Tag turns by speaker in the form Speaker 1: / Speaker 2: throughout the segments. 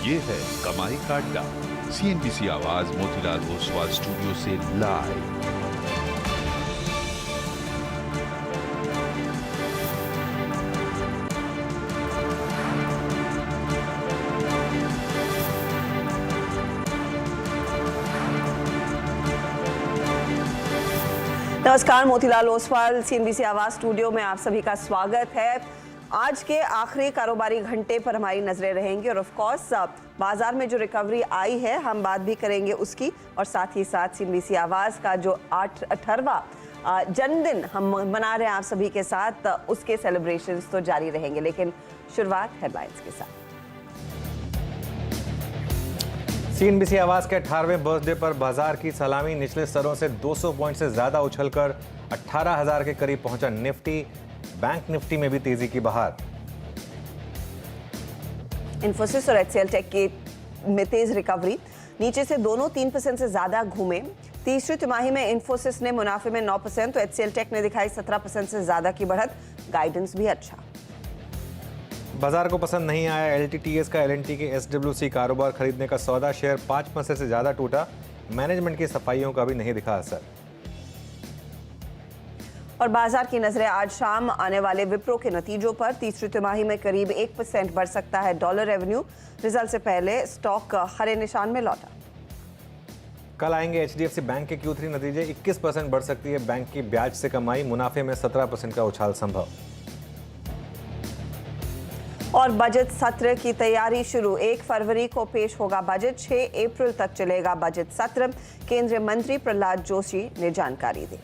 Speaker 1: ये है कमाई का अड्डा। CNBC आवाज मोतीलाल ओसवाल स्टूडियो से लाइव।
Speaker 2: नमस्कार, मोतीलाल ओसवाल CNBC आवाज स्टूडियो में आप सभी का स्वागत है। आज के आखिरी कारोबारी घंटे पर हमारी नजरें रहेंगी और ऑफ कोर्स बाजार में जो रिकवरी आई है हम बात भी करेंगे उसकी, और साथ ही साथ CNBC आवाज का जो 18वां जन्मदिन हम मना रहे हैं आप सभी के साथ, उसके सेलिब्रेशंस तो जारी रहेंगे। लेकिन शुरुआत हेडलाइंस के साथ।
Speaker 3: CNBC आवाज के 18वें बर्थडे पर बाजार की सलामी निचले स्तरों से 200 पॉइंट से ज्यादा उछलकर 18,000 के करीब पहुंचा निफ्टी। बैंक निफ्टी में भी तेजी की बहार।
Speaker 2: इन्फोसिस और HCL टेक की में तेज रिकवरी, नीचे से दोनों 3% से ज्यादा घूमे। तीसरी तिमाही में इन्फोसिस ने मुनाफे में 9% तो HCL टेक ने दिखाई 17% से ज्यादा की बढ़त। गाइडेंस भी अच्छा।
Speaker 3: बाजार को पसंद नहीं आया LTTS का LNT के SWC कारोबार खरीदने का सौदा। शेयर 5% से ज्यादा टूटा। मैनेजमेंट की सफाइयों का भी नहीं दिखा असर।
Speaker 2: और बाजार की नजरें आज शाम आने वाले विप्रो के नतीजों पर। तीसरी तिमाही में करीब 1% बढ़ सकता है डॉलर रेवेन्यू। रिजल्ट से पहले स्टॉक हरे निशान में लौटा।
Speaker 3: कल आएंगे HDFC बैंक के Q3 नतीजे। 21% बढ़ सकती है बैंक की ब्याज से कमाई। मुनाफे में 17% का उछाल संभव।
Speaker 2: और बजट सत्र की तैयारी शुरू। 1 फरवरी को पेश होगा बजट। 6 अप्रैल तक चलेगा बजट सत्र। केंद्रीय मंत्री प्रहलाद जोशी ने जानकारी दी।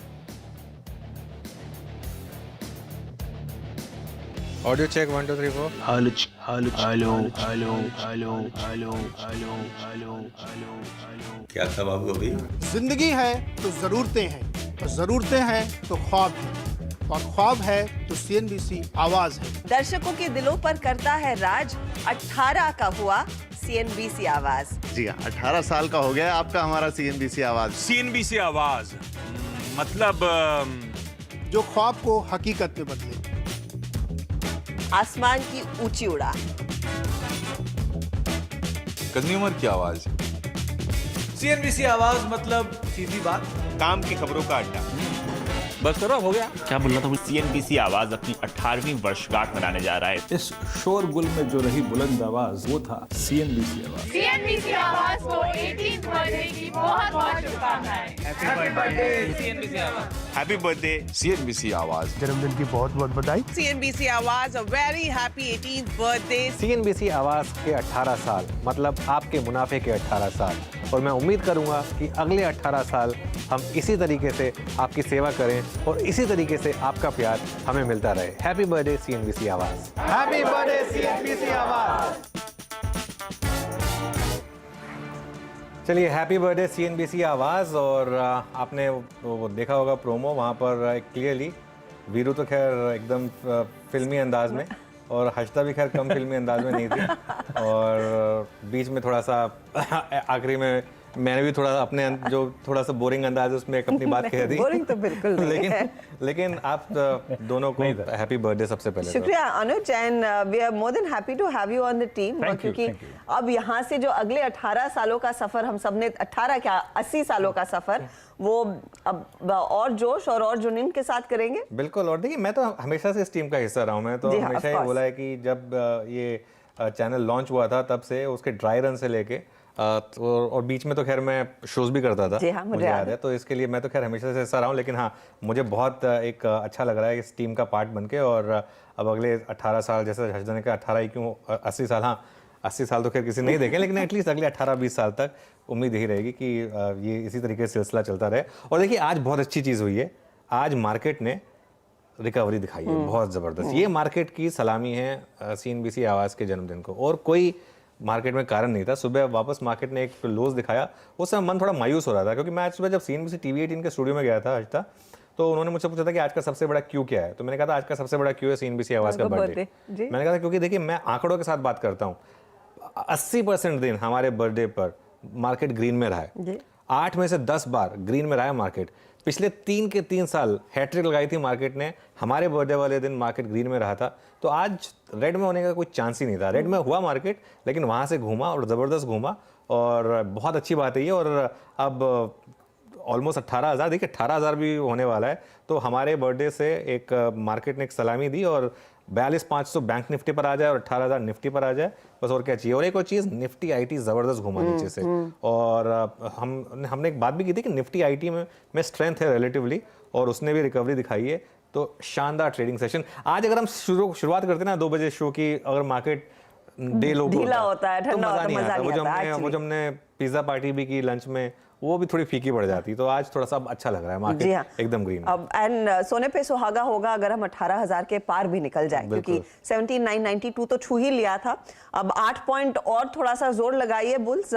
Speaker 3: Audio check 1 2 3 4।
Speaker 4: Hello hello hello hello hello hello hello hello hello.
Speaker 5: क्या था बाबू अभी?
Speaker 6: जिंदगी है तो जरूरतें हैं, और जरूरतें हैं तो ख्वाब है, और ख्वाब है तो CNBC आवाज है।
Speaker 2: दर्शकों के दिलों पर करता है राज। 18 का हुआ CNBC आवाज।
Speaker 5: जी हाँ, 18 साल का हो गया आपका हमारा CNBC आवाज।
Speaker 7: CNBC आवाज मतलब
Speaker 6: जो ख्वाब को हकीकत में बदले।
Speaker 2: आसमान की ऊंची उड़ान।
Speaker 7: कंज्यूमर की आवाज।
Speaker 8: CNBC आवाज मतलब सीधी बात,
Speaker 5: काम की खबरों का अड्डा।
Speaker 7: बस करो, हो गया।
Speaker 9: क्या बोलना था? CNBC आवाज अपनी 18वीं वर्षगांठ मनाने जा रहा है।
Speaker 4: इस शोरगुल में जो रही बुलंद आवाज वो था CNBC आवाज।
Speaker 10: CNBC आवाज को 18th बर्थडे की बहुत बहुत शुभकामनाएं। हैप्पी बर्थडे CNBC आवाज।
Speaker 5: हैप्पी बर्थडे
Speaker 7: CNBC आवाज।
Speaker 6: जन्मदिन की बहुत बहुत बधाई।
Speaker 2: CNBC आवाज a very happy 18th birthday.
Speaker 3: CNBC आवाज के 18 साल मतलब आपके मुनाफे के 18 साल। और मैं उम्मीद करूंगा कि अगले 18 साल हम इसी तरीके से आपकी सेवा करें और इसी तरीके से आपका प्यार हमें मिलता रहे। हैप्पी बर्थडे CNBC आवाज।
Speaker 6: हैप्पी बर्थडे CNBC आवाज।
Speaker 3: चलिए, हैप्पी बर्थडे CNBC आवाज। और आपने वो देखा होगा प्रोमो, वहाँ पर क्लियरली वीरू तो खैर एकदम फिल्मी अंदाज में, और हर्षिता भी खैर कम फिल्मी अंदाज में नहीं थी। और बीच में थोड़ा सा आखिरी में मैंने भी थोड़ा अपने जो थोड़ा सा बोरिंग अंदाज उसमें एक अपनी बात कह दी।
Speaker 2: बोरिंग तो बिल्कुल नहीं है।
Speaker 3: लेकिन आप दोनों को हैप्पी बर्थडे सबसे पहले।
Speaker 2: शुक्रिया Anuj, and we are more than happy to have you on the team, क्योंकि अब यहाँ से जो अगले 18 सालों का सफर हम सबने 18 क्या 80 सालों का सफर वो अब और जोश और जुनून के साथ करेंगे। बिल्कुल।
Speaker 3: और देखिए, मैं तो हमेशा से इस टीम का हिस्सा रहा हूँ। मैं तो हमेशा ही बोला है कि जब ये चैनल लॉन्च हुआ था तब से उसके ड्राई रन से लेके और बीच में तो खैर मैं शोज भी करता था।
Speaker 2: जी हाँ, मुझे याद है।
Speaker 3: तो इसके लिए मैं तो खैर हमेशा से हिस्सा रहा हूँ। लेकिन हाँ, मुझे बहुत एक अच्छा लग रहा है इस टीम का पार्ट बनके। और अब अगले 18 साल, जैसे हर्षदा ने कहा 18 ही क्यों 80 साल, हाँ 80 साल तो खैर किसी नहीं देखे, लेकिन एटलीस्ट अगले 18-20 साल तक उम्मीद यही रहेगी कि ये इसी तरीके से सिलसिला चलता रहे। और देखिए, आज बहुत अच्छी चीज़ हुई है। आज मार्केट ने रिकवरी दिखाई है बहुत ज़बरदस्त। ये मार्केट की सलामी है CNBC आवाज़ के जन्मदिन को, और कोई मार्केट में कारण नहीं था। सुबह वापस मार्केट ने एक लोज दिखाया, उस समय मन थोड़ा मायूस हो रहा था, क्योंकि मैं आज सुबह जब CNBC TV 18 के स्टूडियो में गया था हर्षिता, तो उन्होंने मुझसे पूछा था कि आज का सबसे बड़ा क्यू क्या है। तो मैंने कहा था आज का सबसे बड़ा क्यू है CNBC आवाज़ का बर्थडे। मैंने कहा था क्योंकि देखिए, मैं आंकड़ों के साथ बात करता हूँ। 80% दिन हमारे बर्थडे पर मार्केट ग्रीन में रहा है। 8 में से 10 बार ग्रीन में रहा है मार्केट। पिछले 3 के 3 साल हैट्रिक लगाई थी मार्केट ने, हमारे बर्थडे वाले दिन मार्केट ग्रीन में रहा था, तो आज रेड में होने का कोई चांस ही नहीं था। रेड में हुआ मार्केट, लेकिन वहाँ से घूमा और ज़बरदस्त घूमा, और बहुत अच्छी बात है ये। और अब ऑलमोस्ट 18,000, देखिए 18,000 भी होने वाला है, तो हमारे बर्थडे से एक मार्केट ने एक सलामी दी, और 42,500 बैंक निफ्टी पर आ जाए और 18,000 निफ्टी पर आ जाए, बस और क्या चाहिए। और एक और चीज़, निफ्टी आईटी ज़बरदस्त घुमा नीचे से, और हमने एक बात भी की थी कि निफ्टी आईटी में स्ट्रेंथ है रिलेटिवली, और उसने भी रिकवरी दिखाई है, तो शानदार ट्रेडिंग सेशन। आज अगर हम शुरुआत करते ना 2 बजे शो की, अगर मार्केट डे लो
Speaker 2: ढीला होता है,
Speaker 3: तो
Speaker 2: ठंडा होता है,
Speaker 3: मजा नहीं आता।
Speaker 2: actually।
Speaker 3: वो जो हमने पिज्जा पार्टी भी की लंच में, वो भी थोड़ी फीकी पड़ जाती, तो आज थोड़ा सा अच्छा लग रहा है मार्केट।
Speaker 2: जी हाँ।
Speaker 3: एकदम ग्रीन।
Speaker 2: अब एंड सोने पे सुहागा होगा अगर हम 18,000 के पार भी निकल जाए, क्योंकि 17,992 तो छू ही लिया था। अब 8 पॉइंट और थोड़ा सा जोर लगाइए बुल्स,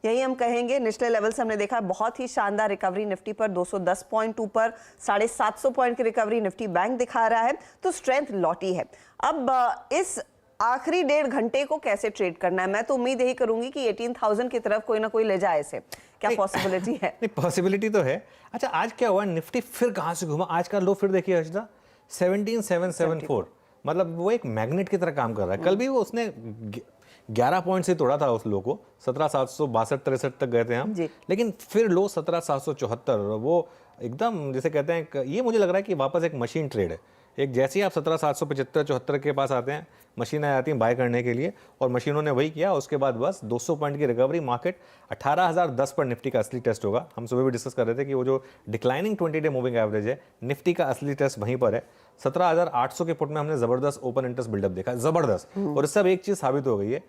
Speaker 2: यही हम कहेंगे। निचले लेवल से हमने देखा बहुत ही शानदार रिकवरी निफ्टी पर, 210 पॉइंट ऊपर, 750 पॉइंट की रिकवरी निफ्टी बैंक दिखा रहा है, तो स्ट्रेंथ लौटी है। अब इस आखिरी 1.5 घंटे को कैसे ट्रेड करना है? मैं तो उम्मीद यही करूंगी कि 18,000 की तरफ कोई ना कोई ले जाए इसे। क्या पॉसिबिलिटी है?
Speaker 3: नहीं, पॉसिबिलिटी तो है। अच्छा, आज क्या हुआ, निफ्टी फिर कहां से घुमा? आज का लो फिर देखिए हर्षदा, 17,774, मतलब वो एक मैग्नेट की तरह काम कर रहा है। कल भी वो उसने 11 पॉइंट से तोड़ा था उस लो को, 17,762-63 तक गए थे हम, लेकिन फिर लो 17,774। वो एकदम जैसे कहते हैं, ये मुझे लग रहा है कि वापस एक मशीन ट्रेड है। एक जैसे ही आप 17,775-74 के पास आते हैं, मशीनें आती हैं बाय करने के लिए, और मशीनों ने वही किया। उसके बाद बस 200 पॉइंट की रिकवरी, मार्केट 18,010 पर निफ्टी का असली टेस्ट होगा। हम सुबह भी डिस्कस कर रहे थे कि वो जो डिक्लाइनिंग 20 डे मूविंग एवरेज है, निफ्टी का असली टेस्ट वहीं पर है। 17,800 के पुट में हमने जबरदस्त ओपन इंटरेस्ट बिल्डअप देखा, जबरदस्त। और इस सब एक चीज साबित हो गई है,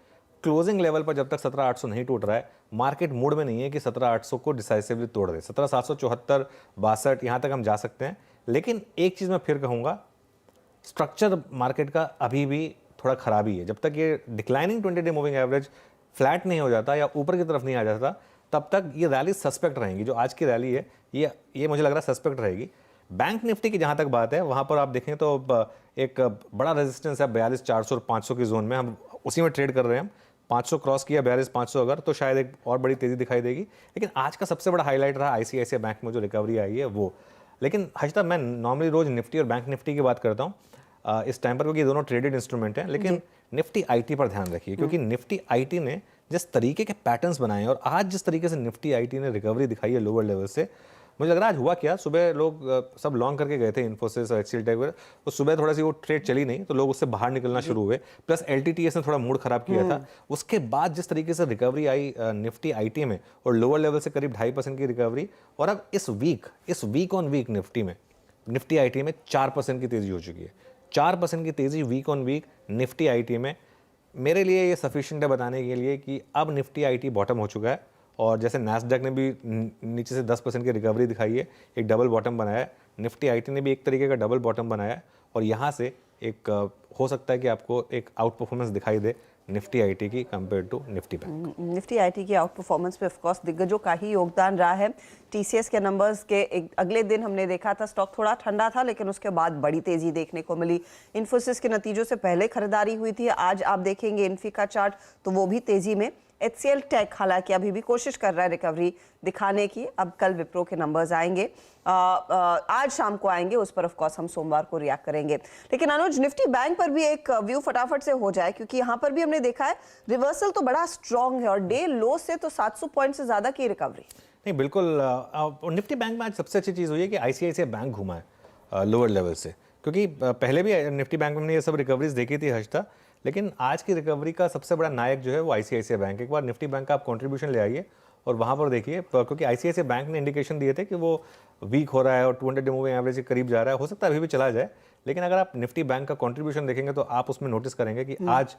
Speaker 3: क्लोजिंग लेवल पर जब तक 17,800 नहीं टूट रहा है, मार्केट मूड में नहीं है कि 17,800 को डिसाइसिवली तोड़ दे। 17,774, 62 यहाँ तक हम जा सकते हैं। लेकिन एक चीज मैं फिर कहूंगा, स्ट्रक्चर मार्केट का अभी भी थोड़ा खराबी है। जब तक ये declining 20 day moving average flat नहीं हो जाता या ऊपर की तरफ नहीं आ जाता, तब तक ये रैली सस्पेक्ट रहेंगी। जो आज की रैली है, ये मुझे लग रहा है सस्पेक्ट रहेगी। बैंक निफ्टी की जहां तक बात है, वहां पर आप देखें तो एक बड़ा रेजिस्टेंस है 42,400 और 500 की जोन में, हम उसी में ट्रेड कर रहे हैं। हम 500 क्रॉस किया, 42,500 अगर, तो शायद एक और बड़ी तेजी दिखाई देगी। लेकिन आज का सबसे बड़ा हाईलाइट रहा आईसीआईसीआई बैंक में जो रिकवरी आई है वो। लेकिन हजता, मैं नॉर्मली रोज निफ्टी और बैंक निफ्टी की बात करता हूँ इस टाइम पर, क्योंकि ये दोनों ट्रेडेड इंस्ट्रूमेंट हैं। लेकिन निफ्टी आईटी पर ध्यान रखिए, क्योंकि निफ्टी आईटी ने जिस तरीके के पैटर्न्स बनाए हैं, और आज जिस तरीके से निफ्टी आईटी ने रिकवरी दिखाई है लोअर लेवल से, मुझे लग रहा है आज हुआ क्या, सुबह लोग सब लॉन्ग करके गए थे इन्फोसिस और एचसीएल टेक, तो सुबह थोड़ा सी वो ट्रेड चली नहीं, तो लोग उससे बाहर निकलना शुरू हुए। प्लस एलटीटीएस ने थोड़ा मूड खराब किया था। उसके बाद जिस तरीके से रिकवरी आई निफ्टी आईटी में, और लोअर लेवल से करीब 2.5% की रिकवरी, और अब इस वीक ऑन वीक निफ्टी में, निफ्टी आईटी में 4% की तेजी हो चुकी है। 4% की तेजी week on week Nifty IT में, मेरे लिए ये सफिशिएंट है बताने के लिए कि अब निफ्टी आईटी बॉटम हो चुका है। और जैसे नैस्डैक ने भी नीचे से 10% की रिकवरी दिखाई है, एक डबल बॉटम बनाया है, निफ्टी आईटी ने भी एक तरीके का डबल बॉटम बनाया है, और यहाँ से एक हो सकता है कि आपको एक आउट परफॉर्मेंस दिखाई दे निफ्टी आईटी की compare to Nifty bank.
Speaker 2: Nifty IT की आउट परफॉर्मेंस पे ऑफ कोर्स दिग्गजों का ही योगदान रहा है। टीसीएस के नंबर्स के एक अगले दिन हमने देखा था स्टॉक थोड़ा ठंडा था, लेकिन उसके बाद बड़ी तेजी देखने को मिली। इन्फोसिस के नतीजों से पहले खरीदारी हुई थी, आज आप देखेंगे इन्फी का चार्ट तो वो भी तेजी में। एचसीएल टेक हालांकि अभी भी कोशिश कर रहा है रिकवरी दिखाने की। अब कल विप्रो के नंबर्स आएंगे, आज शाम को आएंगे, उस पर ऑफ कोर्स हम सोमवार को रिएक्ट करेंगे। लेकिन अनुज, निफ्टी बैंक पर भी एक व्यू फटाफट से हो जाए, क्योंकि यहाँ पर भी हमने देखा है रिवर्सल तो बड़ा स्ट्रॉन्ग है, और डे लो से तो 700 पॉइंट से ज्यादा की रिकवरी।
Speaker 3: नहीं, बिल्कुल। निफ्टी बैंक में आज सबसे अच्छी चीज़ हुई है कि आईसीआईसीआई बैंक घुमा है लोअर लेवल से, क्योंकि पहले भी निफ्टी बैंक में ये सब रिकवरीज देखी थी हर्षदा, लेकिन आज की रिकवरी का सबसे बड़ा नायक जो है वो आईसीआईसीआई बैंक। एक बार निफ्टी बैंक का आप कंट्रीब्यूशन ले आइए और वहाँ पर देखिए, क्योंकि आईसीआईसीआई बैंक ने इंडिकेशन दिए थे कि वो वीक हो रहा है और 200 डे मूविंग एवरेज के करीब जा रहा है, हो सकता है अभी भी चला जाए। लेकिन अगर आप निफ्टी बैंक का कंट्रीब्यूशन देखेंगे तो आप उसमें नोटिस करेंगे कि आज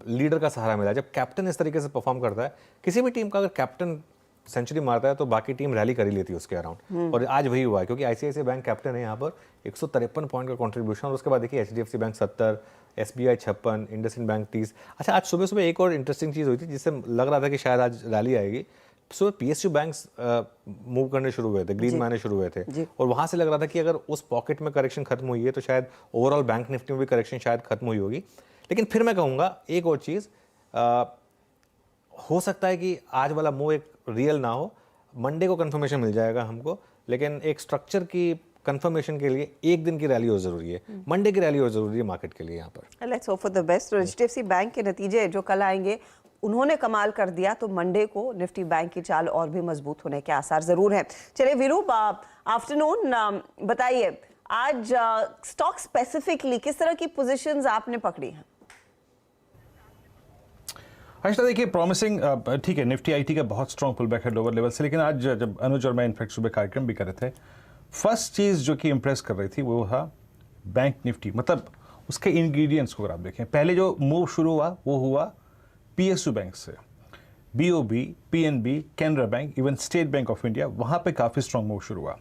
Speaker 3: लीडर का सहारा मिला। जब कैप्टन इस तरीके से परफॉर्म करता है, किसी भी टीम का अगर कैप्टन सेंचुरी मारता है तो बाकी टीम रैली कर ही लेती है उसके अराउंड, और आज वही हुआ है, क्योंकि आईसीआईसीआई बैंक कैप्टन है यहाँ पर 153 पॉइंट का कंट्रीब्यूशन। और उसके बाद देखिए HDFC bank 70, SBI 56, IndusInd bank 30। अच्छा, आज सुबह सुबह एक और इंटरेस्टिंग चीज़ हुई थी जिससे लग रहा था कि शायद आज रैली आएगी। सुबह पीएसयू बैंक्स मूव करने शुरू हुए थे, ग्रीन में आने शुरू हुए थे, और वहाँ से लग रहा था कि अगर उस पॉकेट में करेक्शन खत्म हुई है तो शायद ओवरऑल बैंक निफ्टी में भी करेक्शन शायद खत्म हुई होगी। लेकिन फिर मैं कहूँगा एक और चीज़, हो सकता है कि आज वाला मूव एक रियल ना हो, मंडे को कंफर्मेशन मिल जाएगा हमको लेकिन एक स्ट्रक्चर की कंफर्मेशन के लिए एक दिन की रैली और ज़रूरी है, मंडे की रैली और ज़रूरी है मार्केट के लिए यहाँ पर।
Speaker 2: Let's hope for the best. HDFC bank के नतीजे जो कल आएंगे उन्होंने कमाल कर दिया तो मंडे को निफ्टी बैंक की चाल और भी मजबूत होने के आसार जरूर हैं। चलिए वीरू, आफ्टरनून, बताइए आज स्टॉक स्पेसिफिकली किस तरह की पोजीशंस आपने पकड़ी हैं?
Speaker 11: अच्छा देखिए, प्रॉमिसिंग ठीक है, निफ्टी आईटी का बहुत स्ट्रॉन्ग पुल बैक है लोअर लेवल से, लेकिन आज जब अनुज और मैं इनफैक्ट सुबह कार्यक्रम भी कर रहे थे, फर्स्ट चीज़ जो कि इम्प्रेस कर रही थी वो था बैंक निफ्टी, मतलब उसके इंग्रेडिएंट्स को अगर आप देखें, पहले जो मूव शुरू हुआ वो हुआ पीएसयू बैंक से, BOB, PNB, Canara bank, even state bank of India, वहाँ पे काफ़ी स्ट्रॉन्ग मूव शुरू हुआ।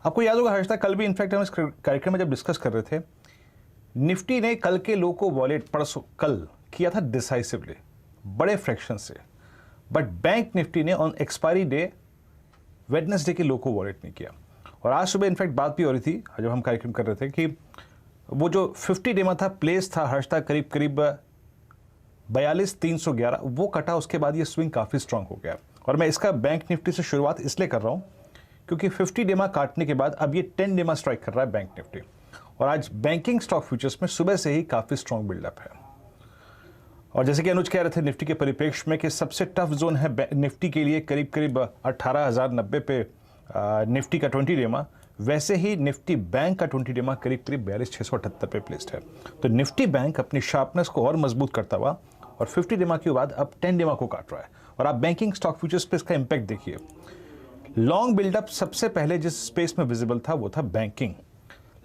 Speaker 11: आपको याद होगा हर्षदा, कल भी इनफैक्ट हम इस कार्यक्रम में जब डिस्कस कर रहे थे, निफ्टी ने कल के लो को वॉलेट परसों कल किया था डिसाइसिवली, बड़े फ्रैक्शन से, बट बैंक निफ्टी ने ऑन एक्सपायरी डे वेडनेसडे के लो को वॉलेट नहीं किया। और आज सुबह इनफैक्ट बात भी हो रही थी जब हम कार्यक्रम कर रहे थे कि वो जो 50 डे में था प्लेस था हर्षदा करीब करीब 42,311, वो कटा, उसके बाद ये स्विंग काफ़ी स्ट्रांग हो गया। और मैं इसका बैंक निफ्टी से शुरुआत इसलिए कर रहा हूँ क्योंकि 50 डेमा काटने के बाद अब ये 10 डेमा स्ट्राइक कर रहा है बैंक निफ्टी, और आज बैंकिंग स्टॉक फ्यूचर्स में सुबह से ही काफ़ी स्ट्रांग बिल्डअप है। और जैसे कि अनुज कह रहे थे निफ्टी के परिप्रेक्ष्य में कि सबसे टफ जोन है निफ्टी के लिए करीब करीब 18,090 पे निफ्टी का 20 डेमा, वैसे ही निफ्टी बैंक का 20 डेमा करीब करीब 42,678 पे प्लेस्ड है। तो निफ्टी बैंक अपनी शार्पनेस को और मजबूत करता हुआ और 50 डेमा के बाद अब 10 डेमा को काट रहा है। और आप बैंकिंग स्टॉक फ्यूचर्स पे इसका इंपैक्ट देखिए, लॉन्ग बिल्डअप सबसे पहले जिस स्पेस में विजिबल था वो था banking,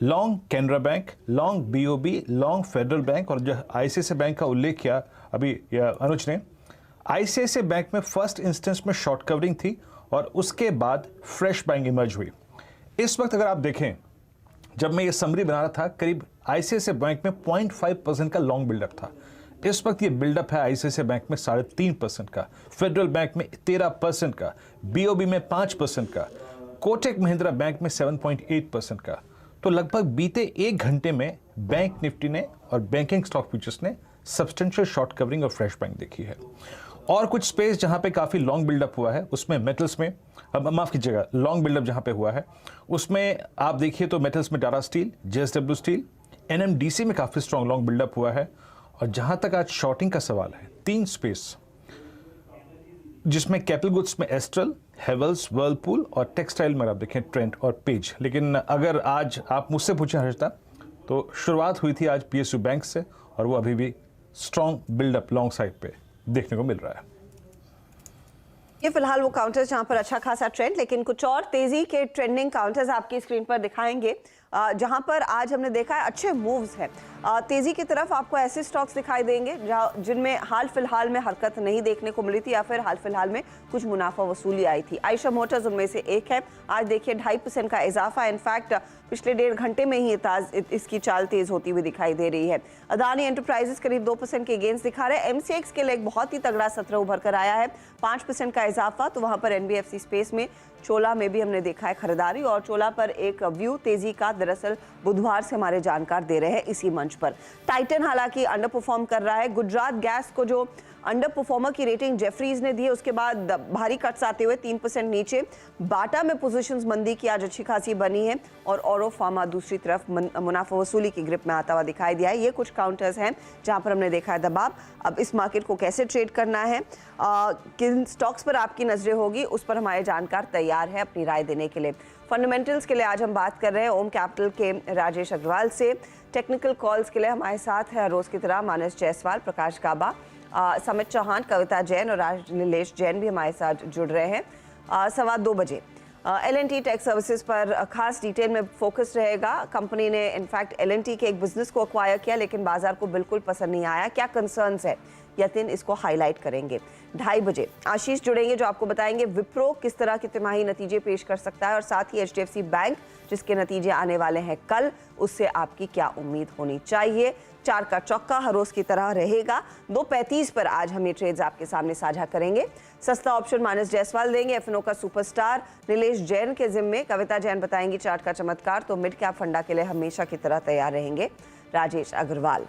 Speaker 11: long Canara bank, long BOB, long federal bank, और जो आईसीआईसीआई बैंक का उल्लेख किया अभी अनुज ने, आईसीआईसीआई बैंक में फर्स्ट इंस्टेंस में शॉर्ट कवरिंग थी और उसके बाद फ्रेश बाइंग इमर्ज हुई। इस वक्त अगर आप देखें, जब मैं ये समरी बना रहा था, करीब आईसीआईसीआई बैंक में 0.5% का लॉन्ग बिल्डअप था। इस वक्त ये बिल्डअप है आईसीआईसीआई बैंक में 3.5% का, फेडरल बैंक में 13% का, बीओबी में 5% का, कोटक महिंद्रा बैंक में 7.8% का। तो लगभग बीते 1 घंटे में बैंक निफ्टी ने और बैंकिंग स्टॉक फ्यूचर्स ने सब्सटेंशियल शॉर्ट कवरिंग और फ्रेश बाइंग देखी है। और कुछ स्पेस जहां पे काफ़ी लॉन्ग बिल्डअप हुआ है उसमें मेटल्स में, अब माफ़ कीजिएगा, लॉन्ग बिल्डअप जहां पे हुआ है उसमें आप देखिए तो मेटल्स में Tata steel, JSW steel, NMDC में काफ़ी स्ट्रॉन्ग लॉन्ग बिल्डअप हुआ है। और जहां तक आज शॉर्टिंग का सवाल है, 3 स्पेस जिसमें कैपिटल गुड्स में एस्ट्रल, हेवल्स, वर्लपूल, और टेक्सटाइल में आप देखें ट्रेंड और पेज। लेकिन अगर आज आप मुझसे पूछें हर्षदा, तो शुरुआत हुई थी आज पीएसयू बैंक से और वो अभी भी स्ट्रॉन्ग बिल्डअप लॉन्ग साइड पे देखने को मिल रहा है।
Speaker 2: ये फिलहाल वो काउंटर्स जहां पर अच्छा खासा ट्रेंड, लेकिन कुछ और तेजी के ट्रेंडिंग काउंटर्स आपकी स्क्रीन पर दिखाएंगे जहां पर आज हमने देखा है अच्छे मूव्स हैं। तेजी की तरफ आपको ऐसे स्टॉक्स दिखाई देंगे जिनमें हाल फिलहाल में हरकत नहीं देखने को मिली थी या फिर हाल फिलहाल में कुछ मुनाफा वसूली आई थी। आयशा मोटर्स उनमें से एक है। आज देखिए 2.5% का इजाफा, इनफैक्ट पिछले 1.5 घंटे में ही इसकी चाल तेज होती हुई दिखाई दे रही है। अदानी एंटरप्राइजेस करीब 2% के गेंस दिखा रहे हैं। एमसीएक्स के लिए एक बहुत ही तगड़ा सत्र उभर कर आया है, 5% का इजाफा। तो वहां पर एनबीएफसी स्पेस में चोला में भी हमने देखा है खरीदारी, और चोला पर एक व्यू तेजी का दरअसल बुधवार से हमारे जानकार दे रहे हैं इसी मंच पर। टाइटन हालांकि अंडर परफॉर्म कर रहा है। गुजरात गैस को जो अंडर परफॉर्मर की रेटिंग जेफरीज ने दी है उसके बाद भारी कट्स आते हुए 3% नीचे। बाटा में पोजीशंस मंदी की आज अच्छी खासी बनी है, और औरो फार्मा दूसरी तरफ मुनाफा वसूली की ग्रिप में आता हुआ दिखाई दिया है। ये कुछ काउंटर्स हैं जहां पर हमने देखा है दबाव। अब इस मार्केट को कैसे ट्रेड करना है, किन स्टॉक्स पर आपकी नजरें होगी, उस पर हमारे जानकार तैयार है अपनी राय देने के लिए। फंडामेंटल्स के लिए आज हम बात कर रहे हैं ओम कैपिटल के राजेश अग्रवाल से। टेक्निकल कॉल्स के लिए हमारे साथ है रोज की तरह मानस जायसवाल, प्रकाश काबा, समित चौहान, कविता जैन और आज नीलेश जैन भी हमारे साथ जुड़ रहे हैं। 2:15 बजे L&T टेक सर्विसेज पर खास डिटेल में फोकस रहेगा। कंपनी ने इनफैक्ट L&T के एक बिजनेस को एक्वायर किया लेकिन बाजार को बिल्कुल पसंद नहीं आया। क्या कंसर्न्स है, यतिन इसको हाईलाइट करेंगे। 2:30 बजे आशीष जुड़ेंगे जो आपको बताएंगे विप्रो किस तरह के तिमाही नतीजे पेश कर सकता है, और साथ ही HDFC बैंक जिसके नतीजे आने वाले हैं कल, उससे आपकी क्या उम्मीद होनी चाहिए। 4 का चौका हर रोज की तरह रहेगा। 2:35 पर आज हम ये ट्रेड्स आपके सामने साझा करेंगे। सस्ता ऑप्शन मानस जायसवाल देंगे, एफएनओ का सुपरस्टार नीलेश जैन के जिम्मे, कविता जैन बताएंगी चार्ट का चमत्कार। तो मिड कैप फंडा के लिए हमेशा की तरह तैयार रहेंगे राजेश अग्रवाल।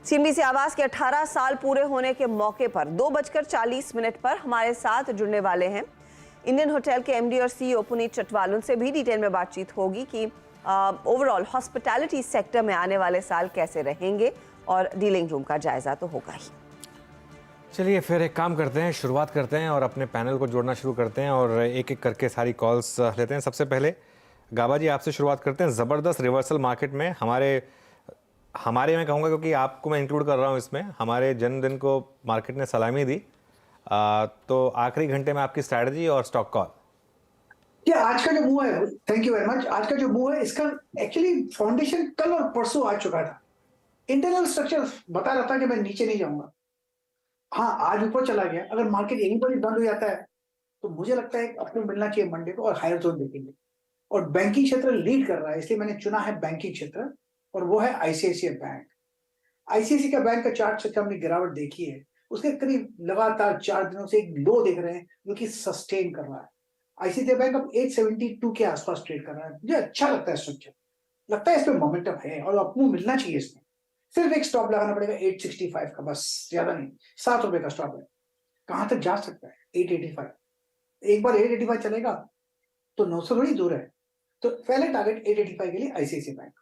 Speaker 2: सीएनबीसी आवाज के 18 साल पूरे होने के मौके पर 2:40 पर हमारे साथ जुड़ने वाले हैं इंडियन होटल के एमडी और सीईओ पुनीत चटवाल, उनसे भी डिटेल में बातचीत होगी कि ओवरऑल हॉस्पिटैलिटी सेक्टर में आने वाले साल कैसे रहेंगे, और डीलिंग रूम का जायजा तो होगा ही।
Speaker 3: चलिए फिर एक काम करते हैं, शुरुआत करते हैं और अपने पैनल को जोड़ना शुरू करते हैं और एक एक करके सारी कॉल्स लेते हैं। सबसे पहले गाबा जी आपसे शुरुआत करते हैं। ज़बरदस्त रिवर्सल मार्केट में हमारे मैं कहूँगा, क्योंकि आपको मैं इंक्लूड कर रहा हूँ इसमें, हमारे जन्मदिन को मार्केट ने सलामी दी, तो आखिरी घंटे में आपकी स्ट्रैटेजी और स्टॉक कॉल।
Speaker 12: आज का जो मूव है, थैंक यू वेरी मच, आज का जो मूव है इसका एक्चुअली फाउंडेशन कल और परसों आ चुका था। इंटरनल स्ट्रक्चर बता रहा था कि मैं नीचे नहीं जाऊंगा। हाँ, आज ऊपर चला गया। अगर मार्केट यहीं पर ही बंद हो जाता है तो मुझे लगता है अपने मिलना चाहिए मंडे को और हायर जोन देखेंगे। और बैंकिंग क्षेत्र लीड कर रहा है, इसलिए मैंने चुना है बैंकिंग क्षेत्र, और वो है आईसीआईसीआई बैंक। आईसीआईसीआई का बैंक का चार्ट से हमने गिरावट देखी है, उसके करीब लगातार 4 दिनों से एक लो देख रहे हैं जो कि सस्टेन कर रहा है। आईसीआईसीआई बैंक अब 872 के आसपास ट्रेड कर रहा है। मुझे अच्छा लगता है स्ट्रक्चर, लगता है इस पे मोमेंटम है और आपको मिलना चाहिए इसमें। सिर्फ एक स्टॉप लगाना पड़ेगा 865 का, बस, ज्यादा नहीं। 7 रुपए का स्टॉप है। कहां तक जा सकता है? 885। एक बार 885 चलेगा तो 900 थोड़ी दूर है, तो पहले टारगेट 885 के लिए आईसीआईसीआई बैंक।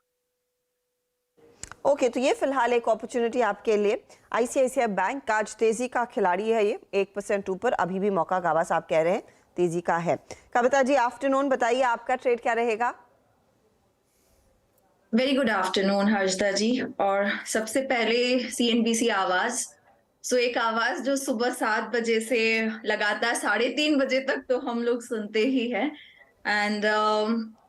Speaker 2: ओके, तो ये फिलहाल एक अपॉर्चुनिटी आपके लिए। आईसीआईसीआई बैंक आज तेजी का खिलाड़ी है, ये 1% ऊपर, अभी भी मौका गावा साहब कह रहे हैं तेजी का है। कविता जी, आफ्टरनून, बताइए आपका ट्रेड क्या रहेगा?
Speaker 13: वेरी गुड आफ्टरनून हर्षदा जी। और सबसे पहले सीएनबीसी आवाज, एक आवाज जो सुबह 7 बजे से लगातार 3:30 बजे तक तो हम लोग सुनते ही हैं, एंड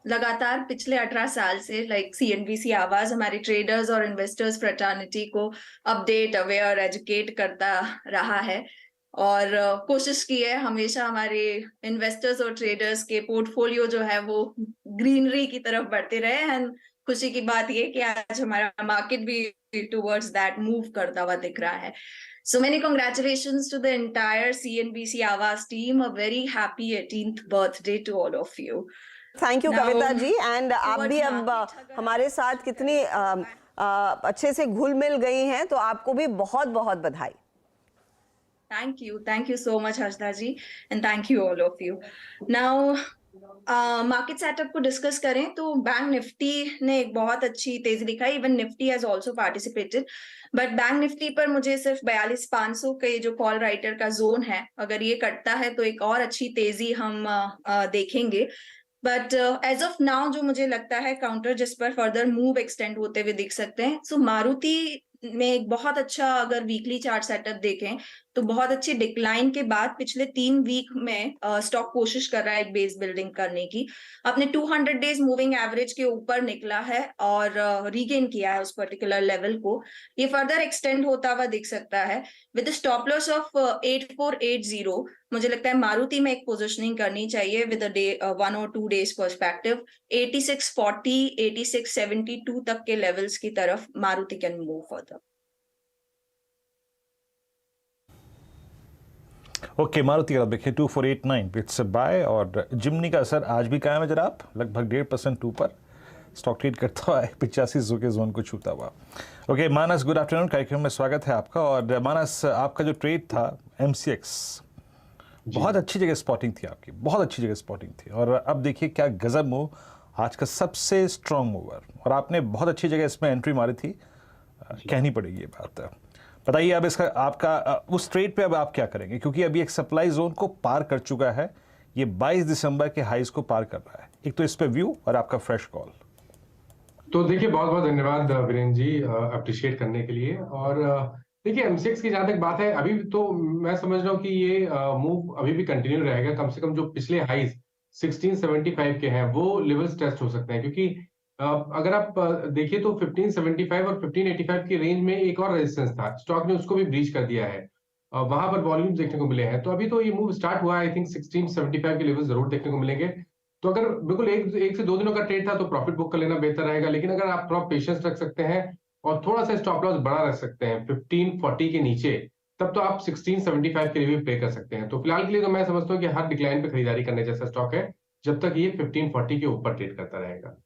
Speaker 13: लगातार पिछले 18 साल से सीएनबीसी आवाज हमारे ट्रेडर्स और इन्वेस्टर्स फ्रेटर्निटी को अपडेट, अवेयर, एजुकेट करता रहा है और कोशिश की है हमेशा हमारे इन्वेस्टर्स और ट्रेडर्स के पोर्टफोलियो जो है वो ग्रीनरी की तरफ बढ़ते रहे। एंड खुशी की बात ये कि आज हमारा मार्केट भी टुवर्ड्स दैट मूव करता हुआ दिख रहा है। So many congratulations to the entire CNBC Awaaz team. A very happy 18th birthday to all of you.
Speaker 2: Thank you Kavita ji. And आप भी अब हमारे साथ कितनी अच्छे से घुल मिल गई हैं, तो आपको भी बहुत बहुत बधाई।
Speaker 13: Thank you so much Harshda ji, and thank you all of you. Now market setup को डिस्कस करें तो बैंक निफ्टी ने एक बहुत अच्छी तेजी दिखाई, even Nifty has also participated, but bank Nifty पर मुझे सिर्फ 42,500 के जो कॉल राइटर का जोन है, अगर ये कटता है तो एक और अच्छी तेजी हम देखेंगे। बट एज ऑफ नाउ जो मुझे लगता है काउंटर जिस पर फर्दर मूव एक्सटेंड होते हुए दिख सकते हैं, सो मारुति में एक बहुत अच्छा, अगर वीकली चार्ट सेटअप देखें तो बहुत अच्छी डिक्लाइन के बाद पिछले 3 वीक में स्टॉक कोशिश कर रहा है एक बेस बिल्डिंग करने की, अपने 200 डेज मूविंग एवरेज के ऊपर निकला है और रीगेन किया है उस पर्टिकुलर लेवल को। ये फर्दर एक्सटेंड होता हुआ दिख सकता है विद स्टॉप लॉस ऑफ 8480। मुझे लगता है मारुति में एक पोजिशनिंग करनी चाहिए विद 1 और 2 डेज पर्सपेक्टिव। 8640, 8672 तक के लेवल्स की तरफ Maruti can move further.
Speaker 11: Okay, Maruti का देखिए 2489 इट्स अ बाय, और जिमनी का असर आज भी कायम है जनाब, लगभग 1.5% ऊपर स्टॉक ट्रेड करता हुआ 85 के जोन को छूता हुआ। ओके मानस, गुड आफ्टरनून, कार्यक्रम में स्वागत है आपका। और मानस, आपका जो ट्रेड था MCX, बहुत अच्छी जगह स्पॉटिंग थी आपकी, बहुत अच्छी जगह स्पॉटिंग थी, और अब देखिए क्या गजब मूव, आज का सबसे स्ट्रॉन्ग मूवर, और आपने बहुत अच्छी जगह इसमें एंट्री मारी थी, कहनी पड़ेगी ये बात। बताइए अब इसका आपका उस ट्रेड पे अब आप क्या करेंगे, क्योंकि अभी एक सप्लाई जोन को पार कर चुका है, ये 22 दिसंबर के हाइज को पार कर रहा है। एक तो इस पे व्यू और आपका फ्रेश कॉल।
Speaker 14: तो देखिए, बहुत बहुत धन्यवाद वीरेंद्र जी अप्रिशिएट करने के लिए। और देखिए MCX की जहां तक बात है, अभी तो मैं समझ रहा हूँ कि ये मूव अभी भी कंटिन्यू रहेगा। कम से कम जो पिछले हाइज 1675 के हैं वो लेवल्स टेस्ट हो सकते हैं, क्योंकि अगर आप देखिए तो 1575 और 1585 की रेंज में एक और रेजिस्टेंस था, स्टॉक ने उसको भी ब्रीच कर दिया है, वहां पर वॉल्यूम देखने को मिले हैं। तो अभी तो ये मूव स्टार्ट हुआ है, आई थिंक 1675 के लेवल जरूर देखने को मिलेंगे। तो अगर बिल्कुल एक से 2 दिनों का ट्रेड था तो प्रॉफिट बुक कर लेना बेहतर रहेगा, लेकिन अगर आप थोड़ा पेशेंस रख सकते हैं और थोड़ा सा स्टॉप लॉस बड़ा रख सकते हैं 1540 के नीचे, तब तो आप 1675 के लिए भी पे कर सकते हैं। तो फिलहाल के लिए तो मैं समझता हूँ कि हर डिक्लाइन पे खरीदारी करने जैसा स्टॉक है, जब तक ये 1540 के ऊपर ट्रेड करता रहेगा।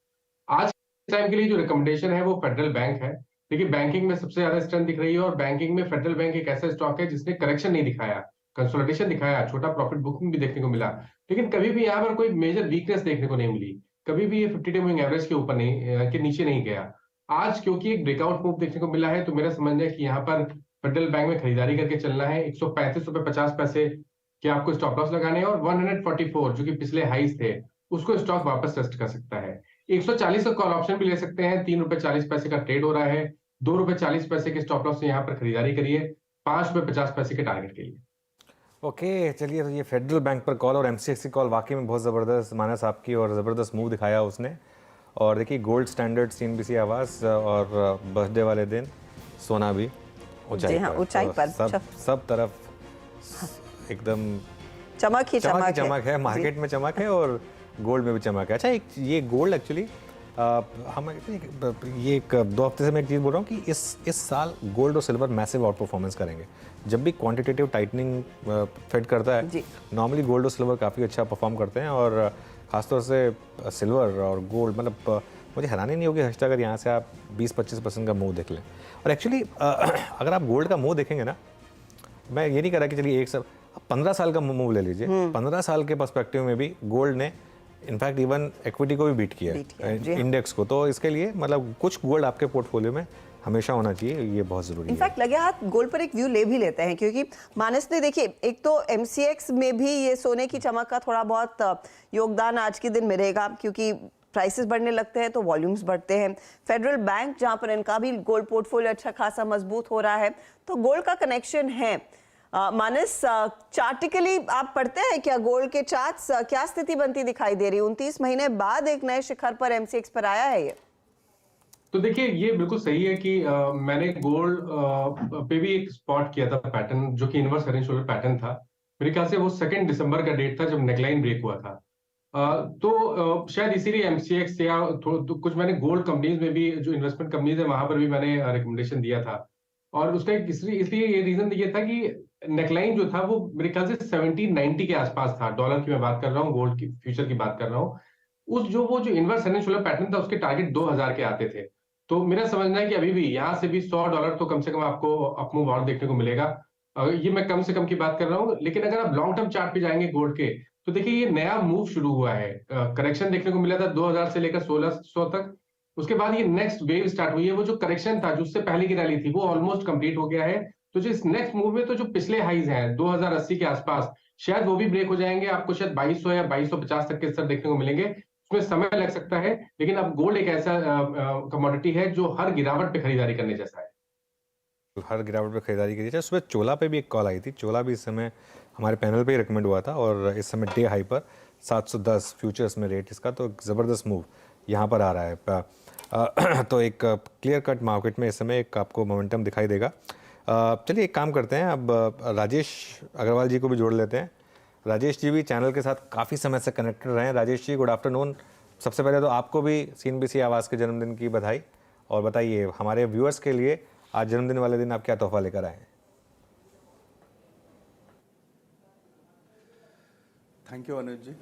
Speaker 14: आज टाइम के लिए जो रिकमेंडेशन है वो फेडरल बैंक है। देखिए बैंकिंग में सबसे ज्यादा स्ट्रेंथ दिख रही है, और बैंकिंग में फेडरल बैंक एक ऐसा स्टॉक है जिसने करेक्शन नहीं दिखाया। कंसोलिडेशन दिखाया, छोटा प्रॉफिट बुकिंग भी देखने को मिला, लेकिन कभी भी यहाँ पर कोई मेजर वीकनेस देखने को नहीं मिली। कभी भी ये 50-डे मूविंग एवरेज के ऊपर नहीं के नीचे नहीं गया। आज क्योंकि एक ब्रेकआउट मूव देखने को मिला है, तो मेरा समझना है कि यहाँ पर फेडरल बैंक में खरीदारी करके चलना है। 135 रुपए 50 पैसे के आपको स्टॉप लॉस लगाने हैं और 144 जो कि पिछले हाईज थे उसको स्टॉक वापस टेस्ट कर सकता है। 140 का कॉल ऑप्शन भी ले सकते हैं। 3 रुपए 40 पैसे का ट्रेड हो रहा है। 2 रुपए 40 पैसे के स्टॉप लॉस से यहाँ पर खरीदारी करिए 5 रुपए 50 पैसे के टारगेट के लिए।
Speaker 3: ओके चलिए, तो ये फेडरल बैंक पर कॉल और एमसीएक्स की कॉल वाकई में बहुत ज़बरदस्त मानस आपकी, और ज़बरदस्त मूव दिखाया उसने। और देखिए गोल्ड स्टैंडर्ड सीएनबीसी आवास और बर्थडे वाले दिन सोना भी ऊंचाई पर,
Speaker 2: ऊंचाई पर
Speaker 3: सब तरफ एकदम
Speaker 2: चमक ही
Speaker 3: चमक है। मार्केट में चमक है और गोल्ड में भी चमक है। अच्छा, एक ये गोल्ड एक्चुअली हम ये एक 2 हफ्ते से मैं एक चीज़ बोल रहा हूँ कि इस साल गोल्ड और सिल्वर मैसिव आउट परफॉर्मेंस करेंगे। जब भी क्वांटिटेटिव टाइटनिंग फेड करता है, नॉर्मली गोल्ड और सिल्वर काफ़ी अच्छा परफॉर्म करते हैं, और ख़ासतौर से सिल्वर और गोल्ड, मतलब मुझे हैरानी नहीं होगी हर्षिता अगर यहाँ से आप 20-25% का मूव देख लें। और एक्चुअली अगर आप गोल्ड का मूव देखेंगे ना, मैं ये नहीं कह रहा कि चलिए 15 साल का मूव ले लीजिए। 15 साल के पर्सपेक्टिव में भी गोल्ड ने इनफैक्ट इवन इक्विटी को भी बीट किया है, इंडेक्स को। तो इसके लिए मतलब कुछ गोल्ड आपके पोर्टफोलियो में हमेशा होना चाहिए, ये बहुत जरूरी है।
Speaker 2: इनफैक्ट लगे हाथ गोल्ड पर एक व्यू ले भी लेते हैं, क्योंकि मानस ने देखिए एक तो एमसीएक्स में भी ये सोने की चमक का थोड़ा बहुत योगदान आज के दिन मिलेगा, क्योंकि प्राइसेस बढ़ने लगते हैं तो वॉल्यूम्स बढ़ते हैं। फेडरल बैंक जहां पर इनका भी गोल्ड पोर्टफोलियो अच्छा खासा मजबूत हो रहा है, तो गोल्ड का कनेक्शन है। मानस, चार्टिकली आप पढ़ते हैं क्या गोल्ड के चार्ट्स, क्या स्थिति बनती दिखाई दे रही है? 29 महीने बाद एक नए शिखर पर एमसीएक्स पर आया है ये।
Speaker 14: तो देखिए ये बिल्कुल सही है कि मैंने गोल्ड पे भी एक स्पॉट किया था पैटर्न, जो कि inverse head and shoulder pattern था। मेरे ख्याल से वो 2 दिसंबर का डेट था जब नेकलाइन ब्रेक हुआ था। तो शायद इसीलिए एमसीएक्स या तो कुछ मैंने गोल्ड कंपनीज में भी, जो इन्वेस्टमेंट कंपनीज है वहां पर भी मैंने रिकमेंडेशन दिया था। और उसका इसलिए ये रीजन ये था कि नेकलाइन जो था वो मेरे ख्याल से 1790 के आसपास था। डॉलर की मैं बात कर रहा हूँ, गोल्ड की फ्यूचर की बात कर रहा हूँ। वो जो inverse head and shoulder pattern था उसके टारगेट 2000 के आते थे। तो मेरा समझना है कि अभी भी यहाँ से भी $100 तो कम से कम आपको अपमूव और देखने को मिलेगा। ये मैं कम से कम की बात कर रहा हूँ, लेकिन अगर आप लॉन्ग टर्म चार्ट पे जाएंगे गोल्ड के, तो देखिए ये नया मूव शुरू हुआ है। करेक्शन देखने को मिला था 2000 से लेकर 1600 तक। उसके बाद ये नेक्स्ट वेव स्टार्ट हुई है। वो जो करेक्शन था, जो उससे पहले की रैली थी, वो ऑलमोस्ट कंप्लीट हो गया है। तो जो इस नेक्स्ट मूव में तो जो पिछले हाईज हैं 2080 के आसपास, शायद वो भी ब्रेक हो जाएंगे। आपको शायद 2200 या 2250 तक के स्तर देखने को मिलेंगे। उसमें समय लग सकता है, लेकिन अब गोल्ड एक ऐसा कमोडिटी है जो हर गिरावट पे खरीदारी करने जैसा है।
Speaker 3: हर गिरावट पे खरीदारी करी जाए। सुबह चोला पे भी एक कॉल आई थी। चोला भी इस समय हमारे पैनल पे ही रिकमेंड हुआ था, और इस समय डे हाई पर 710 फ्यूचर्स में रेट इसका, तो ज़बरदस्त मूव यहाँ पर आ रहा है। तो एक क्लियर कट मार्केट में इस समय एक आपको मोमेंटम दिखाई देगा। चलिए एक काम करते हैं, अब राजेश अग्रवाल जी को भी जोड़ लेते हैं। राजेश जी भी चैनल के साथ काफ़ी समय से कनेक्टेड रहे हैं। Rajesh ji good afternoon. सबसे पहले तो आपको भी सीएनबीसी आवाज़ के जन्मदिन की बधाई, और बताइए हमारे व्यूअर्स के लिए आज जन्मदिन वाले दिन आप क्या तोहफा लेकर आए हैं?
Speaker 15: थैंक यू अनुज जी।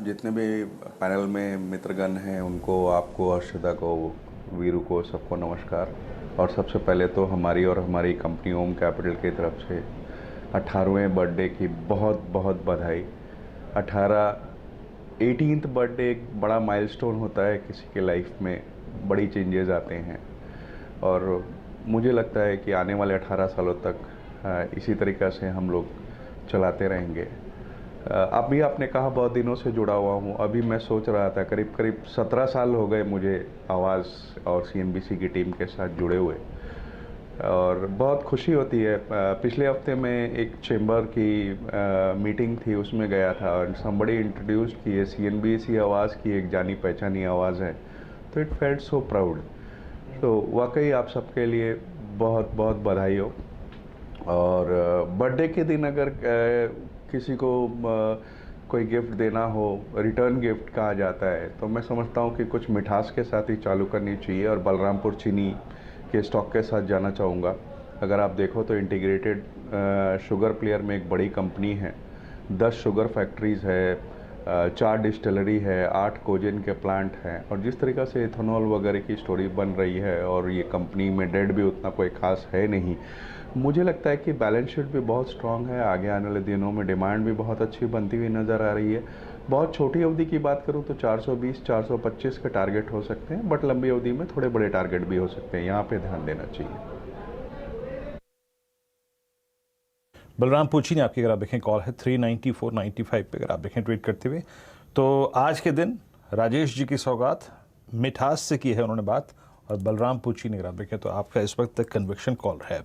Speaker 15: जितने भी पैनल में मित्रगण हैं उनको, आपको, हर्षिता को, वीरू को, सबको नमस्कार। और सबसे पहले तो हमारी और हमारी कंपनी ओम कैपिटल की तरफ से 18वें बर्थडे की बहुत बहुत बधाई। 18th बर्थडे एक बड़ा माइलस्टोन होता है किसी के लाइफ में, बड़ी चेंजेस आते हैं, और मुझे लगता है कि आने वाले 18 सालों तक इसी तरीक़े से हम लोग चलाते रहेंगे। अभी आपने कहा बहुत दिनों से जुड़ा हुआ हूँ। अभी मैं सोच रहा था करीब 17 साल हो गए मुझे आवाज़ और सीएनबीसी की टीम के साथ जुड़े हुए, और बहुत खुशी होती है। पिछले हफ्ते में एक चेंबर की मीटिंग थी, उसमें गया था, और समबडी इंट्रोड्यूस्ड की ये सीएनबीसी आवाज़ की एक जानी पहचानी आवाज़ है, तो इट फेल्ट सो प्राउड। तो वाकई आप सबके लिए बहुत बहुत बधाई हो। और बर्थडे के दिन अगर किसी को कोई गिफ्ट देना हो, रिटर्न गिफ्ट कहा जाता है, तो मैं समझता हूँ कि कुछ मिठास के साथ ही चालू करनी चाहिए, और बलरामपुर चीनी के स्टॉक के साथ जाना चाहूँगा। अगर आप देखो तो इंटीग्रेटेड शुगर प्लेयर में एक बड़ी कंपनी है, 10 शुगर फैक्ट्रीज़ है, 4 डिस्टिलरी है, 8 कोजेन के प्लांट हैं, और जिस तरीक़ा से इथेनॉल वगैरह की स्टोरी बन रही है और ये कंपनी में डेट भी उतना कोई खास है नहीं, मुझे लगता है कि बैलेंस शीट भी बहुत स्ट्रांग है। आगे आने वाले दिनों में डिमांड भी बहुत अच्छी बनती हुई नज़र आ रही है। बहुत छोटी अवधि की बात करूं तो 420 425 के टारगेट हो सकते हैं, बट लंबी अवधि में थोड़े बड़े टारगेट भी हो सकते हैं, यहाँ पे ध्यान देना चाहिए।
Speaker 11: बलराम पूछी ने आपकी अगर आप देखें कॉल है 39495 पे, अगर आप देखें ट्वीट करते हुए। तो आज के दिन राजेश जी की सौगात मिठास से की है उन्होंने बात, और बलराम पूछी ने अगर आप देखें तो आपका इस वक्त तक कन्विक्शन कॉल है।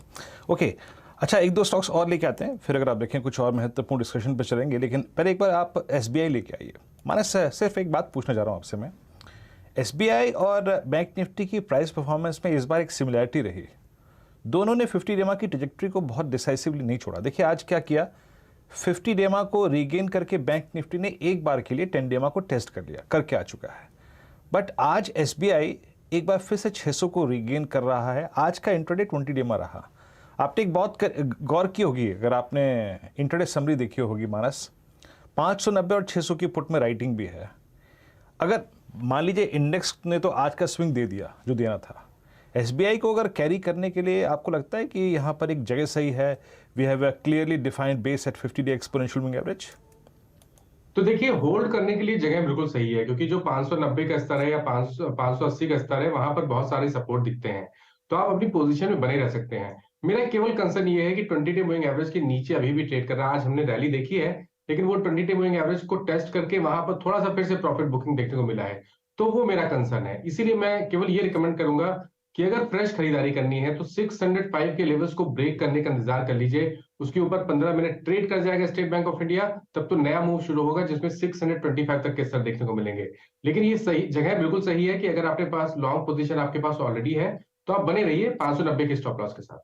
Speaker 11: ओके, अच्छा एक दो स्टॉक्स और लेके आते हैं, फिर अगर आप देखें कुछ और महत्वपूर्ण डिस्कशन पर चलेंगे, लेकिन पहले एक बार आप SBI लेके आइए। मानस सिर्फ एक बात पूछना चाह रहा हूँ आपसे मैं, SBI और बैंक निफ्टी की प्राइस परफॉर्मेंस में इस बार एक सिमिलैरिटी रही, दोनों ने 50 डेमा की ट्रैजेक्टरी को बहुत डिसाइसिवली नहीं छोड़ा। देखिए आज क्या किया, 50 डेमा को रीगेन करके बैंक निफ्टी ने एक बार के लिए 10 डेमा को टेस्ट कर लिया, करके आ चुका है। बट आज SBI एक बार फिर से 600 को रीगेन कर रहा है। आज का इंट्राडे 20 डेमा रहा। आपने एक बहुत गौर की होगी, अगर आपने इंट्राडे समरी देखी होगी मानस, 590 और 600 की पुट में राइटिंग भी है। अगर मान लीजिए इंडेक्स ने तो आज का स्विंग दे दिया जो देना था, SBI को अगर कैरी करने के लिए आपको लगता है कि यहाँ पर एक जगह सही है, we have a clearly defined base at 50 day exponential moving average?
Speaker 14: तो देखिए होल्ड करने के लिए जगह बिल्कुल सही है, क्योंकि जो 590 का स्तर है या 580 का स्तर है, वहां पर बहुत सारे सपोर्ट दिखते हैं, तो आप अपनी पोजीशन में बने रह सकते हैं। मेरा केवल कंसर्न ये है कि 20 डे मूविंग एवरेज के नीचे अभी भी ट्रेड कर रहा है। आज हमने रैली देखी है, लेकिन वो 20 डे मूविंग एवरेज को टेस्ट करके वहां पर थोड़ा सा फिर से प्रॉफिट बुकिंग देखने को मिला है, तो वो मेरा कंसर्न है। इसीलिए मैं केवल ये रिकमेंड करूंगा कि अगर फ्रेश खरीदारी करनी है तो 605 के लेवल्स को ब्रेक करने का इंतजार कर लीजिए। उसके ऊपर 15 मिनट ट्रेड कर जाएगा स्टेट बैंक ऑफ इंडिया, तब तो नया मूव शुरू होगा जिसमें 625 तक के स्तर देखने को मिलेंगे। लेकिन ये सही जगह बिल्कुल सही है कि अगर आपके पास लॉन्ग पोजीशन आपके पास ऑलरेडी है तो आप बने रहिए 590 के स्टॉप लॉस के साथ।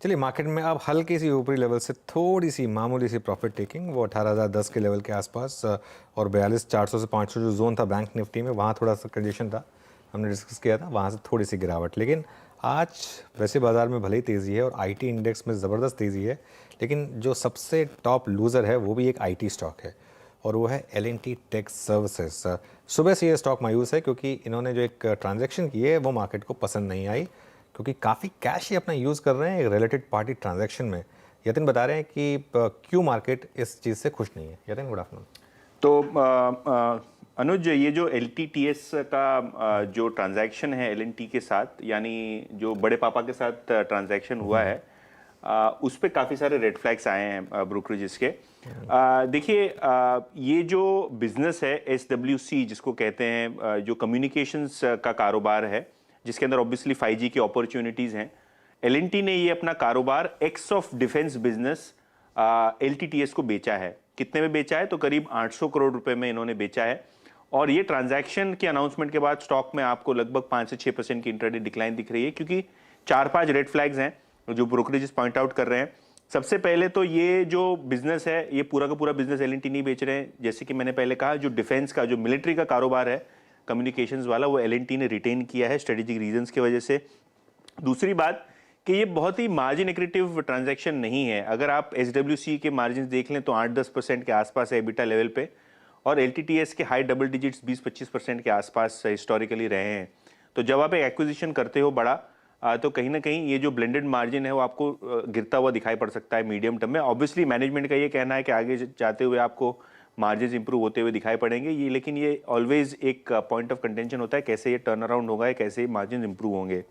Speaker 3: चलिए मार्केट में अब हल्की सी ऊपरी लेवल से थोड़ी सी मामूली सी प्रॉफिट टेकिंग, वो 18,010 के लेवल के आसपास, और 42,400 से 500 जो जोन था बैंक निफ्टी में, वहाँ थोड़ा सा कंडीशन था, हमने डिस्कस किया था, वहाँ से थोड़ी सी गिरावट। लेकिन आज वैसे बाज़ार में भले ही तेज़ी है और IT इंडेक्स में ज़बरदस्त तेज़ी है, लेकिन जो सबसे टॉप लूज़र है वो भी एक IT स्टॉक है, और वो है L&T टेक सर्विसेज। सुबह से ये स्टॉक मायूस है क्योंकि इन्होंने जो एक ट्रांजैक्शन की है वो मार्केट को पसंद नहीं आई, क्योंकि काफ़ी कैश ही अपना यूज़ कर रहे हैं एक रिलेटेड पार्टी ट्रांजैक्शन में। यतिन बता रहे हैं कि क्यों मार्केट इस चीज़ से खुश नहीं है। Yatin, good afternoon.
Speaker 9: तो अनुज, ये जो LTTS का जो ट्रांजैक्शन है L&T के साथ, यानी जो बड़े पापा के साथ ट्रांजैक्शन हुआ है, उस पर काफ़ी सारे रेड फ्लैग्स आए हैं ब्रोकरेजेस के। देखिए ये जो बिजनेस है SWC जिसको कहते हैं, जो कम्युनिकेशंस का कारोबार है, जिसके अंदर ऑब्वियसली 5G की अपॉर्चुनिटीज़ हैं, L&T ने ये अपना कारोबार x of defence business LTTS को बेचा है। कितने में बेचा है? तो करीब 800 करोड़ रुपए में इन्होंने बेचा है। और ये ट्रांजैक्शन के अनाउंसमेंट के बाद स्टॉक में आपको लगभग 5 से 6% की इंट्राडे डिक्लाइन दिख रही है, क्योंकि 4-5 रेड फ्लैग्स हैं जो ब्रोकरेजेस पॉइंट आउट कर रहे हैं। सबसे पहले तो ये जो बिजनेस है, ये पूरा का पूरा बिजनेस L&T नहीं बेच रहे हैं। जैसे कि मैंने पहले कहा, जो डिफेंस का, जो मिलिट्री का कारोबार है कम्युनिकेशंस वाला, वो L&T ने रिटेन किया है स्ट्रेटेजिक रीजंस की वजह से। दूसरी बात कि ये बहुत ही मार्जिन एक्रेटिव ट्रांजैक्शन नहीं है। अगर आप SWC के मार्जिन देख लें तो 8-10% के आसपास है EBITDA लेवल पे, और LTTS के हाई डबल डिजिट्स 20-25% के आसपास हिस्टोरिकली रहे हैं। तो जब आप एक एक्विजिशन करते हो बड़ा, तो कहीं ना कहीं ये जो ब्लेंडेड मार्जिन है वो आपको गिरता हुआ दिखाई पड़ सकता है मीडियम टर्म में। ऑब्वियसली मैनेजमेंट का ये कहना है कि आगे जाते हुए आपको मार्जिन इंप्रूव होते हुए दिखाई पड़ेंगे ये, लेकिन ये ऑलवेज एक पॉइंट ऑफ कंटेंशन होता है, कैसे ये टर्न अराउंड होगा, कैसे मार्जिन इंप्रूव होंगे।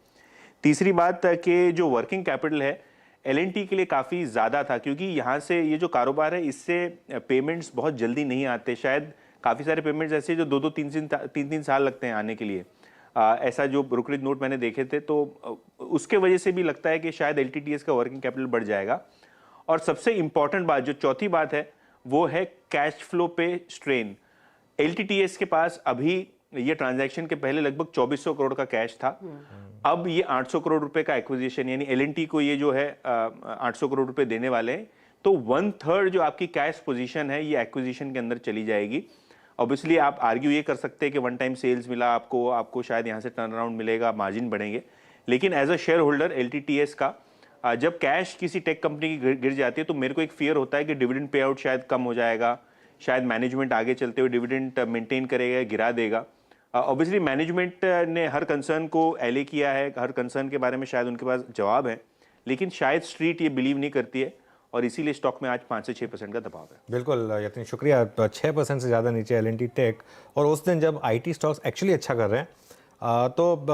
Speaker 9: तीसरी बात कि जो वर्किंग कैपिटल है L&T के लिए काफ़ी ज़्यादा था, क्योंकि यहाँ से ये जो कारोबार है इससे पेमेंट्स बहुत जल्दी नहीं आते। शायद काफ़ी सारे पेमेंट्स ऐसे जो 2-2, 3-3 साल लगते हैं आने के लिए। ऐसा जो ब्रोकरेज नोट मैंने देखे थे, तो उसके वजह से भी लगता है कि शायद LTTS का वर्किंग कैपिटल बढ़ जाएगा। और सबसे इंपॉर्टेंट बात, जो चौथी बात है, वो है कैश फ्लो पे स्ट्रेन। LTTS के पास अभी ये ट्रांजैक्शन के पहले लगभग 2400 करोड़ का कैश था। अब ये 800 करोड़ रुपए का एक्विजिशन, यानी L&T को ये जो है 800 करोड़ रुपए देने वाले हैं, तो 1/3 जो आपकी कैश पोजीशन है ये एक्विजिशन के अंदर चली जाएगी। ऑब्वियसली आप आर्ग्यू ये कर सकते हैं कि वन टाइम सेल्स मिला आपको शायद यहाँ से टर्न अराउंड मिलेगा, मार्जिन बढ़ेंगे, लेकिन as a share holder LTTS का जब कैश किसी टेक कंपनी की गिर जाती है तो मेरे को एक फियर होता है कि डिविडेंड पे आउट शायद कम हो जाएगा, शायद मैनेजमेंट आगे चलते हुए डिविडेंड मेंटेन करेगा, गिरा देगा। ऑब्वियसली मैनेजमेंट ने हर कंसर्न को एले किया है, हर कंसर्न के बारे में शायद उनके पास जवाब है, लेकिन शायद स्ट्रीट ये बिलीव नहीं करती है और इसीलिए स्टॉक में आज 5 से 6% का दबाव है।
Speaker 3: बिल्कुल यतीन, शुक्रिया। 6% से ज़्यादा नीचे L&T टेक, और उस दिन जब IT स्टॉक्स एक्चुअली अच्छा कर रहे हैं तो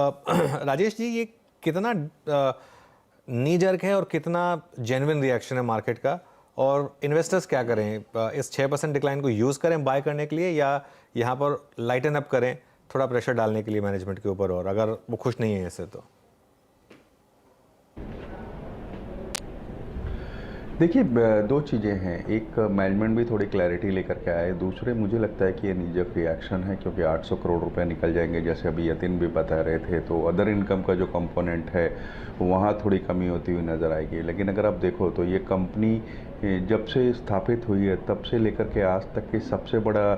Speaker 3: राजेश जी, ये कितना नी जर्क है और कितना जेन्युइन रिएक्शन है मार्केट का, और इन्वेस्टर्स क्या करें? इस 6% डिक्लाइन को यूज़ करें बाय करने के लिए, या यहाँ पर लाइटन अप करें थोड़ा प्रेशर डालने के लिए मैनेजमेंट के ऊपर, और अगर वो खुश नहीं है इससे तो?
Speaker 15: देखिए, दो चीज़ें हैं। एक, मैनेजमेंट भी थोड़ी क्लैरिटी लेकर के आए। दूसरे, मुझे लगता है कि ये नीजक रिएक्शन है, क्योंकि 800 करोड़ रुपए निकल जाएंगे जैसे अभी यतीन भी बता रहे थे, तो अदर इनकम का जो कंपोनेंट है वहाँ थोड़ी कमी होती हुई नज़र आएगी। लेकिन अगर आप देखो तो ये कंपनी जब से स्थापित हुई है तब से लेकर के आज तक की सबसे बड़ा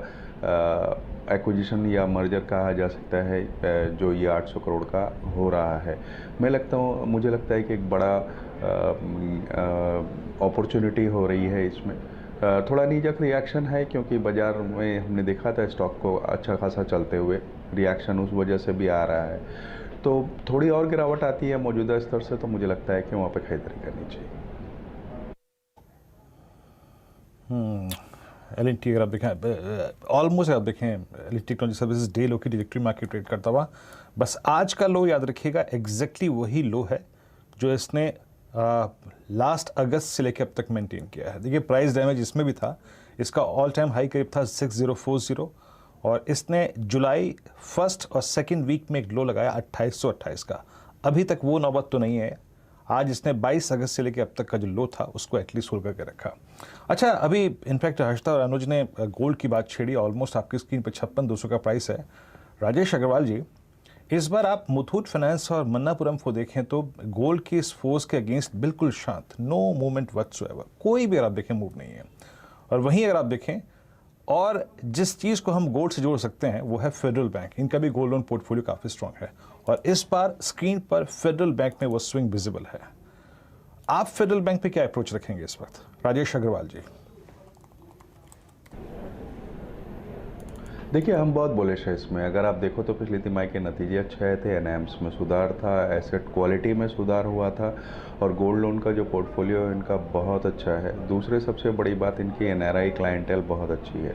Speaker 15: एक्विजिशन या मर्जर कहा जा सकता है जो ये 800 करोड़ का हो रहा है। मुझे लगता है कि एक बड़ा अपॉर्चुनिटी हो रही है इसमें। थोड़ा नीजक रिएक्शन है क्योंकि बाज़ार में हमने देखा था स्टॉक को अच्छा खासा चलते हुए, रिएक्शन उस वजह से भी आ रहा है। तो थोड़ी और गिरावट आती है मौजूदा स्तर से तो मुझे लगता है कि वहाँ पे खरीदारी करनी चाहिए।
Speaker 11: L&T अगर आप देखें, ऑलमोस्ट आप देखें L&T टेक्नोलॉजी सर्विसेज डे लो की डिरेक्टरी मार्केट ट्रेड करता हुआ, बस आज का लो याद रखिएगा एग्जैक्टली वही लो है जो इसने लास्ट अगस्त से लेकर अब तक मेंटेन किया है। देखिए, प्राइस डैमेज इसमें भी था, इसका ऑल टाइम हाई करीब था 6040, और इसने जुलाई फर्स्ट और सेकंड वीक में एक लो लगाया 2828 का। अभी तक वो नौबत तो नहीं है। आज इसने 22 अगस्त से लेकर अब तक का जो लो था उसको एटलीस्ट होल्ड करके रखा। अच्छा, अभी इनफैक्ट हर्षिता और अनुज ने गोल्ड की बात छेड़ी, ऑलमोस्ट आपकी स्क्रीन पर 56,200 का प्राइस है। राजेश अग्रवाल जी, इस बार आप मुथूट फाइनेंस और मन्नापुरम को देखें तो गोल्ड की इस फोर्स के अगेंस्ट बिल्कुल शांत, नो मूवमेंट व्हाटसोएवर, कोई भी अगर आप देखें मूव नहीं है। और वहीं अगर आप देखें, और जिस चीज़ को हम गोल्ड से जोड़ सकते हैं वो है फेडरल बैंक, इनका भी गोल्ड लोन पोर्टफोलियो काफ़ी स्ट्रांग है, और इस बार स्क्रीन पर फेडरल बैंक में वो स्विंग विजिबल है। आप फेडरल बैंक पे क्या अप्रोच रखेंगे इस वक्त, राजेश अग्रवाल जी?
Speaker 15: देखिए, हम बहुत बुलिश है इसमें। अगर आप देखो तो पिछली तिमाही के नतीजे अच्छे थे, एनएम्स में सुधार था, एसेट क्वालिटी में सुधार हुआ था, और गोल्ड लोन का जो पोर्टफोलियो है इनका बहुत अच्छा है। दूसरे सबसे बड़ी बात, इनकी एनआरआई क्लाइंटेल बहुत अच्छी है।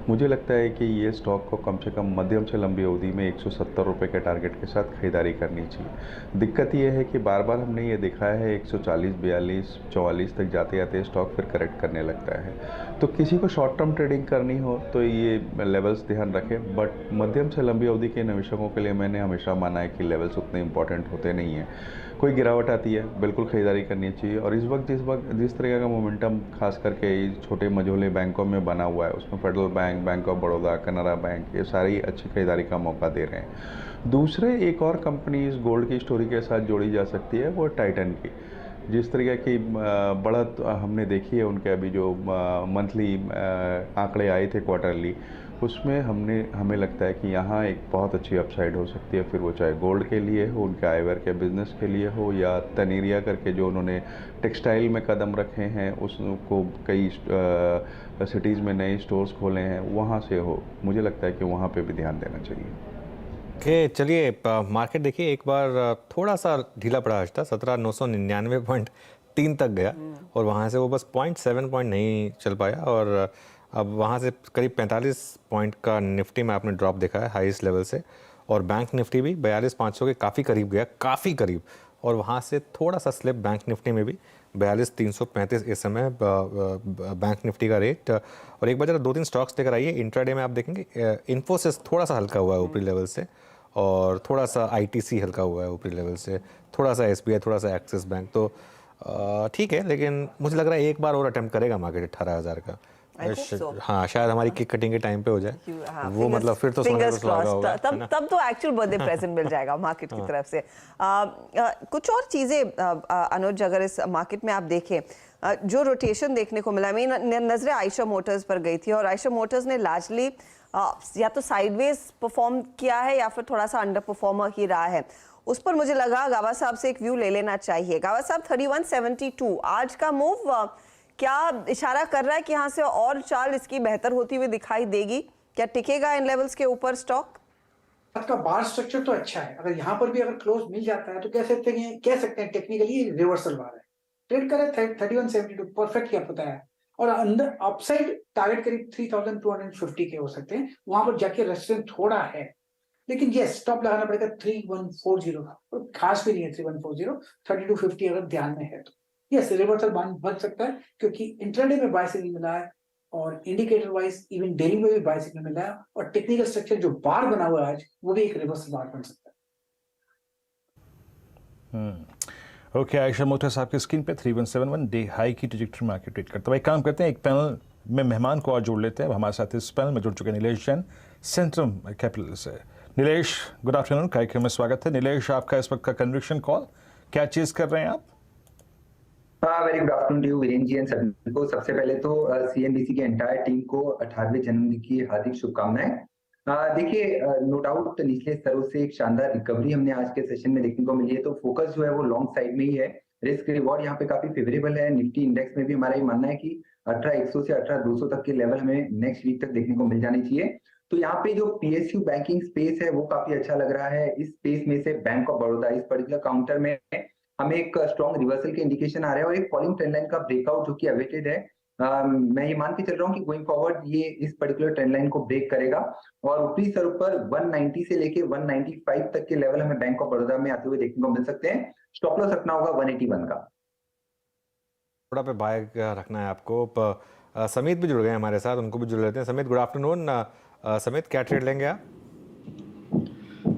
Speaker 15: मुझे लगता है कि ये स्टॉक को कम से कम मध्यम से लंबी अवधि में 170 रुपये के टारगेट के साथ खरीदारी करनी चाहिए। दिक्कत ये है कि बार बार हमने ये देखा है 140, 42, 44 तक जाते जाते स्टॉक फिर करेक्ट करने लगता है। तो किसी को शॉर्ट टर्म ट्रेडिंग करनी हो तो ये लेवल्स ध्यान रखें, बट मध्यम से लंबी अवधि के निवेशकों के लिए मैंने हमेशा माना है कि लेवल्स उतने इंपॉर्टेंट होते नहीं हैं। कोई गिरावट आती है बिल्कुल खरीदारी करनी चाहिए, और इस वक्त जिस तरह का मोमेंटम खास करके छोटे मझोले बैंकों में बना हुआ है, उसमें federal bank, bank of Baroda, Canara bank, ये सारी अच्छी खरीदारी का मौका दे रहे हैं। दूसरे एक और कंपनी इस गोल्ड की स्टोरी के साथ जोड़ी जा सकती है, वो टाइटन की। जिस तरीके की बढ़त हमने देखी है उनके अभी जो मंथली आंकड़े आए थे क्वार्टरली, उसमें हमें लगता है कि यहाँ एक बहुत अच्छी अपसाइड हो सकती है, फिर वो चाहे गोल्ड के लिए हो, उनके आईवेयर के बिजनेस के लिए हो, या तनेरिया करके जो उन्होंने टेक्सटाइल में कदम रखे हैं, उसको कई सिटीज़ में नए स्टोर्स खोले हैं, वहाँ से हो। मुझे लगता है कि वहाँ पे भी ध्यान देना चाहिए।
Speaker 3: ओके, चलिए मार्केट देखिए एक बार थोड़ा सा ढीला पड़ा आज था, 17,999.3 तक गया, और वहाँ से वो बस 0.7 पॉइंट नहीं चल पाया, और अब वहाँ से करीब 45 पॉइंट का निफ्टी में आपने ड्रॉप देखा है हाईएस्ट लेवल से, और बैंक निफ्टी भी 42,500 के काफ़ी करीब गया, काफ़ी करीब, और वहाँ से थोड़ा सा स्लिप बैंक निफ्टी में भी 42,335 इस समय बैंक निफ्टी का रेट। और एक बार जरा 2-3 स्टॉक्स लेकर आइए इंट्राडे में, आप देखेंगे इन्फोसिस थोड़ा सा हल्का हुआ है ऊपरी लेवल से, और थोड़ा सा ITC हल्का हुआ है ऊपरी लेवल से, थोड़ा सा SBI, थोड़ा सा एक्सिस बैंक, तो ठीक है, लेकिन मुझे लग रहा है एक बार और अटेम्प्ट करेगा मार्केट 18,000 का। हाँ, शायद हमारी किक कटिंग के टाइम पे हो जाए, वो मतलब फिर तो सोने पे सुहागा होगा,
Speaker 2: तब तो एक्चुअल बर्थडे प्रेजेंट मिल जाएगा मार्केट की तरफ से। कुछ और चीजें अनुज, अगर इस मार्केट में आप देखें जो रोटेशन देखने को मिला, मैं नजरें आयशा मोटर्स पर गई थी, और आयशा मोटर्स ने लार्जली या तो साइडवेज परफॉर्म किया है या फिर थोड़ा सा अंडर परफॉर्मर ही रहा है। उस पर मुझे लगा गावा साहब से एक व्यू ले लेना चाहिए। गावा साहब, 3172 आज का मूव क्या इशारा कर रहा है कि यहाँ से और चाल इसकी बेहतर होती हुई दिखाई देगी? क्या टिकेगा इन लेवल्स के ऊपर स्टॉक?
Speaker 12: आपका बार स्ट्रक्चर तो अच्छा है, अगर यहाँ पर भी अगर क्लोज मिल जाता है तो कह सकते हैं टेक्निकली रिवर्सल बार है। ट्रेड करे 3172 परफेक्ट क्या पता है, और अंदर अपसाइड टारगेट करीब 3250 के हो सकते हैं, वहां पर जाके रेजिस्टेंस थोड़ा है, लेकिन ये स्टॉप लगाना पड़ेगा 3140 का, और खास भी नहीं है 3140, 3250 अगर ध्यान में है तो यस रिवर्सल बन सकता है, क्योंकि इंट्राडे में बाय सिग्नल मिला है और इंडिकेटर वाइज इवन डेली में भी बाय सिग्नल मिला है, और टेक्निकल स्ट्रक्चर जो बार बना हुआ है आज वो भी एक रिवर्सल बार बन सकता है।
Speaker 11: ओके, आयशा मोटा साहब की स्क्रीन पे 3171 डे हाई की ट्रैजेक्टरी मार्केट ट्रेड करता है। एक काम करते हैं, एक पैनल में मेहमान को और जोड़ लेते हैं। हमारे साथ इस पैनल में जुड़ चुके नीलेश जैन सेंट्रम कैपिटल से। नीलेश, गुड आफ्टरनून, कार्यक्रम में स्वागत है। नीलेश, आपका इस वक्त का कन्विक्शन कॉल, क्या चीज कर रहे हैं आप?
Speaker 16: Very good afternoon to you Virendra ji and सभी को। सबसे पहले तो सीएनबीसी के एंटायर टीम को 18वें जन्मदिन की हार्दिक शुभकामनाएं। देखिए, नो डाउट निचले स्तरों से एक शानदार रिकवरी हमने आज के सेशन में देखने को मिली है, तो फोकस जो है वो लॉन्ग साइड में ही है। रिस्क रिवॉर्ड यहाँ पे काफी फेवरेबल है। निफ्टी इंडेक्स में भी हमारा ये मानना है कि 18100 से 18200 तक के लेवल हमें नेक्स्ट वीक तक देखने को मिल जानी चाहिए। तो यहाँ पे जो पीएसयू बैंकिंग स्पेस है वो काफी अच्छा लग रहा है। इस स्पेस में से बैंक ऑफ बड़ौदा इस पर्टिकुलर काउंटर में हमें एक स्ट्रॉन्ग रिवर्सल के इंडिकेशन आ रहा है, और एक फॉलिंग ट्रेंड लाइन का ब्रेकआउट जो कि अवेटेड है। मैं ये मान के चल रहा हूँ कि गोइंग फॉरवर्ड ये इस पर्टिकुलर ट्रेंड लाइन को ब्रेक करेगा, और ऊपरी स्तर पर 190 से लेके 195 तक के लेवल हमें बैंक ऑफ बड़ौदा में आते हुए देखने को मिल सकते हैं। स्टॉप लॉस रखना होगा 181 का।
Speaker 3: थोड़ा पे बाय रखना है आपको। समित भी जुड़ गए हमारे साथ, उनको भी जुड़ लेते हैं। समित, गुड आफ्टरनून। समित, क्या ट्रेड लेंगे आप?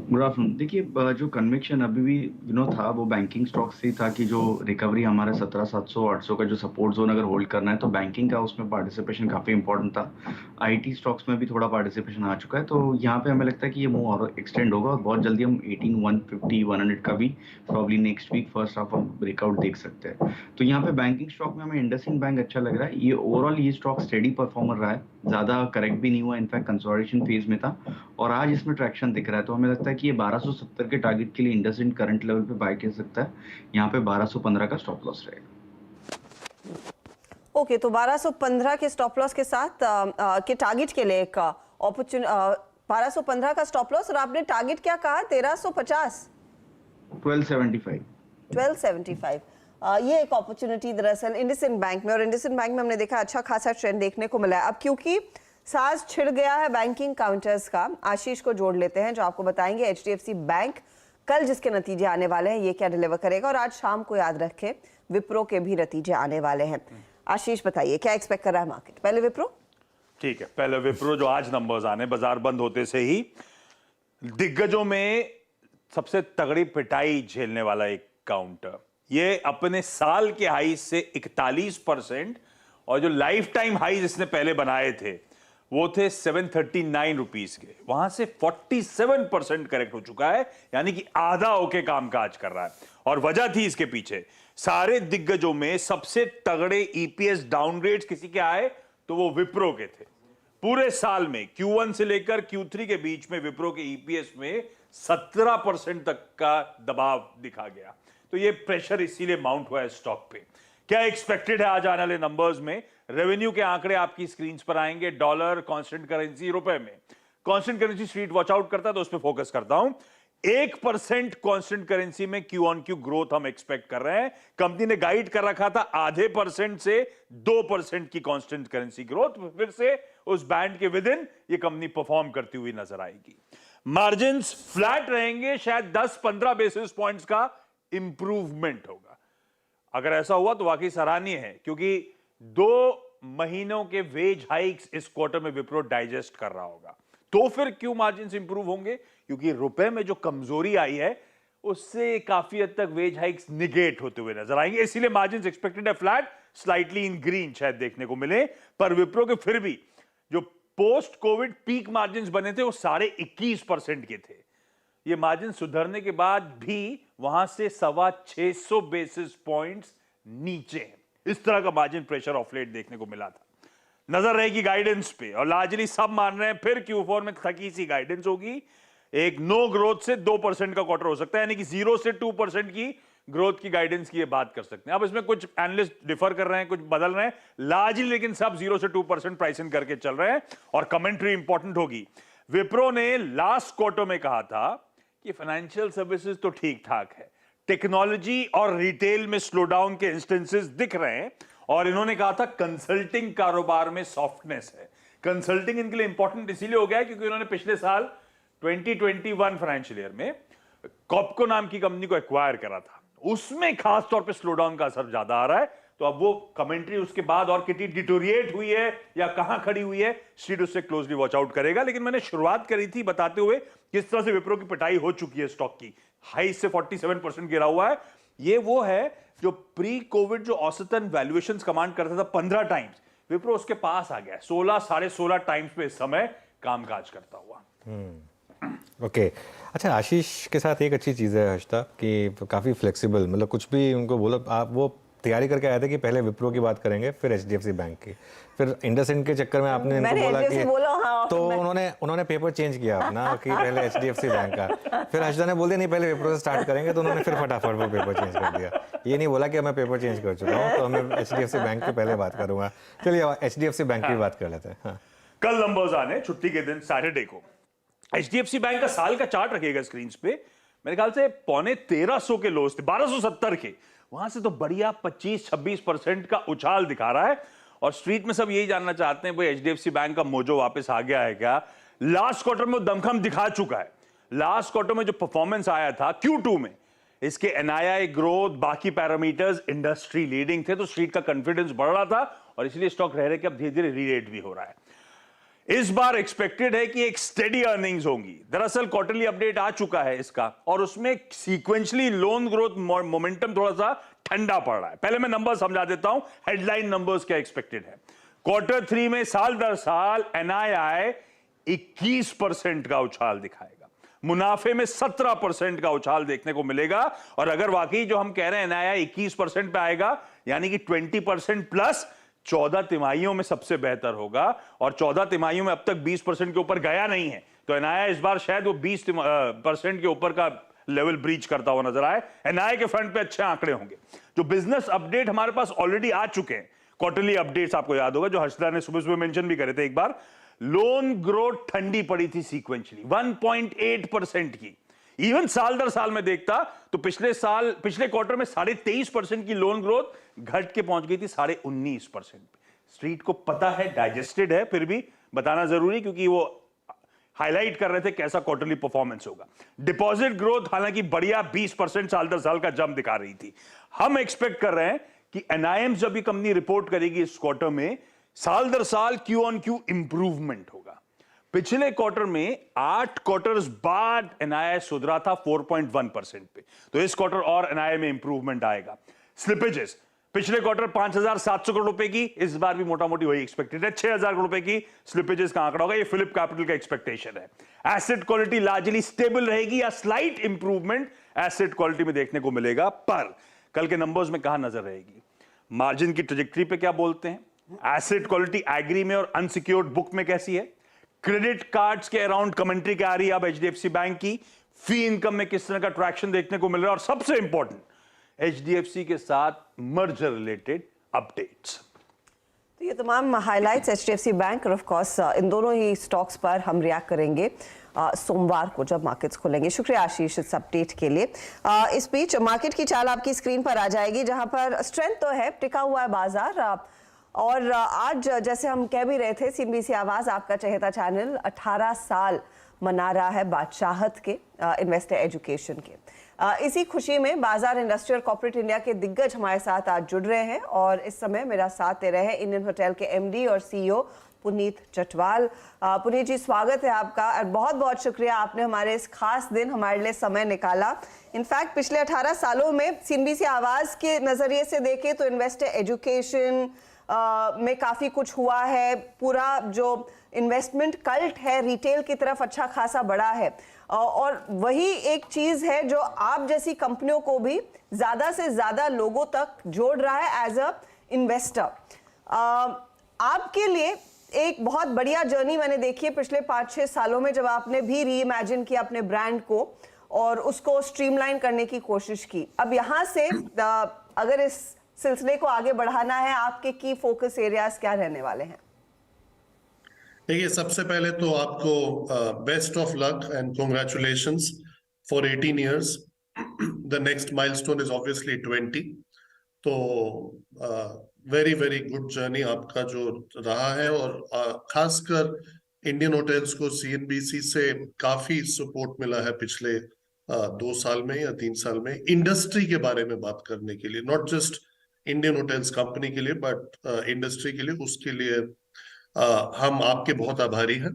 Speaker 17: Good afternoon. देखिए, जो कन्विक्शन अभी भी था वो बैंकिंग स्टॉक से था कि जो रिकवरी हमारे 17700-800 का जो सपोर्ट जोन अगर होल्ड करना है तो बैंकिंग का उसमें पार्टिसिपेशन काफ़ी इंपॉर्टेंट था। आईटी स्टॉक्स में भी थोड़ा पार्टिसिपेशन आ चुका है, तो यहाँ पे हमें लगता है कि ये मूव और एक्सटेंड होगा, और बहुत जल्दी हम 18150-100 का भी probably next week first half हम ब्रेकआउट देख सकते हैं। तो यहाँ पे बैंकिंग स्टॉक में हमें इंडसइंड बैंक अच्छा लग रहा है। ये ओवरऑल ये स्टॉक स्टेडी परफॉर्मर रहा है, ज़्यादा करेक्ट भी नहीं हुआ, इनफैक्ट कंसोलिडेशन फेज में था, और आज इसमें ट्रैक्शन दिख रहा है। तो हमें लगता है कि ये 1270 के टारगेट के लिए इंडसइंड करंट लेवल पे बाय कर सकता है। यहाँ पे 1215 का स्टॉप लॉस रहेगा।
Speaker 2: ओके, तो 1215 के स्टॉप लॉस के साथ के टारगेट के लिए एक अपॉर्चुनिटी, 1215 का स्टॉप लॉस, और आपने टारगेट क्या कहा? 1350,
Speaker 17: 1275
Speaker 2: ये एक अपॉर्चुनिटी दरअसल इंडसइंड बैंक में, और इंडसइंड बैंक में हमने देखा अच्छा खासा ट्रेंड देखने को मिला है। अब क्योंकि साज छिड़ गया है बैंकिंग काउंटर्स का, आशीष को जोड़ लेते हैं जो आपको बताएंगे एचडीएफसी बैंक कल जिसके नतीजे आने वाले हैं ये क्या डिलीवर करेगा, और आज शाम को याद रखें विप्रो के भी नतीजे आने वाले हैं। आशीष बताइए क्या एक्सपेक्ट कर रहा है मार्केट? पहले विप्रो।
Speaker 7: ठीक है, पहले विप्रो जो आज नंबर्स आने, बाजार बंद होते से ही दिग्गजों में सबसे तगड़ी पिटाई झेलने वाला एक काउंटर, ये अपने साल के हाई से 41%, और जो लाइफ टाइम हाई जिसने पहले बनाए थे वो थे 739 रुपीस के, वहां से 47% करेक्ट हो चुका है, यानी कि आधा होके कामकाज कर रहा है। और वजह थी इसके पीछे, सारे दिग्गजों में सबसे तगड़े ईपीएस डाउनग्रेड्स किसी के आए तो वो विप्रो के थे। पूरे साल में Q1 से लेकर Q3 के बीच में विप्रो के ईपीएस में 17% तक का दबाव दिखा गया, तो ये प्रेशर इसीलिए माउंट हुआ है स्टॉक पे। क्या एक्सपेक्टेड है आज आने वाले नंबर्स में? रेवेन्यू के आंकड़े आपकी स्क्रीन पर आएंगे, डॉलर, कांस्टेंट करेंसी, रुपए में। Constant currency street watch out करता है तो उस पर फोकस करता हूं। 1% कांस्टेंट करेंसी में क्यू ऑन क्यू ग्रोथ हम एक्सपेक्ट कर रहे हैं। कंपनी ने गाइड कर रखा था 0.5% से 2% की कांस्टेंट करेंसी ग्रोथ, फिर से उस बैंड के विद इन ये कंपनी परफॉर्म करती हुई नजर आएगी। मार्जिन्स फ्लैट रहेंगे, शायद 10-15 बेसिस पॉइंट्स का इंप्रूवमेंट होगा। अगर ऐसा हुआ तो वाकई सराहनीय है, क्योंकि 2 महीनों के वेज हाइक्स इस क्वार्टर में विप्रो डाइजेस्ट कर रहा होगा। तो फिर क्यों मार्जिन्स इंप्रूव होंगे? क्योंकि रुपए में जो कमजोरी आई है उससे काफी हद तक वेज हाइक्स निगेट होते हुए नजर आएंगे, इसीलिए मार्जिन्स एक्सपेक्टेड है फ्लैट, स्लाइटली इन ग्रीन शायद देखने को मिले। पर विप्रो के फिर भी जो पोस्ट कोविड पीक मार्जिन्स बने थे वो साढ़े 21% के थे। ये मार्जिन सुधरने के बाद भी वहां से 625 बेसिस पॉइंट्स नीचे हैं। इस तरह का मार्जिन प्रेशर ऑफ लेट देखने को मिला था। नजर रहेगी गाइडेंस पे, और लार्जली सब मान रहे हैं फिर Q4 में थकी सी गाइडेंस होगी। एक नो ग्रोथ से 2% का क्वार्टर हो सकता है, यानी कि 0 से 2% की ग्रोथ की गाइडेंस की ये बात कर सकते हैं। अब इसमें कुछ एनालिस्ट डिफर कर रहे हैं, कुछ बदल रहे हैं, लार्जली लेकिन सब 0 से 2% प्राइस इन करके चल रहे हैं। और कमेंट्री इंपॉर्टेंट होगी। विप्रो ने लास्ट क्वार्टर में कहा था कि फाइनेंशियल सर्विसेज तो ठीक ठाक है, टेक्नोलॉजी और रिटेल में स्लो डाउन के इंस्टेंसेस दिख रहे हैं, और इन्होंने कहा था कंसल्टिंग कारोबार में सॉफ्टनेस है। कंसल्टिंग इनके लिए इंपॉर्टेंट इसीलिए हो गया है क्योंकि उन्होंने पिछले साल 2021 फाइनेंशियल ईयर में कॉपको नाम की कंपनी को एक्वायर करा था, उसमें खास तौर पे स्लो डाउन का असर ज्यादा आ रहा है। तो अब वो कमेंट्री उसके बाद और कितनी डिटोरिएट हुई है या कहां खड़ी हुई है, स्ट्रीट उससे क्लोजली वॉच आउट करेगा। लेकिन मैंने शुरुआत करी थी बताते हुए किस तरह से विप्रो की पिटाई हो चुकी है स्टॉक की, हाई से 47% गिरा हुआ है। ये वो है जो प्री कोविड जो औसतन वैल्यूएशंस कमांड करता था 15 टाइम्स, विप्रो उसके पास आ गया 16 साढ़े 16 टाइम्स पे इस समय कामकाज करता हुआ।
Speaker 3: ओके अच्छा, आशीष के साथ एक अच्छी चीज़ है हर्षदा कि काफ़ी फ्लेक्सिबल, मतलब कुछ भी उनको बोलो आप, वो तैयारी करके आए थे कि पहले विप्रो की बात करेंगे फिर एचडीएफसी बैंक की, फिर इंडसइंड के चक्कर में आपने इनको बोला कि तो उन्होंने पेपर चेंज किया अपना कि पहले एचडीएफसी बैंक का, फिर हर्षदा ने बोल दिया नहीं पहले विप्रो से स्टार्ट करेंगे, तो उन्होंने फिर फटाफट वो पेपर चेंज कर दिया। ये नहीं बोला कि मैं पेपर चेंज कर चुका हूँ, तो मैं एचडीएफसी बैंक की पहले बात करूंगा। चलिए एचडीएफसी बैंक की बात कर लेते हैं।
Speaker 7: कल नंबर्स आने छुट्टी के दिन सैटरडे को। एचडीएफसी बैंक का साल का चार्ट रखिएगा स्क्रीन पे, मेरे ख्याल से 1350 के लोस थे, 1270 के, वहां से तो बढ़िया 25-26% का उछाल दिखा रहा है। और स्ट्रीट में सब यही जानना चाहते हैं भाई एचडीएफसी बैंक का मोजो वापस आ गया है क्या? लास्ट क्वार्टर में वो दमखम दिखा चुका है। लास्ट क्वार्टर में जो परफॉर्मेंस आया था Q2 में, इसके एनआईआई ग्रोथ, बाकी पैरामीटर्स इंडस्ट्री लीडिंग थे, तो स्ट्रीट का कॉन्फिडेंस बढ़ रहा था और इसलिए स्टॉक रह रहे कि अब धीरे धीरे रीरेट भी हो रहा है। इस बार एक्सपेक्टेड है कि एक स्टेडी अर्निंग्स होंगी। दरअसल क्वार्टरली अपडेट आ चुका है इसका, और उसमें सीक्वेंशली लोन ग्रोथ मोमेंटम थोड़ा सा ठंडा पड़ रहा है। पहले मैं नंबर समझा देता हूं, हेडलाइन नंबर्स क्या एक्सपेक्टेड है। Q3 में साल दर साल एनआईआई 21% का उछाल दिखाएगा, मुनाफे में 17% का उछाल देखने को मिलेगा। और अगर वाकई जो हम कह रहे हैं एनआईआई 21% पे आएगा, यानी कि 20% प्लस 14 तिमाहियों में सबसे बेहतर होगा, और 14 तिमाहियों में अब तक 20% के ऊपर गया नहीं है, तो एनआईआई इस बार शायद वो 20% के ऊपर का लेवल ब्रीच करता हुआ नजर आए। एनआईआई के फ्रंट पे अच्छे आंकड़े होंगे। जो बिजनेस अपडेट हमारे पास ऑलरेडी आ चुके हैं, क्वार्टरली अपडेट्स आपको याद होगा जो हर्षदा ने सुबह सुबह मेंशन भी करे थे एक बार, लोन ग्रोथ ठंडी पड़ी थी सीक्वेंशली 1.8% की। इवन साल दर साल में देखता तो पिछले क्वार्टर में 23.5% की लोन ग्रोथ घट के पहुंच गई थी 19.5% पे। स्ट्रीट को पता है, डाइजेस्टेड है, फिर भी बताना जरूरी क्योंकि वो हाईलाइट कर रहे थे कैसा क्वार्टरली परफॉर्मेंस होगा। डिपॉजिट ग्रोथ हालांकि बढ़िया 20% साल दर साल का जंप दिखा रही थी। हम एक्सपेक्ट कर रहे हैं कि एनआईएम जब ये कंपनी रिपोर्ट करेगी इस क्वार्टर में, साल दर साल क्यू ऑन क्यू इंप्रूवमेंट होगा। पिछले क्वार्टर में 8 क्वार्टर्स बाद एनआईआई सुधरा था 4.1% पे, तो इस क्वार्टर और एनआईआई में इंप्रूवमेंट आएगा। स्लिपेजेस पिछले क्वार्टर 5,700 करोड़ रुपए की, इस बार भी मोटा मोटी वही एक्सपेक्टेड है, 6,000 करोड़ रुपए की स्लिपेजेस का आंकड़ा होगा। ये फिलिप कैपिटल का एक्सपेक्टेशन है। एसेट क्वालिटी लार्जली स्टेबल रहेगी या स्लाइट इंप्रूवमेंट एसेट क्वालिटी में देखने को मिलेगा, पर कल के नंबर्स में कहां नजर रहेगी? मार्जिन की ट्रेजेक्टरी पे क्या बोलते हैं? एसेट क्वालिटी एग्री में और अनसिक्योर्ड बुक में कैसी है? क्रेडिट कार्ड्स के अराउंड कमेंट्री क्या आ रही है अब एचडीएफसी बैंक की? फी इनकम में किस तरह का ट्रैक्शन देखने को मिल रहा है? और सबसे इंपॉर्टेंट, एचडीएफसी के साथ मर्जर रिलेटेड अपडेट्स।
Speaker 2: तो ये तमाम हाइलाइट्स एचडीएफसी बैंक और ऑफ कोर्स इन दोनों ही स्टॉक्स पर हम रिएक्ट करेंगे सोमवार को जब मार्केट्स खुलेंगे। शुक्रिया आशीष इस अपडेट के लिए। इस बीच मार्केट की चाल आपकी स्क्रीन पर आ जाएगी, जहां पर स्ट्रेंथ तो है, टिका हुआ है बाजार। और आज जैसे हम कह भी रहे थे, सीएनबीसी आवाज आपका चहेता चैनल 18 साल मना रहा है बादशाहत के, इन्वेस्टर एजुकेशन के। इसी खुशी में बाजार इंडस्ट्री और कॉर्पोरेट इंडिया के दिग्गज हमारे साथ आज जुड़ रहे हैं, और इस समय मेरा साथ दे रहे हैं इंडियन होटल के एमडी और सीईओ पुनीत चटवाल। पुनीत जी, स्वागत है आपका और बहुत बहुत शुक्रिया, आपने हमारे इस खास दिन हमारे लिए समय निकाला। इनफैक्ट पिछले 18 सालों में सीएनबीसी आवाज के नजरिए से देखें तो इन्वेस्टर एजुकेशन में काफी कुछ हुआ है। पूरा जो इन्वेस्टमेंट कल्ट है रिटेल की तरफ अच्छा खासा बढ़ा है, और वही एक चीज है जो आप जैसी कंपनियों को भी ज्यादा से ज्यादा लोगों तक जोड़ रहा है एज अ इन्वेस्टर। आपके लिए एक बहुत बढ़िया जर्नी मैंने देखी है पिछले 5-6 सालों में, जब आपने भी री इमेजिन किया अपने ब्रांड को और उसको स्ट्रीमलाइन करने की कोशिश की। अब यहाँ से अगर इस सिलसिले को आगे बढ़ाना है, आपके की फोकस एरियाज क्या रहने वाले हैं?
Speaker 18: देखिए, सबसे पहले तो आपको best of luck and congratulations for 18 years. The next milestone is obviously 20। तो वेरी वेरी गुड जर्नी आपका जो रहा है, और खासकर इंडियन होटल्स को सीएनबीसी से काफी सपोर्ट मिला है पिछले 2 साल में या 3 साल में, इंडस्ट्री के बारे में बात करने के लिए, not just Indian hotels company के लिए बट इंडस्ट्री के लिए। उसके लिए हम आपके बहुत आभारी हैं।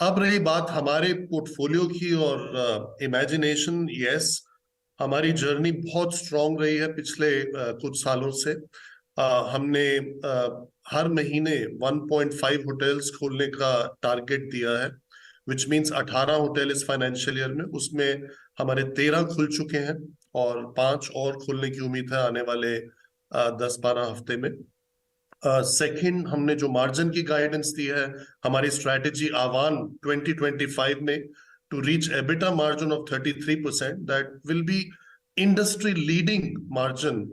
Speaker 18: अब रही बात हमारे पोर्टफोलियो की और इमेजिनेशन, यस, हमारी जर्नी बहुत स्ट्रांग रही है पिछले कुछ सालों से। हमने हर महीने 1.5 होटल्स खोलने का टारगेट दिया है, विच मीन्स 18 होटल इस फाइनेंशियल ईयर में। उसमें हमारे 13 खुल चुके हैं और 5 और खुलने की उम्मीद है आने वाले 10-12 हफ्ते में। सेकंड, हमने जो मार्जिन की गाइडेंस दी है, हमारी स्ट्रैटेजी आवान 2025 में to reach EBITDA margin of 33%, that will be industry leading margin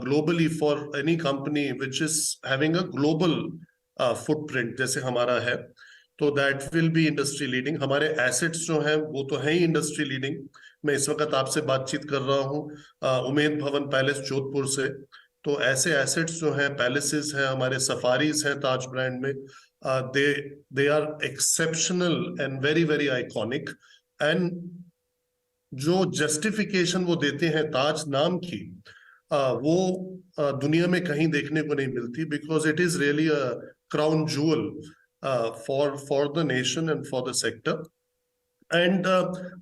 Speaker 18: globally for any company which is having a global footprint जैसे हमारा है। तो that will be industry leading। हमारे assets जो हैं वो तो है ही industry leading। मैं इस वक्त आपसे बातचीत कर रहा हूँ उमेद भवन पैलेस जोधपुर से। तो ऐसे assets जो हैं, पैलेसेस हैं, हमारे सफारीज हैं ताज ब्रांड में, they are exceptional and very very iconic। and जो justification वो देते हैं ताज नाम की, वो दुनिया में कहीं देखने को नहीं मिलती, because it is really a crown jewel for the nation and for the sector. And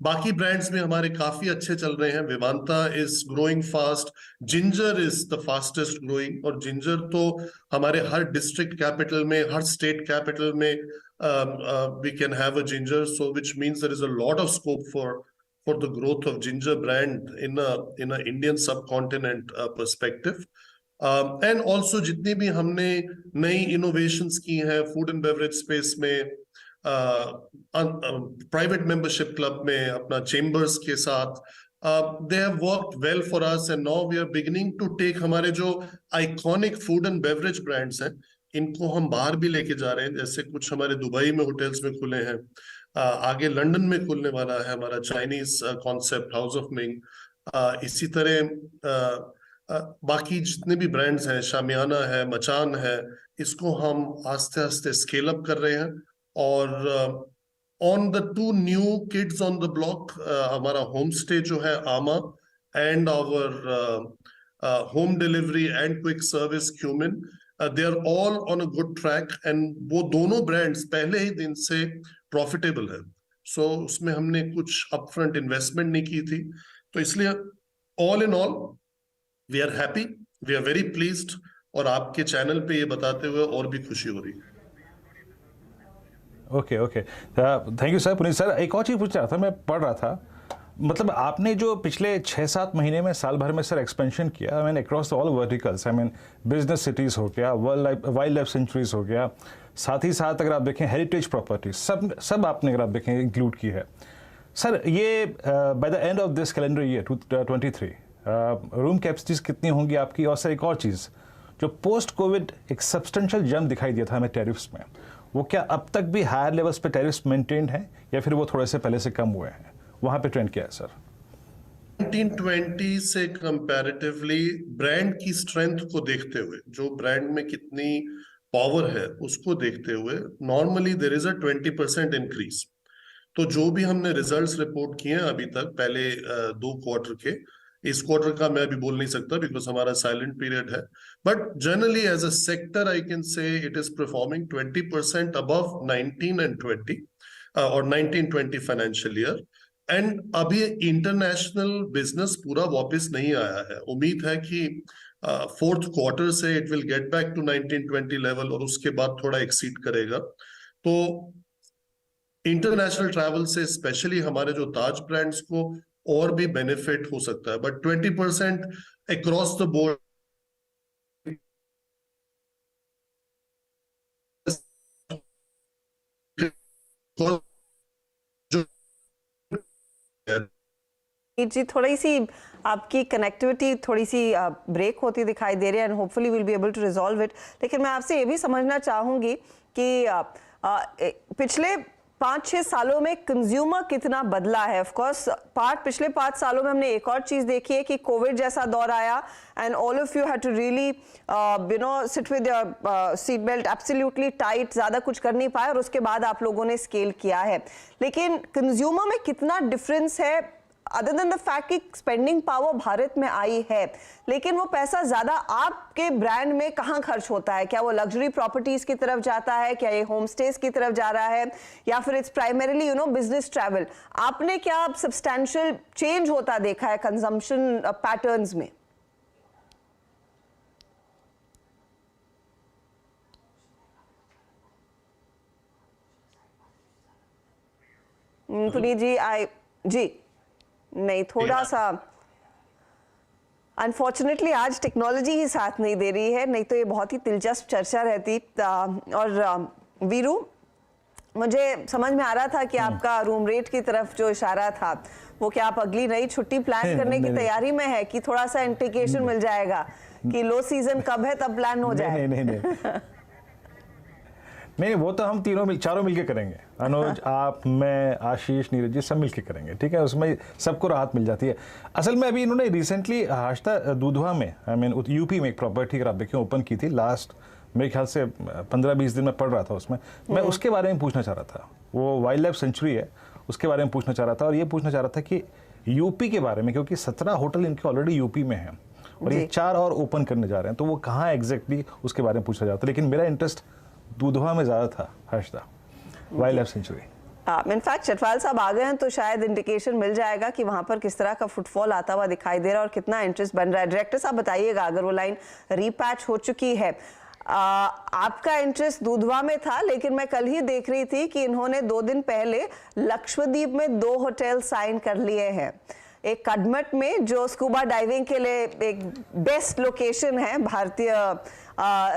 Speaker 18: बाकी ब्रांड्स में हमारे काफी अच्छे चल रहे हैं। Vivanta is growing fast, Ginger is the fastest growing, और जिंजर तो हमारे हर डिस्ट्रिक्ट कैपिटल में, हर स्टेट कैपिटल में we can have a Ginger, so which means there is a lot of scope for the growth of Ginger brand in a Indian subcontinent perspective। and also जितनी भी हमने नई innovations की हैं food and beverage space में, private membership club में, अपना chambers के साथ, they have worked well for us, and now we are beginning to take हमारे जो iconic food and beverage brands हैं, इनको हम बाहर भी लेके जा रहे हैं। जैसे कुछ हमारे दुबई में होटल्स में खुले हैं, आगे लंदन में खुलने वाला है हमारा Chinese concept house of Ming. इसी तरह बाकी जितने भी ब्रांड्स हैं, शामियाना है, मचान है, इसको हम आस्ते आस्ते स्केल अप कर रहे हैं। और on the 2 new kids on the block, हमारा होम स्टे जो है Ama and our home delivery and quick service Qmin, they are all on a good track, and वो दोनों ब्रांड्स पहले ही दिन से प्रॉफिटेबल है। सो उसमें हमने कुछ अपफ्रंट इन्वेस्टमेंट नहीं की थी, तो इसलिए all in all we are happy, we are very pleased, और आपके चैनल पे ये बताते हुए और भी खुशी हो रही है।
Speaker 11: Okay thank you sir. Puneet sir, एक और चीज़ पूछ रहा था, मैं पढ़ रहा था, मतलब आपने जो पिछले 6-7 महीने में, साल भर में सर एक्सपेंशन किया, I mean across all verticals, I mean business cities हो गया, वाइल्ड लाइफ सेंचुरीज हो गया, साथ ही साथ अगर आप देखें हेरिटेज प्रॉपर्टीज, सब आपने अगर आप देखें इंक्लूड की है सर। ये by the end of this calendar year 2023 room capacities कितनी होंगी आपकी? और सर एक और चीज़, जो पोस्ट कोविड एक सब्सटेंशियल जंप दिखाई दिया था हमें टैरिफ्स में, वो क्या अब तक भी हायर लेवल्स पे टैरिफ्स मेंटेन्ड हैं या फिर वो थोड़े से पहले से कम हुए हैं? वहाँ पे ट्रेंड क्या है सर?
Speaker 18: 1920 से कंपैरेटिवली ब्रांड की स्ट्रेंथ को देखते हुए, जो ब्रांड में कितनी पावर है उसको देखते हुए, normally there is a 20% increase. तो जो भी हमने रिजल्ट्स रिपोर्ट किए हैं अभी तक पहले 2 क्वार्टर के, इस क्वार्टर का मैं अभी बोल नहीं सकता बिकॉज हमारा साइलेंट पीरियड है, but generally as a sector I can say it is performing 20% above 19 and 20 और 19-20 फाइनेंशियल ईयर। एंड अभी इंटरनेशनल बिजनेस पूरा वापस नहीं आया है। उम्मीद है कि 4th क्वार्टर से it will get back to 19-20 level, और उसके बाद थोड़ा एक्सीड करेगा। तो इंटरनेशनल ट्रैवल से स्पेशली हमारे जो ताज ब्रांड्स को और भी बेनिफिट हो सकता है, बट 20% अक्रॉस द बोर्ड
Speaker 2: जी थोड़ी सी आपकी कनेक्टिविटी थोड़ी सी ब्रेक होती दिखाई दे रही है and hopefully will be able to resolve it. लेकिन मैं आपसे ये भी समझना चाहूंगी कि पिछले 5-6 सालों में कंज्यूमर कितना बदला है। ऑफ कोर्स पिछले 5 सालों में हमने एक और चीज देखी है कि कोविड जैसा दौर आया and all of you had to really you know sit with your seat belt absolutely tight, ज्यादा कुछ कर नहीं पाए और उसके बाद आप लोगों ने स्केल किया है। लेकिन कंज्यूमर में कितना डिफरेंस है अदर देन द फैक्ट कि स्पेंडिंग पावर भारत में आई है, लेकिन वो पैसा ज्यादा आपके ब्रांड में कहाँ खर्च होता है? क्या वो लग्जरी प्रॉपर्टीज की तरफ जाता है, क्या ये होम स्टेज की तरफ जा रहा है, या फिर it's primarily you know business travel? आपने क्या सब्सटैंशियल चेंज होता देखा है कंजम्पशन पैटर्न्स में? पुनीत जी जी नहीं, थोड़ा सा अनफॉर्चुनेटली आज टेक्नोलॉजी ही साथ नहीं दे रही है, नहीं तो ये बहुत ही दिलचस्प चर्चा रहती। और वीरू, मुझे समझ में आ रहा था कि आपका रूम रेट की तरफ जो इशारा था वो क्या आप अगली नई छुट्टी प्लान करने की तैयारी में है कि थोड़ा सा इंडिकेशन मिल जाएगा कि लो सीजन कब है तब प्लान हो जाए?
Speaker 11: नहीं, वो तो हम चारों मिलके करेंगे। अनुज, आप, मैं, आशीष, नीरज जी सब मिलके करेंगे, ठीक है? उसमें सबको राहत मिल जाती है। असल में अभी इन्होंने रिसेंटली हाशता दूधवा में यूपी में एक प्रॉपर्टी अगर आप देखिए ओपन की थी लास्ट मेरे ख्याल से 15-20 दिन में पढ़ रहा था उसमें। मैं उसके बारे में पूछना चाह रहा था, वो वाइल्ड लाइफ सेंचुरी है, उसके बारे में पूछना चाह रहा था। और ये पूछना चाह रहा था कि यूपी के बारे में, क्योंकि 17 होटल इनके ऑलरेडी यूपी में हैं और ये 4 और ओपन करने जा रहे हैं, तो वो कहाँ एग्जैक्टली उसके बारे में पूछा जाता है। लेकिन मेरा इंटरेस्ट दूधवा में ज्यादा था, Harshada, wild life sanctuary.
Speaker 2: In fact Chatwal साहब आ गए हैं तो शायद इंडिकेशन मिल जाएगा कि वहां पर किस तरह का फुटफॉल आता हुआ दिखाई दे रहा है और कितना इंटरेस्ट बन रहा है। डायरेक्टर साहब बताइएगा, अगर वो लाइन रीपैच हो चुकी है। आपका इंटरेस्ट दूधवा में था, लेकिन मैं कल ही देख रही थी कि इन्होंने 2 दिन पहले लक्षद्वीप में 2 होटल साइन कर लिए हैं। एक कदमत में जो स्कूबा डाइविंग के लिए एक बेस्ट लोकेशन है भारतीय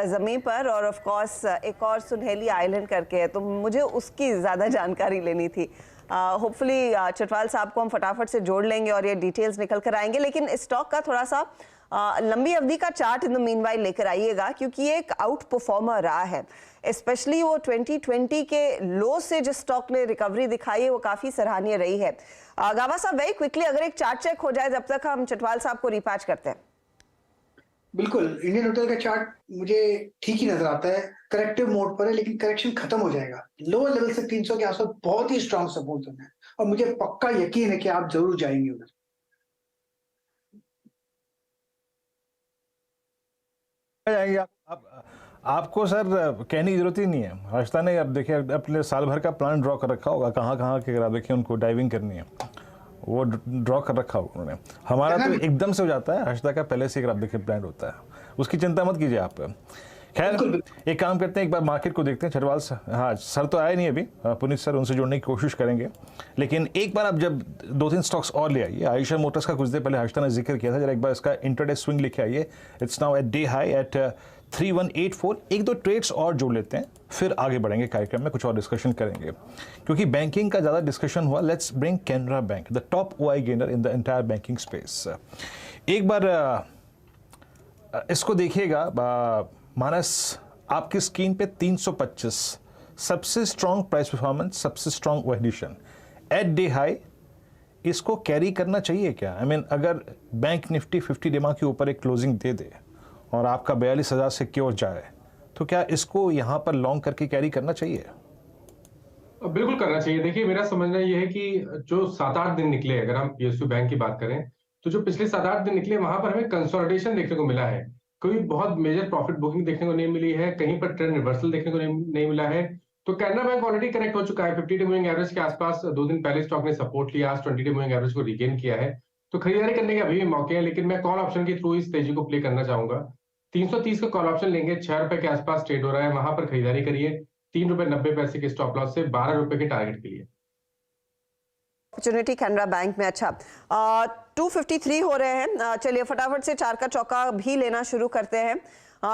Speaker 2: ज़मीन पर, और ऑफ कोर्स एक और सुनहली आइलैंड करके है, तो मुझे उसकी ज़्यादा जानकारी लेनी थी। होपफुली चटवाल साहब को हम फटाफट से जोड़ लेंगे और ये डिटेल्स निकल कर आएंगे। लेकिन स्टॉक का थोड़ा सा लंबी अवधि का चार्ट इन द मीनवाइल लेकर आइएगा, क्योंकि ये एक आउट परफॉर्मर रहा है। स्पेशली वो 2020 के लो से जो स्टॉक ने रिकवरी दिखाई है वो काफ़ी सराहनीय रही है। गावा साहब, वेरी क्विकली अगर एक चार्ट चेक हो जाए जब तक हम चटवाल साहब को रिपैच करते हैं।
Speaker 12: बिल्कुल, इंडियन होटल का चार्ट मुझे ठीक ही नजर आता है, करेक्टिव मोड पर है, लेकिन करेक्शन खत्म हो जाएगा। लोअर लेवल से 300 के आसपास बहुत ही स्ट्रॉन्ग सपोर्ट है और मुझे पक्का यकीन है कि आप जरूर जाएंगे उधर।
Speaker 11: जाएंगे आपको सर कहने की जरूरत ही नहीं है। हर्षदा ने अब देखिए अपने साल भर का प्लान ड्रॉ कर रखा होगा, कहाँ कहाँ के अगर देखिए उनको डाइविंग करनी है वो ड्रॉ कर रखा होगा उन्होंने। हमारा तो एकदम से हो जाता है, हर्षदा का पहले से अगर आप देखिए प्लान होता है, उसकी चिंता मत कीजिए आप। खैर एक काम करते हैं, एक बार मार्केट को देखते हैं। छटवाल हाँ सर तो आए नहीं अभी, पुनीत सर, उनसे जोड़ने की कोशिश करेंगे। लेकिन एक बार आप जब 2-3 स्टॉक्स और ले आइए। आयशा मोटर्स का कुछ देर पहले हर्षदा ने जिक्र किया था, जरा एक बार इसका इंटरडे स्विंग लेके आइए। It's now at day high at 3184। 1-2 trades और जोड़ लेते हैं, फिर आगे बढ़ेंगे कार्यक्रम में, कुछ और डिस्कशन करेंगे क्योंकि बैंकिंग का ज़्यादा डिस्कशन हुआ। Let's bring Canara bank, the top OI gainer in the entire banking space. एक बार इसको देखिएगा मानस, आपकी स्क्रीन पे 325 सबसे स्ट्रॉन्ग प्राइस परफॉर्मेंस, सबसे strong addition at day high. इसको कैरी करना चाहिए क्या? आई मीन अगर बैंक निफ्टी 50 डेमा के ऊपर एक क्लोजिंग दे दे और आपका 42,000 सिक्योर जाए, तो क्या इसको यहाँ पर लॉन्ग करके कैरी करना चाहिए?
Speaker 14: बिल्कुल करना चाहिए। देखिए मेरा समझना यह है कि जो 7-8 दिन निकले, अगर हम PSU बैंक की बात करें तो जो पिछले 7-8 दिन निकले वहां पर हमें कंसोलिडेशन देखने को मिला है। कोई बहुत मेजर प्रॉफिट बुकिंग देखने को नहीं मिली है, कहीं पर ट्रेंड रिवर्सल देखने को नहीं मिला है। तो कैनरा बैंक ऑलरेडी करेक्ट हो चुका है, 50 डे मूविंग एवरेज के आसपास 2 दिन पहले स्टॉक ने सपोर्ट लिया, आज 20 डे मूविंग एवरेज को रिगेन किया है। तो खरीदारी करने के अभी भी मौके हैं, लेकिन मैं कॉल ऑप्शन के थ्रू इस तेजी को प्ले करना चाहूंगा। 330 का कॉल ऑप्शन लेंगे, 6 रुपए के आसपास ट्रेड हो रहा है, वहां पर खरीदारी करिए। 3 रुपए 90 पैसे के स्टॉप लॉस से 12 रुपए के टारगेट के लिए।
Speaker 2: अपॉर्चुनिटी कैनरा बैंक में। अच्छा 253 हो रहे हैं। चलिए फटाफट से 4 का चौका भी लेना शुरू करते हैं।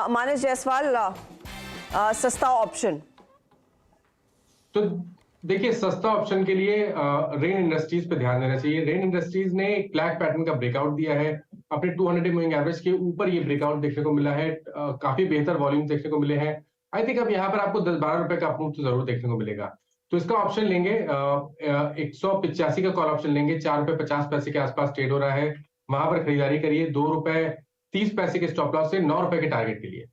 Speaker 2: मानस जायसवाल, सस्ता ऑप्शन।
Speaker 14: तो देखिए सस्ता ऑप्शन के लिए रेन इंडस्ट्रीज पे ध्यान देना चाहिए। रेन इंडस्ट्रीज ने एक फ्लैग पैटर्न का ब्रेकआउट दिया है, अपने 200 मूविंग एवरेज के ऊपर ये ब्रेकआउट देखने को मिला है, काफी बेहतर वॉल्यूम देखने को मिले हैं। आई थिंक अब यहाँ पर आपको 10-12 रुपए का अपमूव तो जरूर देखने को मिलेगा, तो इसका ऑप्शन लेंगे 185 का कॉल ऑप्शन लेंगे, 4 रुपए 50 पैसे के आसपास ट्रेड हो रहा है, वहां पर खरीदारी करिए 2 रुपए 30 पैसे के स्टॉप लॉस से 9 रुपए के टारगेट के लिए।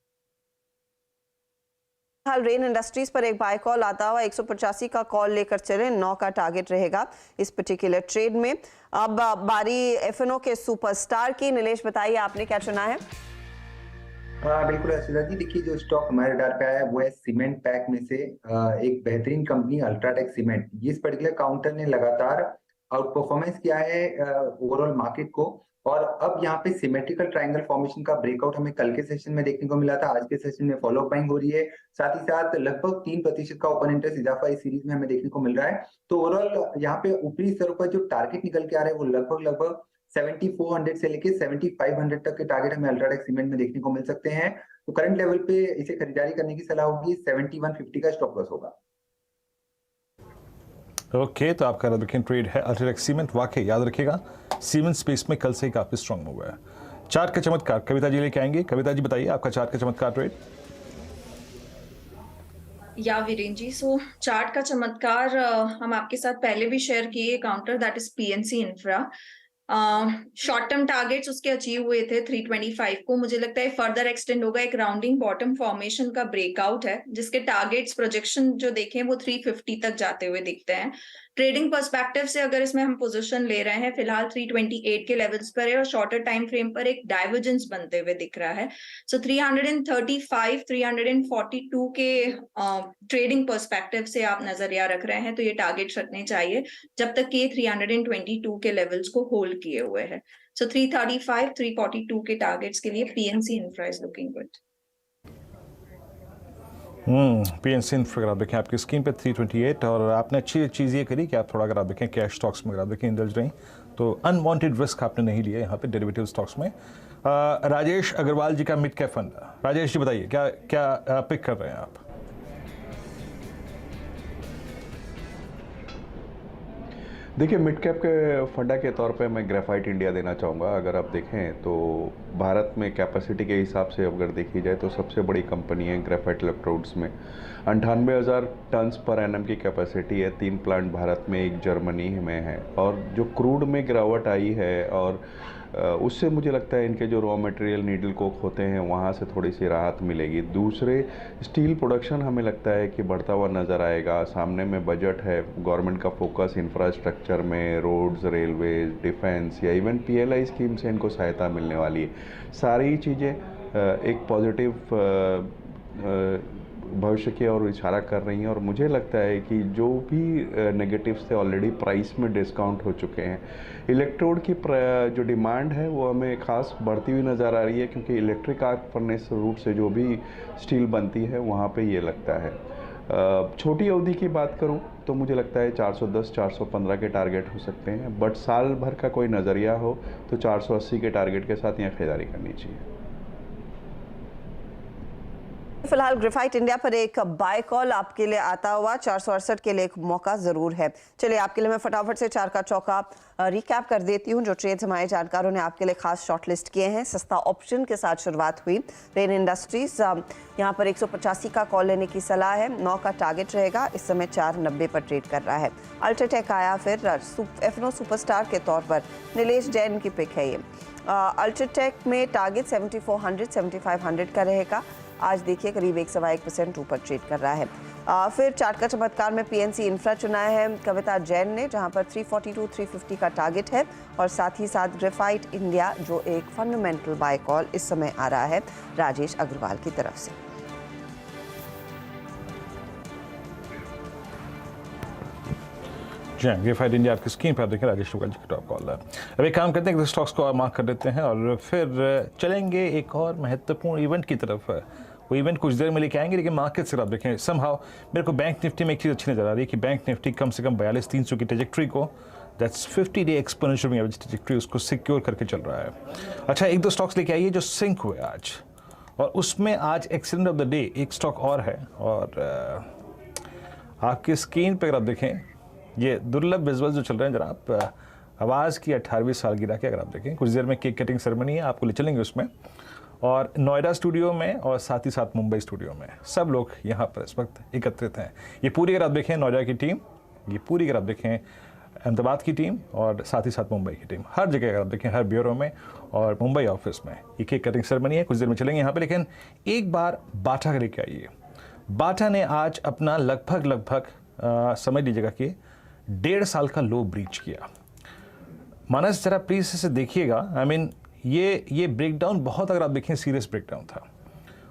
Speaker 2: हाल रेन इंडस्ट्रीज पर एक बाय कॉल आता हुआ 185 का कॉल लेकर चले, 9 का टारगेट रहेगा इस पर्टिकुलर ट्रेड में। अब बारी एफएनओ के सुपरस्टार की। नीलेश बताइए आपने क्या चुना है?
Speaker 16: बिल्कुल अर्शिदा जी, देखिए जो स्टॉक हमारे रडार पे आया है वो है सीमेंट पैक में से एक बेहतरीन कंपनी अल्ट्राटेक सीमेंट। इस पर्टिकुलर काउंटर ने लगातार आउट परफॉर्मेंस किया है ओवरऑल मार्केट को, और अब यहाँ पे सिमेट्रिकल ट्रायंगल फॉर्मेशन का ब्रेकआउट हमें कल के सेशन में देखने को मिला था, आज के सेशन में फॉलो बाइंग हो रही है, साथ ही साथ लगभग 3% का ओपन इंटरेस्ट इजाफा इस सीरीज में हमें देखने को मिल रहा है। तो ओवरऑल यहाँ पे ऊपरी स्तरों पर जो टारगेट निकल के आ रहे हैं वो लगभग 7400 से लेके 7500 तक के टारगेट हमें अल्ट्राटेक सीमेंट में देखने को मिल सकते हैं। तो करंट लेवल पे इसे खरीदारी करने की सलाह होगी, 7150 का स्टॉप लॉस होगा।
Speaker 11: ओके, तो आपका रखें ट्रेड है अल्ट्राटेक सीमेंट। वाकई याद रखिएगा सीमेंट स्पेस में कल से ही काफी स्ट्रांग हुआ है। चार्ट का चमत्कार कविता जी लेके आएंगे। कविता जी बताइए आपका चार्ट का चमत्कार ट्रेड।
Speaker 13: या वीरेन जी, सो चार्ट का चमत्कार हम आपके साथ पहले भी शेयर किए, counter that is PNC infra. Short term targets उसके अचीव हुए थे 325 को, मुझे लगता है फर्दर एक्सटेंड होगा। एक राउंडिंग बॉटम फॉर्मेशन का ब्रेकआउट है जिसके टारगेट्स प्रोजेक्शन जो देखें वो 350 तक जाते हुए दिखते हैं। ट्रेडिंग पर्सपेक्टिव से अगर इसमें हम पोजीशन ले रहे हैं, फिलहाल 328 के लेवल्स पर है और शॉर्टर टाइम फ्रेम पर एक डाइवर्जेंस बनते हुए दिख रहा है। सो 335 342 के ट्रेडिंग पर्सपेक्टिव से आप नजरिया रख रहे हैं तो ये टारगेट रखने चाहिए जब तक कि 322 के लेवल्स को होल्ड किए हुए हैं। सो 335 342 के टारगेट्स के लिए PNC infra is looking good.
Speaker 11: PNC infra अगर आप देखें आपकी स्क्रीन पे 328, और आपने अच्छी चीज़ ये करी कि आप थोड़ा अगर आप देखें कैश स्टॉक्स में अगर आप देखें इंडल्ज रही, तो अनवांटेड रिस्क आपने नहीं लिया यहाँ पे डेरिवेटिव स्टॉक्स में। राजेश अग्रवाल जी का mid cap fund, Rajesh ji बताइए क्या क्या पिक कर रहे हैं आप?
Speaker 15: देखिए मिड कैप के फंडा के तौर पे मैं ग्रेफाइट इंडिया देना चाहूँगा। अगर आप देखें तो भारत में कैपेसिटी के हिसाब से अगर देखी जाए तो सबसे बड़ी कंपनी है ग्रेफाइट इलेक्ट्रोड्स में। 98,000 टन्स पर एनएम की कैपेसिटी है, 3 प्लांट भारत में, 1 जर्मनी में है, और जो क्रूड में गिरावट आई है और उससे मुझे लगता है इनके जो रॉ मटेरियल नीडल कोक होते हैं वहाँ से थोड़ी सी राहत मिलेगी। दूसरे स्टील प्रोडक्शन हमें लगता है कि बढ़ता हुआ नज़र आएगा। सामने में बजट है, गवर्नमेंट का फोकस इंफ्रास्ट्रक्चर में, रोड्स, रेलवेज, डिफेंस या इवन पीएलआई स्कीम से इनको सहायता मिलने वाली है। सारी चीज़ें एक पॉजिटिव भविष्य की ओर इशारा कर रही हैं, और मुझे लगता है कि जो भी नेगेटिव्स थे ऑलरेडी प्राइस में डिस्काउंट हो चुके हैं। इलेक्ट्रोड की जो डिमांड है वो हमें खास बढ़ती हुई नज़र आ रही है, क्योंकि इलेक्ट्रिक आर्क फर्नेस रूट से जो भी स्टील बनती है वहाँ पे ये लगता है। छोटी अवधि की बात करूँ तो मुझे लगता है 410 415 के टारगेट हो सकते हैं, बट साल भर का कोई नज़रिया हो तो 480 के टारगेट के साथ यहाँ खरीदारी करनी चाहिए।
Speaker 2: फिलहाल ग्रेफाइट इंडिया पर एक बाय कॉल आपके लिए आता हुआ 468 के लिए एक मौका जरूर है। चलिए आपके लिए मैं फटाफट से 4 का चौका रिकैप कर देती हूँ जो ट्रेड्स हमारे जानकारों ने आपके लिए खास शॉर्टलिस्ट किए हैं। सस्ता ऑप्शन के साथ शुरुआत हुई। रेन इंडस्ट्रीज यहाँ पर 185 का कॉल लेने की सलाह है, 9 का टारगेट रहेगा, इस समय 490 पर ट्रेड कर रहा है। अल्ट्राटेक आया फिर एफएनओ सुपरस्टार के तौर पर नीलेश जैन की पिक है ये। अल्ट्राटेक में टारगेट 7400 7500 का रहेगा। आज देखिए करीब 1.1% ऊपर ट्रेड कर रहा है। फिर चार्ट का चमत्कार में पीएनसी इंफ्रा चुना है कविता जैन ने, जहां पर 342 350 का टारगेट है, और साथ ही साथ ग्रेफाइट इंडिया जो एक फंडामेंटल बाय कॉल इस समय आ रहा है राजेश अग्रवाल की तरफ से।
Speaker 11: जी हाँ, ग्रेफाइट इंडिया आपकी स्क्रीन पर आप देखें राजेश अग्रवाल जी का टॉप कॉल है। अब एक काम करते हैं कि स्टॉक्स को मार्क कर देते हैं और फिर चलेंगे एक और महत्वपूर्ण इवेंट की तरफ। वो इवेंट कुछ देर में लेके आएंगे, लेकिन मार्केट से आप देखें समहाउ मेरे को बैंक निफ्टी में एक चीज़ अच्छी नज़र आ रही है कि बैंक निफ्टी कम से कम 42,300 की ट्रेजेक्ट्री को, that's 50 day exponential moving average trajectory, उसको सिक्योर करके चल रहा है। अच्छा, एक दो स्टॉक्स लेके आइए जो सिंक हुए आज, और उसमें आज एक्सीडेंट ऑफ द डे एक स्टॉक और है, और आपकी स्क्रीन पर अगर आप देखें ये दुर्लभ विजुअल जो चल रहे हैं जनाब, आवाज़ की 18वीं सालगिरह के अगर आप देखें, कुछ देर में केक कटिंग सेरेमनी है, आपको ले चलेंगे उसमें। और नोएडा स्टूडियो में और साथ ही साथ मुंबई स्टूडियो में सब लोग यहाँ पर इस वक्त एकत्रित हैं। ये पूरी अगर आप देखें नोएडा की टीम, ये पूरी अगर आप देखें अहमदाबाद की टीम और साथ ही साथ मुंबई की टीम, हर जगह अगर आप देखें, हर ब्यूरो में और मुंबई ऑफिस में ये केक कटिंग सेरेमनी है। कुछ देर में चलेंगे यहाँ पे, लेकिन एक बार बाटा का लेके आइए। बाटा ने आज अपना लगभग समझ लीजिएगा कि 1.5 साल का लो ब्रीच किया। मानस जरा प्लीज इसे देखिएगा। आई मीन ये ब्रेकडाउन बहुत, अगर आप देखें, सीरियस ब्रेकडाउन था।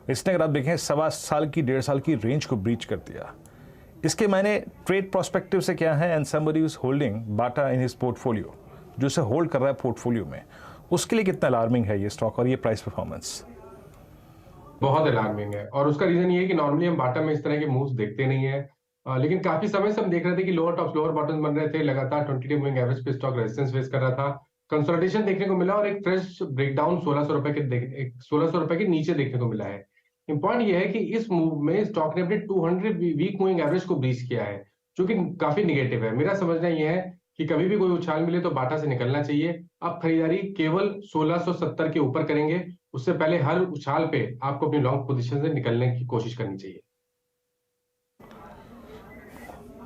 Speaker 11: इसने अगर आप देखें 1.25 साल की 1.5 साल की रेंज को ब्रीच कर दिया। इसके मैंने ट्रेड प्रोस्पेक्टिव से क्या है, and somebody is holding Bata in his portfolio, जो इसे होल्ड कर रहा है पोर्टफोलियो में, उसके लिए कितना अलार्मिंग है ये स्टॉक और ये प्राइस परफॉर्मेंस?
Speaker 14: बहुत अलार्मिंग है, और उसका रीजन ये है कि नॉर्मली हम बाटा में इस तरह के मूव्स देखते नहीं है, लेकिन काफी समय से हम देख रहे थे कि लोअर टॉप्स लोअर बॉटम्स बन रहे थे, लगातार 20 मूविंग एवरेज पे स्टॉक रेजिस्टेंस फेस कर रहा था, कंसोलिडेशन देखने को मिला और एक फ्रेश ब्रेकडाउन 1600 रुपए के नीचे देखने को मिला है। इंपॉर्टेंट ये है कि इस मूव में स्टॉक ने अपने 200 वीक मूविंग एवरेज को ब्रीच किया है, जो कि काफी निगेटिव है। मेरा समझना यह है कि कभी भी कोई उछाल मिले तो बाटा से निकलना चाहिए। अब खरीदारी केवल 1670 के ऊपर करेंगे, उससे पहले हर उछाल पे आपको अपनी लॉन्ग पोजीशन से निकलने की कोशिश करनी चाहिए।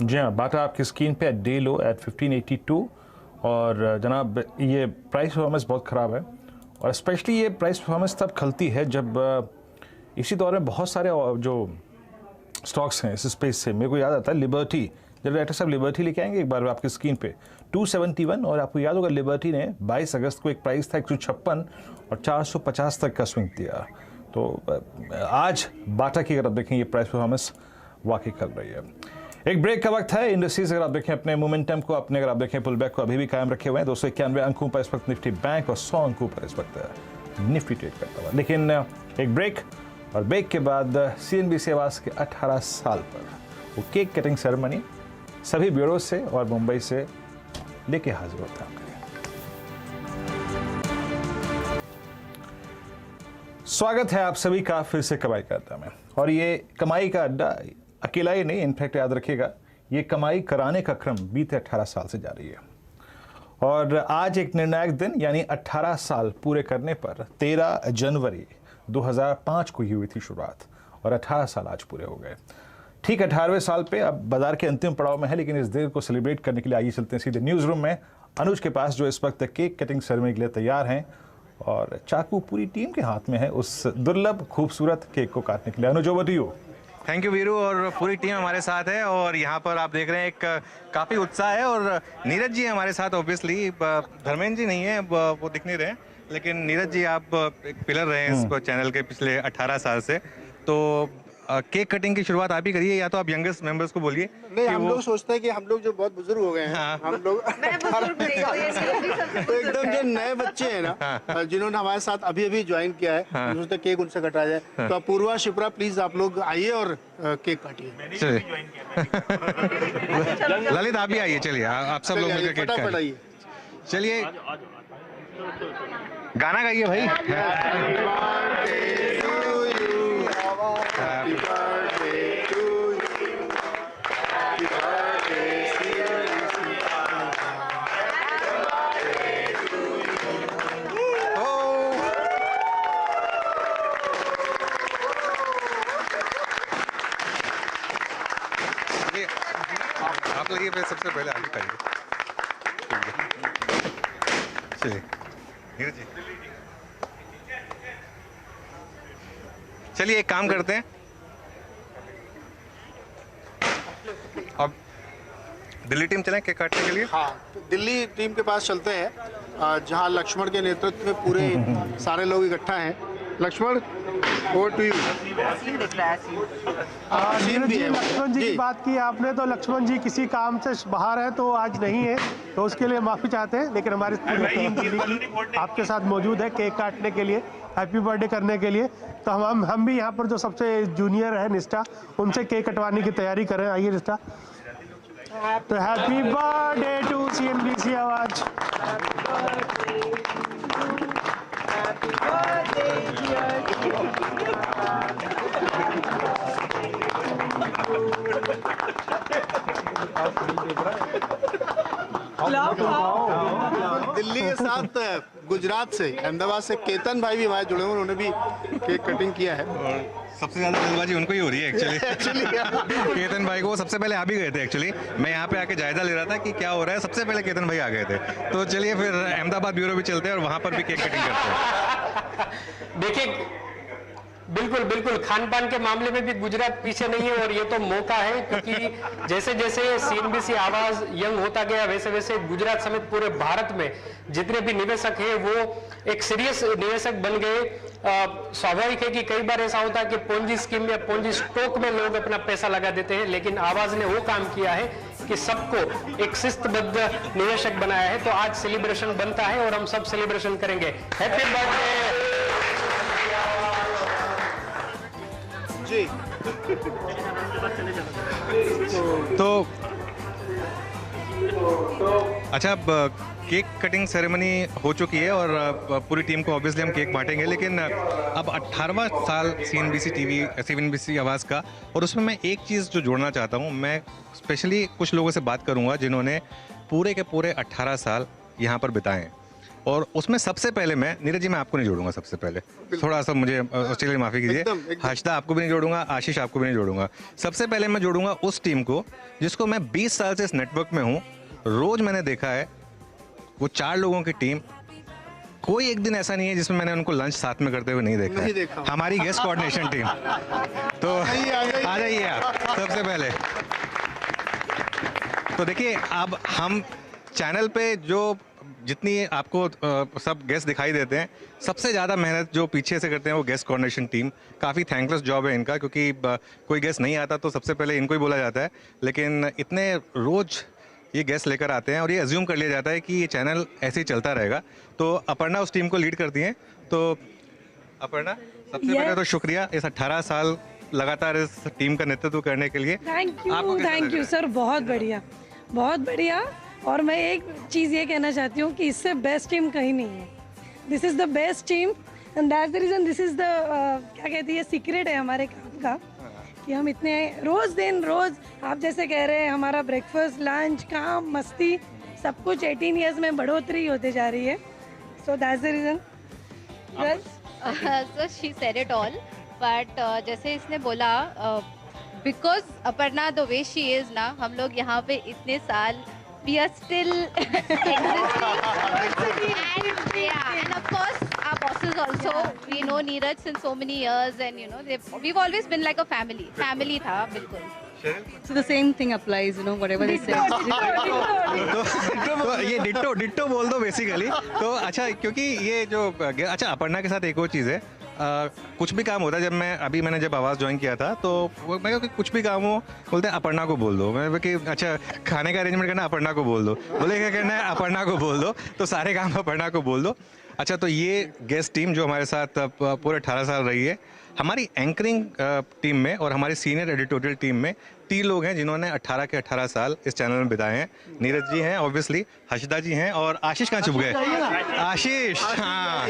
Speaker 11: जी हाँ, बाटा आपकी स्क्रीन पे डे लो एट 1582 और जनाब ये प्राइस परफॉर्मेंस बहुत ख़राब है, और स्पेशली ये प्राइस परफॉर्मेंस तब खलती है जब इसी दौर में बहुत सारे जो स्टॉक्स हैं इस स्पेस से, मेरे को याद आता है लिबर्टी, जब डायरेक्टर साहब लिबर्टी लेके आएंगे एक बार आपकी स्क्रीन पे 271, और आपको याद होगा लिबर्टी ने 22 अगस्त को एक प्राइस था 156 और 450 तक का स्विंग दिया। तो आज बाटा की अगर आप देखें ये प्राइस परफॉर्मेंस वाकई कर रही है। एक ब्रेक का वक्त है। इंडस्ट्रीज अगर आप देखें अपने मोमेंटम को, अपने अगर आप देखें पुल बैक को अभी भी कायम रखे हुए हैं। 291 अंकों पर इस वक्त निफ्टी बैंक और 100 अंकों पर इस वक्त निफ्टी ट्रेड करता हुआ। लेकिन एक ब्रेक, और ब्रेक के बाद CNBC आवाज़ के 18 साल पर वो केक कटिंग सेरेमनी सभी ब्यूरो से और मुंबई से लेके हाजिर होता है। स्वागत है आप सभी का फिर से कमाई का अड्डा में, और ये कमाई का अड्डा अकेला ही नहीं, इनफैक्ट याद रखिएगा ये कमाई कराने का क्रम बीते 18 साल से जारी है, और आज एक निर्णायक दिन यानी 18 साल पूरे करने पर 13 जनवरी 2005 को ही हुई थी शुरुआत, और 18 साल आज पूरे हो गए। ठीक 18वें साल पे अब बाजार के अंतिम पड़ाव में है, लेकिन इस दिन को सेलिब्रेट करने के लिए आइए चलते हैं सीधे न्यूज़ रूम में अनुज के पास, जो इस वक्त केक कटिंग सेरेमनी के लिए तैयार हैं, और चाकू पूरी टीम के हाथ में है उस दुर्लभ खूबसूरत केक को काटने के लिए। Anuj, over to you.
Speaker 3: Thank you Viru, और पूरी टीम हमारे साथ है, और यहाँ पर आप देख रहे हैं एक काफ़ी उत्साह है, और नीरज जी हमारे साथ ऑब्वियसली, धर्मेंद्र जी नहीं है, वो दिख नहीं रहे, लेकिन नीरज जी आप एक पिलर रहे हैं इस चैनल के पिछले 18 साल से, तो केक कटिंग की शुरुआत आप ही करिए, या तो आप यंगेस्ट मेंबर्स को बोलिए।
Speaker 6: नहीं, हम लोग सोचते हैं कि हम लोग जो बहुत बुजुर्ग हो गए हैं,
Speaker 3: हाँ।
Speaker 6: हम लोग तो एकदम जो नए बच्चे हैं ना, जिन्होंने हमारे साथ अभी अभी ज्वाइन किया है, सोचते केक उनसे कटा जाए, तो अपूर्वा, शिप्रा, प्लीज आप लोग आइए और केक काटिए।
Speaker 3: चलिए ललित आप भी आइए, चलिए आप सब लोग मिलकर केक काटिए। चलिए गाना गाइए भाई।
Speaker 6: Happy birthday to you. Happy birthday, CNBC. Happy birthday to you.
Speaker 3: आप लगिए फिर सबसे पहले आगे खाइए। चलिए नीरज जी, चलिए एक काम करते हैं, अब दिल्ली टीम चलें केक काटने के लिए।
Speaker 6: हाँ, तो दिल्ली टीम के पास चलते हैं, जहाँ लक्ष्मण के नेतृत्व में पूरे सारे लोग इकट्ठा हैं। Laxman, over to you.
Speaker 19: Laxman ji की बात की आपने, तो लक्ष्मण जी किसी काम से बाहर है तो आज नहीं है, तो उसके लिए माफी चाहते हैं, लेकिन हमारी टीम दिल्ली की आपके साथ मौजूद है केक काटने के लिए, हैप्पी बर्थडे करने के लिए। तो हम भी यहाँ पर जो सबसे जूनियर है निष्ठा, उनसे केक कटवाने की तैयारी करें। आइए निष्ठा। तो हैप्पी बर्थडे टू CNBC आवाज।
Speaker 6: दिल्ली के साथ गुजरात से, अहमदाबाद से केतन भाई भी हमारे जुड़े हुए, उन्होंने भी केक कटिंग किया है।
Speaker 3: सबसे ज्यादा जल्दबाजी उनको ही हो रही है एक्चुअली। केतन भाई को सबसे पहले आप ही गए थे एक्चुअली, मैं यहाँ पे आके जायजा ले रहा था कि क्या हो रहा है, सबसे पहले केतन भाई आ गए थे। तो चलिए फिर अहमदाबाद ब्यूरो भी चलते हैं और वहां पर भी केक कटिंग करते हैं।
Speaker 20: देखिए बिल्कुल बिल्कुल, खान पान के मामले में भी गुजरात पीछे नहीं है और ये तो मौका है, क्योंकि जैसे जैसे सीएनबीसी आवाज यंग होता गया वैसे वैसे गुजरात समेत पूरे भारत में जितने भी निवेशक हैं वो एक सीरियस निवेशक बन गए। स्वाभाविक है कि कई बार ऐसा होता है कि पोंजी स्कीम या पोंजी स्टॉक में लोग अपना पैसा लगा देते हैं, लेकिन आवाज ने वो काम किया है कि सबको एक शिस्तबद्ध निवेशक बनाया है। तो आज सेलिब्रेशन बनता है और हम सब सेलिब्रेशन करेंगे। हैप्पी बर्थडे
Speaker 6: जी।
Speaker 3: तो अच्छा, अब केक कटिंग सेरेमनी हो चुकी है और पूरी टीम को ऑब्वियसली हम केक बांटेंगे, लेकिन अब 18वां साल सीएनबीसी आवाज़ का, और उसमें मैं एक चीज़ जो जोड़ना चाहता हूँ, मैं स्पेशली कुछ लोगों से बात करूँगा जिन्होंने पूरे के पूरे 18 साल यहाँ पर बिताए हैं। और उसमें सबसे पहले मैं, नीरज जी मैं आपको नहीं जोड़ूंगा, सबसे पहले थोड़ा सा मुझे ऑस्ट्रेलिया माफ़ी कीजिए, हर्षदा आपको भी नहीं जोड़ूंगा, आशीष आपको भी नहीं जोड़ूंगा। सबसे पहले मैं जोड़ूंगा उस टीम को जिसको मैं 20 साल से इस नेटवर्क में हूँ, रोज़ मैंने देखा है वो 4 लोगों की टीम, कोई एक दिन ऐसा नहीं है जिसमें मैंने उनको लंच साथ में करते हुए नहीं देखा। हमारी गेस्ट कोऑर्डिनेशन टीम, तो आ जाइए आप सबसे पहले। तो देखिए, अब हम चैनल पे जो जितनी आपको सब गेस्ट दिखाई देते हैं, सबसे ज़्यादा मेहनत जो पीछे से करते हैं वो गेस्ट कोऑर्डिनेशन टीम। काफ़ी थैंकलेस जॉब है इनका, क्योंकि कोई गेस्ट नहीं आता तो सबसे पहले इनको ही बोला जाता है, लेकिन इतने रोज़ ये गेस्ट लेकर आते हैं और ये अज्यूम कर लिया जाता है कि ये चैनल ऐसे ही चलता रहेगा। तो अपर्णा उस टीम को लीड करती हैं। तो अपर्णा, सबसे पहले तो शुक्रिया इस 18 साल लगातार इस टीम का नेतृत्व करने के लिए।
Speaker 21: थैंक यू सर, बहुत बढ़िया, बहुत बढ़िया। और मैं एक चीज़ ये कहना चाहती हूँ कि इससे बेस्ट टीम कहीं नहीं है। This is the best team and that's the reason, this is the क्या कहती है, सीक्रेट है हमारे काम का, कि हम इतने रोज़ आप जैसे कह रहे हैं, हमारा ब्रेकफास्ट, लंच, काम, मस्ती, सब कुछ 18 ईयर्स में बढ़ोतरी होते जा रही है। So that's the reason.
Speaker 22: So she said it all, but जैसे इसने बोला, because Aparna the way she is ना, हम लोग यहाँ पे इतने साल we are still existing and of course our bosses also, we know Neeraj since so many years and you know we've always been like a family था बिल्कुल।
Speaker 23: So the same thing applies, you know, whatever they say.
Speaker 3: तो ये ditto बोल दो basically. तो अच्छा, क्योंकि ये जो अच्छा अपर्णा के साथ एक और चीज़ है, कुछ भी काम होता है, मैंने जब आवाज़ ज्वाइन किया था तो मैं कुछ भी काम हो बोलते हैं अपर्णा को बोल दो। मैं कि अच्छा खाने का अरेंजमेंट करना, अपर्णा को बोल दो, बोले क्या करना है, अपर्णा को बोल दो, तो सारे काम अपर्णा को बोल दो। अच्छा, तो ये गेस्ट टीम जो हमारे साथ पूरे 18 साल रही है, हमारी एंकरिंग टीम में और हमारी सीनियर एडिटोरियल टीम में 3 लोग हैं जिन्होंने 18 के 18 साल इस चैनल में बिताए हैं। नीरज जी हैं ऑब्वियसली, हर्षदा जी हैं, और आशीष कहाँ छुप गए? आशीष, हाँ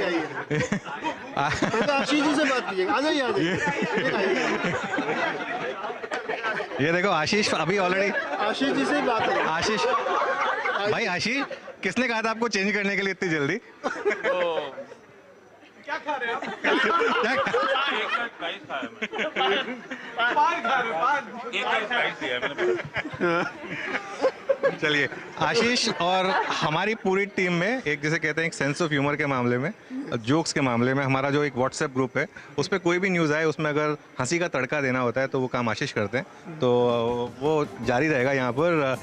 Speaker 6: आशीष जी से बात कीजिए, आ जाइए।
Speaker 3: ये देखो आशीष अभी ऑलरेडी,
Speaker 6: आशीष जी से बात है।
Speaker 3: आशीष भाई, आशीष किसने कहा था आपको चेंज करने के लिए इतनी जल्दी?
Speaker 6: क्या खा रहे हो?
Speaker 3: चलिए, आशीष और हमारी पूरी टीम में एक, जिसे कहते हैं, एक सेंस ऑफ ह्यूमर के मामले में, जोक्स के मामले में, हमारा जो एक व्हाट्सएप ग्रुप है उस पर कोई भी न्यूज़ आए, उसमें अगर हंसी का तड़का देना होता है तो वो काम आशीष करते हैं। तो वो जारी रहेगा यहाँ पर।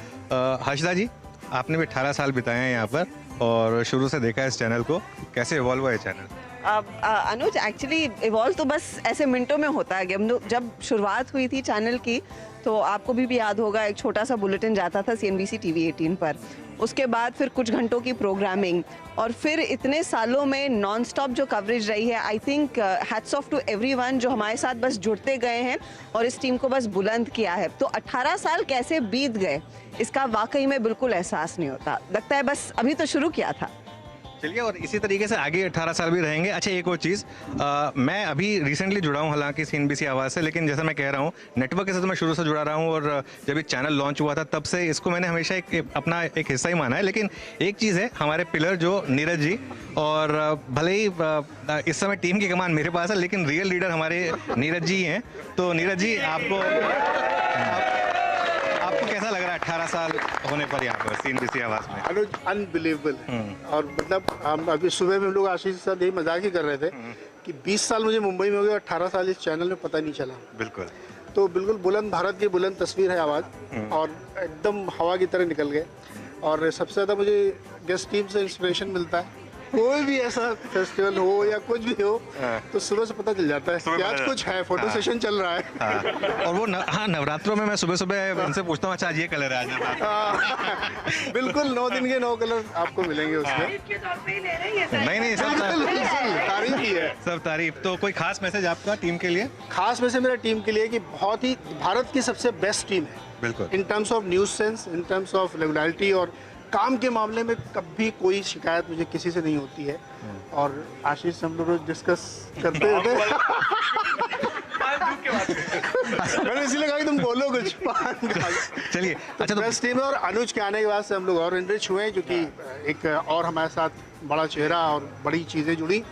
Speaker 3: हर्षदा जी, आपने भी 18 साल बिताए हैं यहाँ पर और शुरू से देखा है इस चैनल को, कैसे इवॉल्व हुआ है चैनल?
Speaker 2: अनुज, एक्चुअली इवॉल्व तो बस ऐसे मिनटों में होता है। जब शुरुआत हुई थी चैनल की तो आपको भी याद होगा, एक छोटा सा बुलेटिन जाता था CNBC TV 18 पर, उसके बाद फिर कुछ घंटों की प्रोग्रामिंग, और फिर इतने सालों में नॉन स्टॉप जो कवरेज रही है। I think hats off to everyone जो हमारे साथ बस जुड़ते गए हैं और इस टीम को बस बुलंद किया है। तो 18 साल कैसे बीत गए इसका वाकई में बिल्कुल एहसास नहीं होता, लगता है बस अभी तो शुरू किया था।
Speaker 3: चलिए, और इसी तरीके से आगे 18 साल भी रहेंगे। अच्छा, एक और चीज़, मैं अभी रिसेंटली जुड़ा हूँ हालांकि CNBC आवाज़ से, लेकिन जैसा मैं कह रहा हूँ नेटवर्क के साथ मैं शुरू से जुड़ा रहा हूँ, और जब ये चैनल लॉन्च हुआ था तब से इसको मैंने हमेशा अपना एक हिस्सा ही माना है। लेकिन एक चीज़ है, हमारे पिलर जो नीरज जी, और भले ही इस समय टीम की कमान मेरे पास है, लेकिन रियल लीडर हमारे नीरज जी हैं। तो नीरज जी, आपको कैसा लग रहा है 18 साल होने पर यहाँ पर CNBC आवाज़ में?
Speaker 6: अनुज, अनबिलीवेबल। और मतलब हम अभी सुबह में हम लोग आशीष के साथ यही मजाक ही कर रहे थे कि 20 साल मुझे मुंबई में हो गए, 18 साल इस चैनल में पता नहीं चला।
Speaker 3: बिल्कुल।
Speaker 6: तो बिल्कुल बुलंद, भारत की बुलंद तस्वीर है आवाज़, और एकदम हवा की तरह निकल गए। और सबसे ज़्यादा मुझे गेस्ट टीम से इंस्पिरेशन मिलता है। कोई भी ऐसा फेस्टिवल हो या कुछ भी हो, तो सुबह से पता चल जाता है कि आज कुछ है, फोटो सेशन चल रहा है।
Speaker 3: और वो नवरात्रों में मैं सुबह सुबह उनसे पूछता हूँ, अच्छा आज ये कलर है आज?
Speaker 6: बिल्कुल 9 दिन के 9 कलर आपको मिलेंगे उसमें।
Speaker 3: नहीं, सब
Speaker 6: तारीफ ही है,
Speaker 3: सब तारीफ। तो कोई खास मैसेज आपका टीम के लिए?
Speaker 6: खास मैसेज मेरा टीम के लिए कि बहुत ही भारत की सबसे बेस्ट टीम है।
Speaker 3: बिल्कुल।
Speaker 6: In terms of news sense, in terms of regularity, और काम के मामले में कभी कोई शिकायत मुझे किसी से नहीं होती है। और आशीष से हम लोग रोज डिस्कस करते रहते हैं। मैंने इसीलिए कहा कि तुम बोलो कुछ।
Speaker 3: चलिए, अच्छा, तो
Speaker 6: बेस्ट टीम है, और अनुज के आने के बाद से हम लोग और एनरिच हुए, जो कि एक और हमारे साथ बड़ा चेहरा और बड़ी चीज़ें जुड़ी।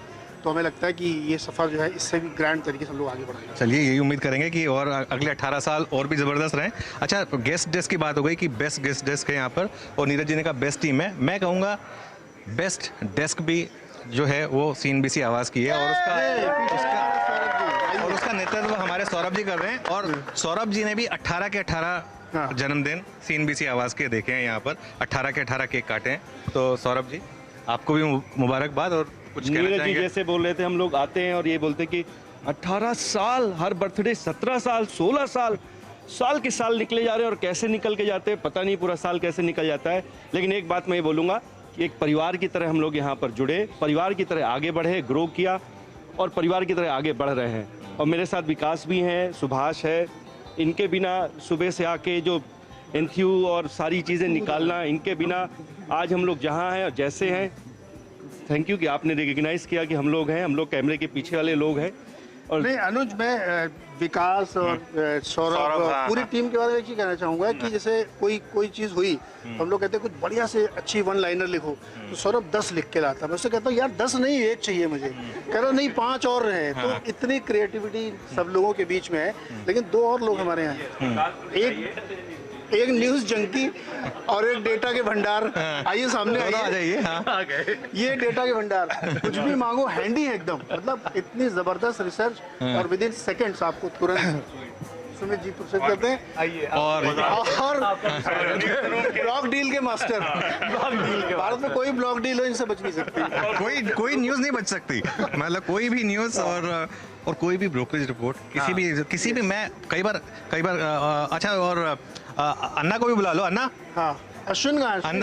Speaker 6: तो हमें लगता है कि ये सफ़र जो है इससे भी ग्रैंड तरीके से हम लोग आगे बढ़ेंगे।
Speaker 3: चलिए, यही उम्मीद करेंगे कि और अगले 18 साल और भी ज़बरदस्त रहें। अच्छा, गेस्ट डेस्क की बात हो गई कि बेस्ट गेस्ट डेस्क है यहाँ पर, और नीरज जी ने कहा बेस्ट टीम है। मैं कहूँगा बेस्ट डेस्क भी जो है वो CNBC आवाज़ की है, और उसका नेतृत्व हमारे सौरभ जी कर रहे हैं। और सौरभ जी ने भी 18 के 18 जन्मदिन CNBC आवाज़ के देखे हैं यहाँ पर, 18 के 18 केक काटे हैं। तो सौरभ जी, आपको भी मुबारकबाद। और कुछ
Speaker 1: नीरज जी जैसे बोल रहे थे, हम लोग आते हैं और ये बोलते कि 18 साल, हर बर्थडे 17 साल, 16 साल, साल के साल निकले जा रहे हैं, और कैसे निकल के जाते हैं पता नहीं, पूरा साल कैसे निकल जाता है। लेकिन एक बात मैं ये बोलूँगा कि एक परिवार की तरह हम लोग यहाँ पर जुड़े, परिवार की तरह आगे बढ़े, ग्रो किया, और परिवार की तरह आगे बढ़ रहे हैं। और मेरे साथ विकास भी हैं, सुभाष है। इनके बिना सुबह से आके जो एंथ्यू और सारी चीज़ें निकालना, इनके बिना आज हम लोग जहाँ हैं और जैसे हैं, थैंक यू कि आपने रिकग्नाइज किया कि हम लोग हैं, हम लोग कैमरे के पीछे वाले लोग हैं।
Speaker 6: और नहीं अनुज, मैं विकास और सौरभ पूरी टीम के बारे में एक चीज कहना चाहूंगा कि जैसे कोई चीज हुई, हम लोग कहते हैं कुछ बढ़िया से अच्छी 1 लाइनर लिखो, तो सौरभ 10 लिख के लाता। मैं उससे कहता हूँ यार 10 नहीं, 1 चाहिए मुझे। कह रहा नहीं 5 और रहे। तो इतनी क्रिएटिविटी सब लोगों के बीच में है। लेकिन 2 और लोग हमारे यहाँ हैं, एक न्यूज जंकी और एक डेटा के भंडार। आइए सामने आ जाइए। ये डेटा के भंडार, कुछ भी मांगो हैंडी है एकदम। मतलब इतनी जबरदस्त रिसर्च, और विद इन सेकेंड्स आपको तुरंत सुमित जी प्रोसेस करते हैं। और ब्लॉक डील के मास्टर। भारत में कोई ब्लॉक डील हो, इनसे बच नहीं सकती।
Speaker 3: कोई न्यूज़ नहीं बच सकती, मतलब कोई भी न्यूज़ और कोई भी ब्रोकरेज रिपोर्ट, किसी भी मैं कई बार अच्छा, और अन्ना को भी बुला लो। अन्ना,
Speaker 6: हाँ, अश्विन का अश्विन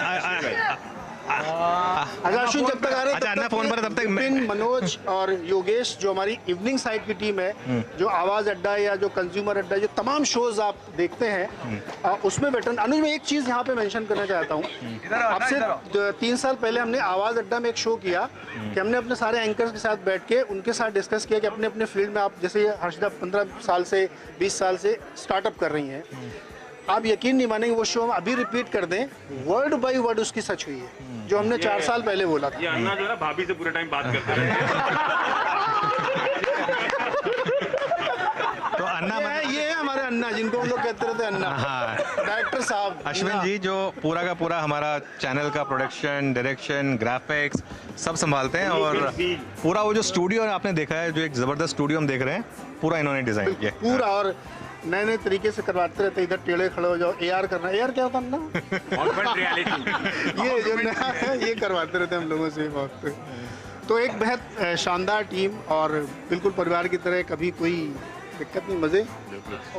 Speaker 6: जब तक आ रहे हैं,
Speaker 3: अन्ना फोन पर, तब तक
Speaker 6: मनोज और योगेश जो हमारी इवनिंग साइड की टीम है, जो आवाज अड्डा या जो कंज्यूमर अड्डा, जो तमाम शोज आप देखते हैं उसमें बैठन। अनुज, मैं एक चीज यहाँ पे मेंशन करना चाहता हूँ। आपसे 3 साल पहले हमने आवाज अड्डा में एक शो किया कि हमने अपने सारे एंकर्स के साथ बैठ के उनके साथ डिस्कस किया कि अपने अपने फील्ड में, आप जैसे हर्षदा 15 साल से 20 साल से स्टार्टअप कर रही हैं, आप यकीन नहीं मानेंगे, वो शो हम अभी रिपीट कर दें, वर्ड बाय वर्ड उसकी सच हुई है जो हमने 4 साल पहले बोला था।
Speaker 7: ये अन्ना जो है भाभी से पूरे टाइम बात करते हैं।
Speaker 3: तो अन्ना
Speaker 6: ये है हमारे अन्ना, जिनको हम लोग कहते रहते हैं अन्ना। हाँ, डायरेक्टर साहब
Speaker 3: अश्विन जी, जो पूरा का पूरा हमारा चैनल का प्रोडक्शन, डायरेक्शन, ग्राफिक्स सब संभालते हैं, और पूरा वो जो स्टूडियो आपने देखा है, जो एक जबरदस्त स्टूडियो हम देख रहे हैं, पूरा इन्होंने डिजाइन किया
Speaker 6: पूरा, और नए नए तरीके से करवाते रहते। इधर टेढ़े खड़े हो जाओ, AR करना। AR क्या होता है ना? ये जो नया है, ये करवाते रहते हैं हम लोगों से बहुत। तो एक बेहद शानदार टीम, और बिल्कुल परिवार की तरह, कभी कोई दिक्कत नहीं, मजे।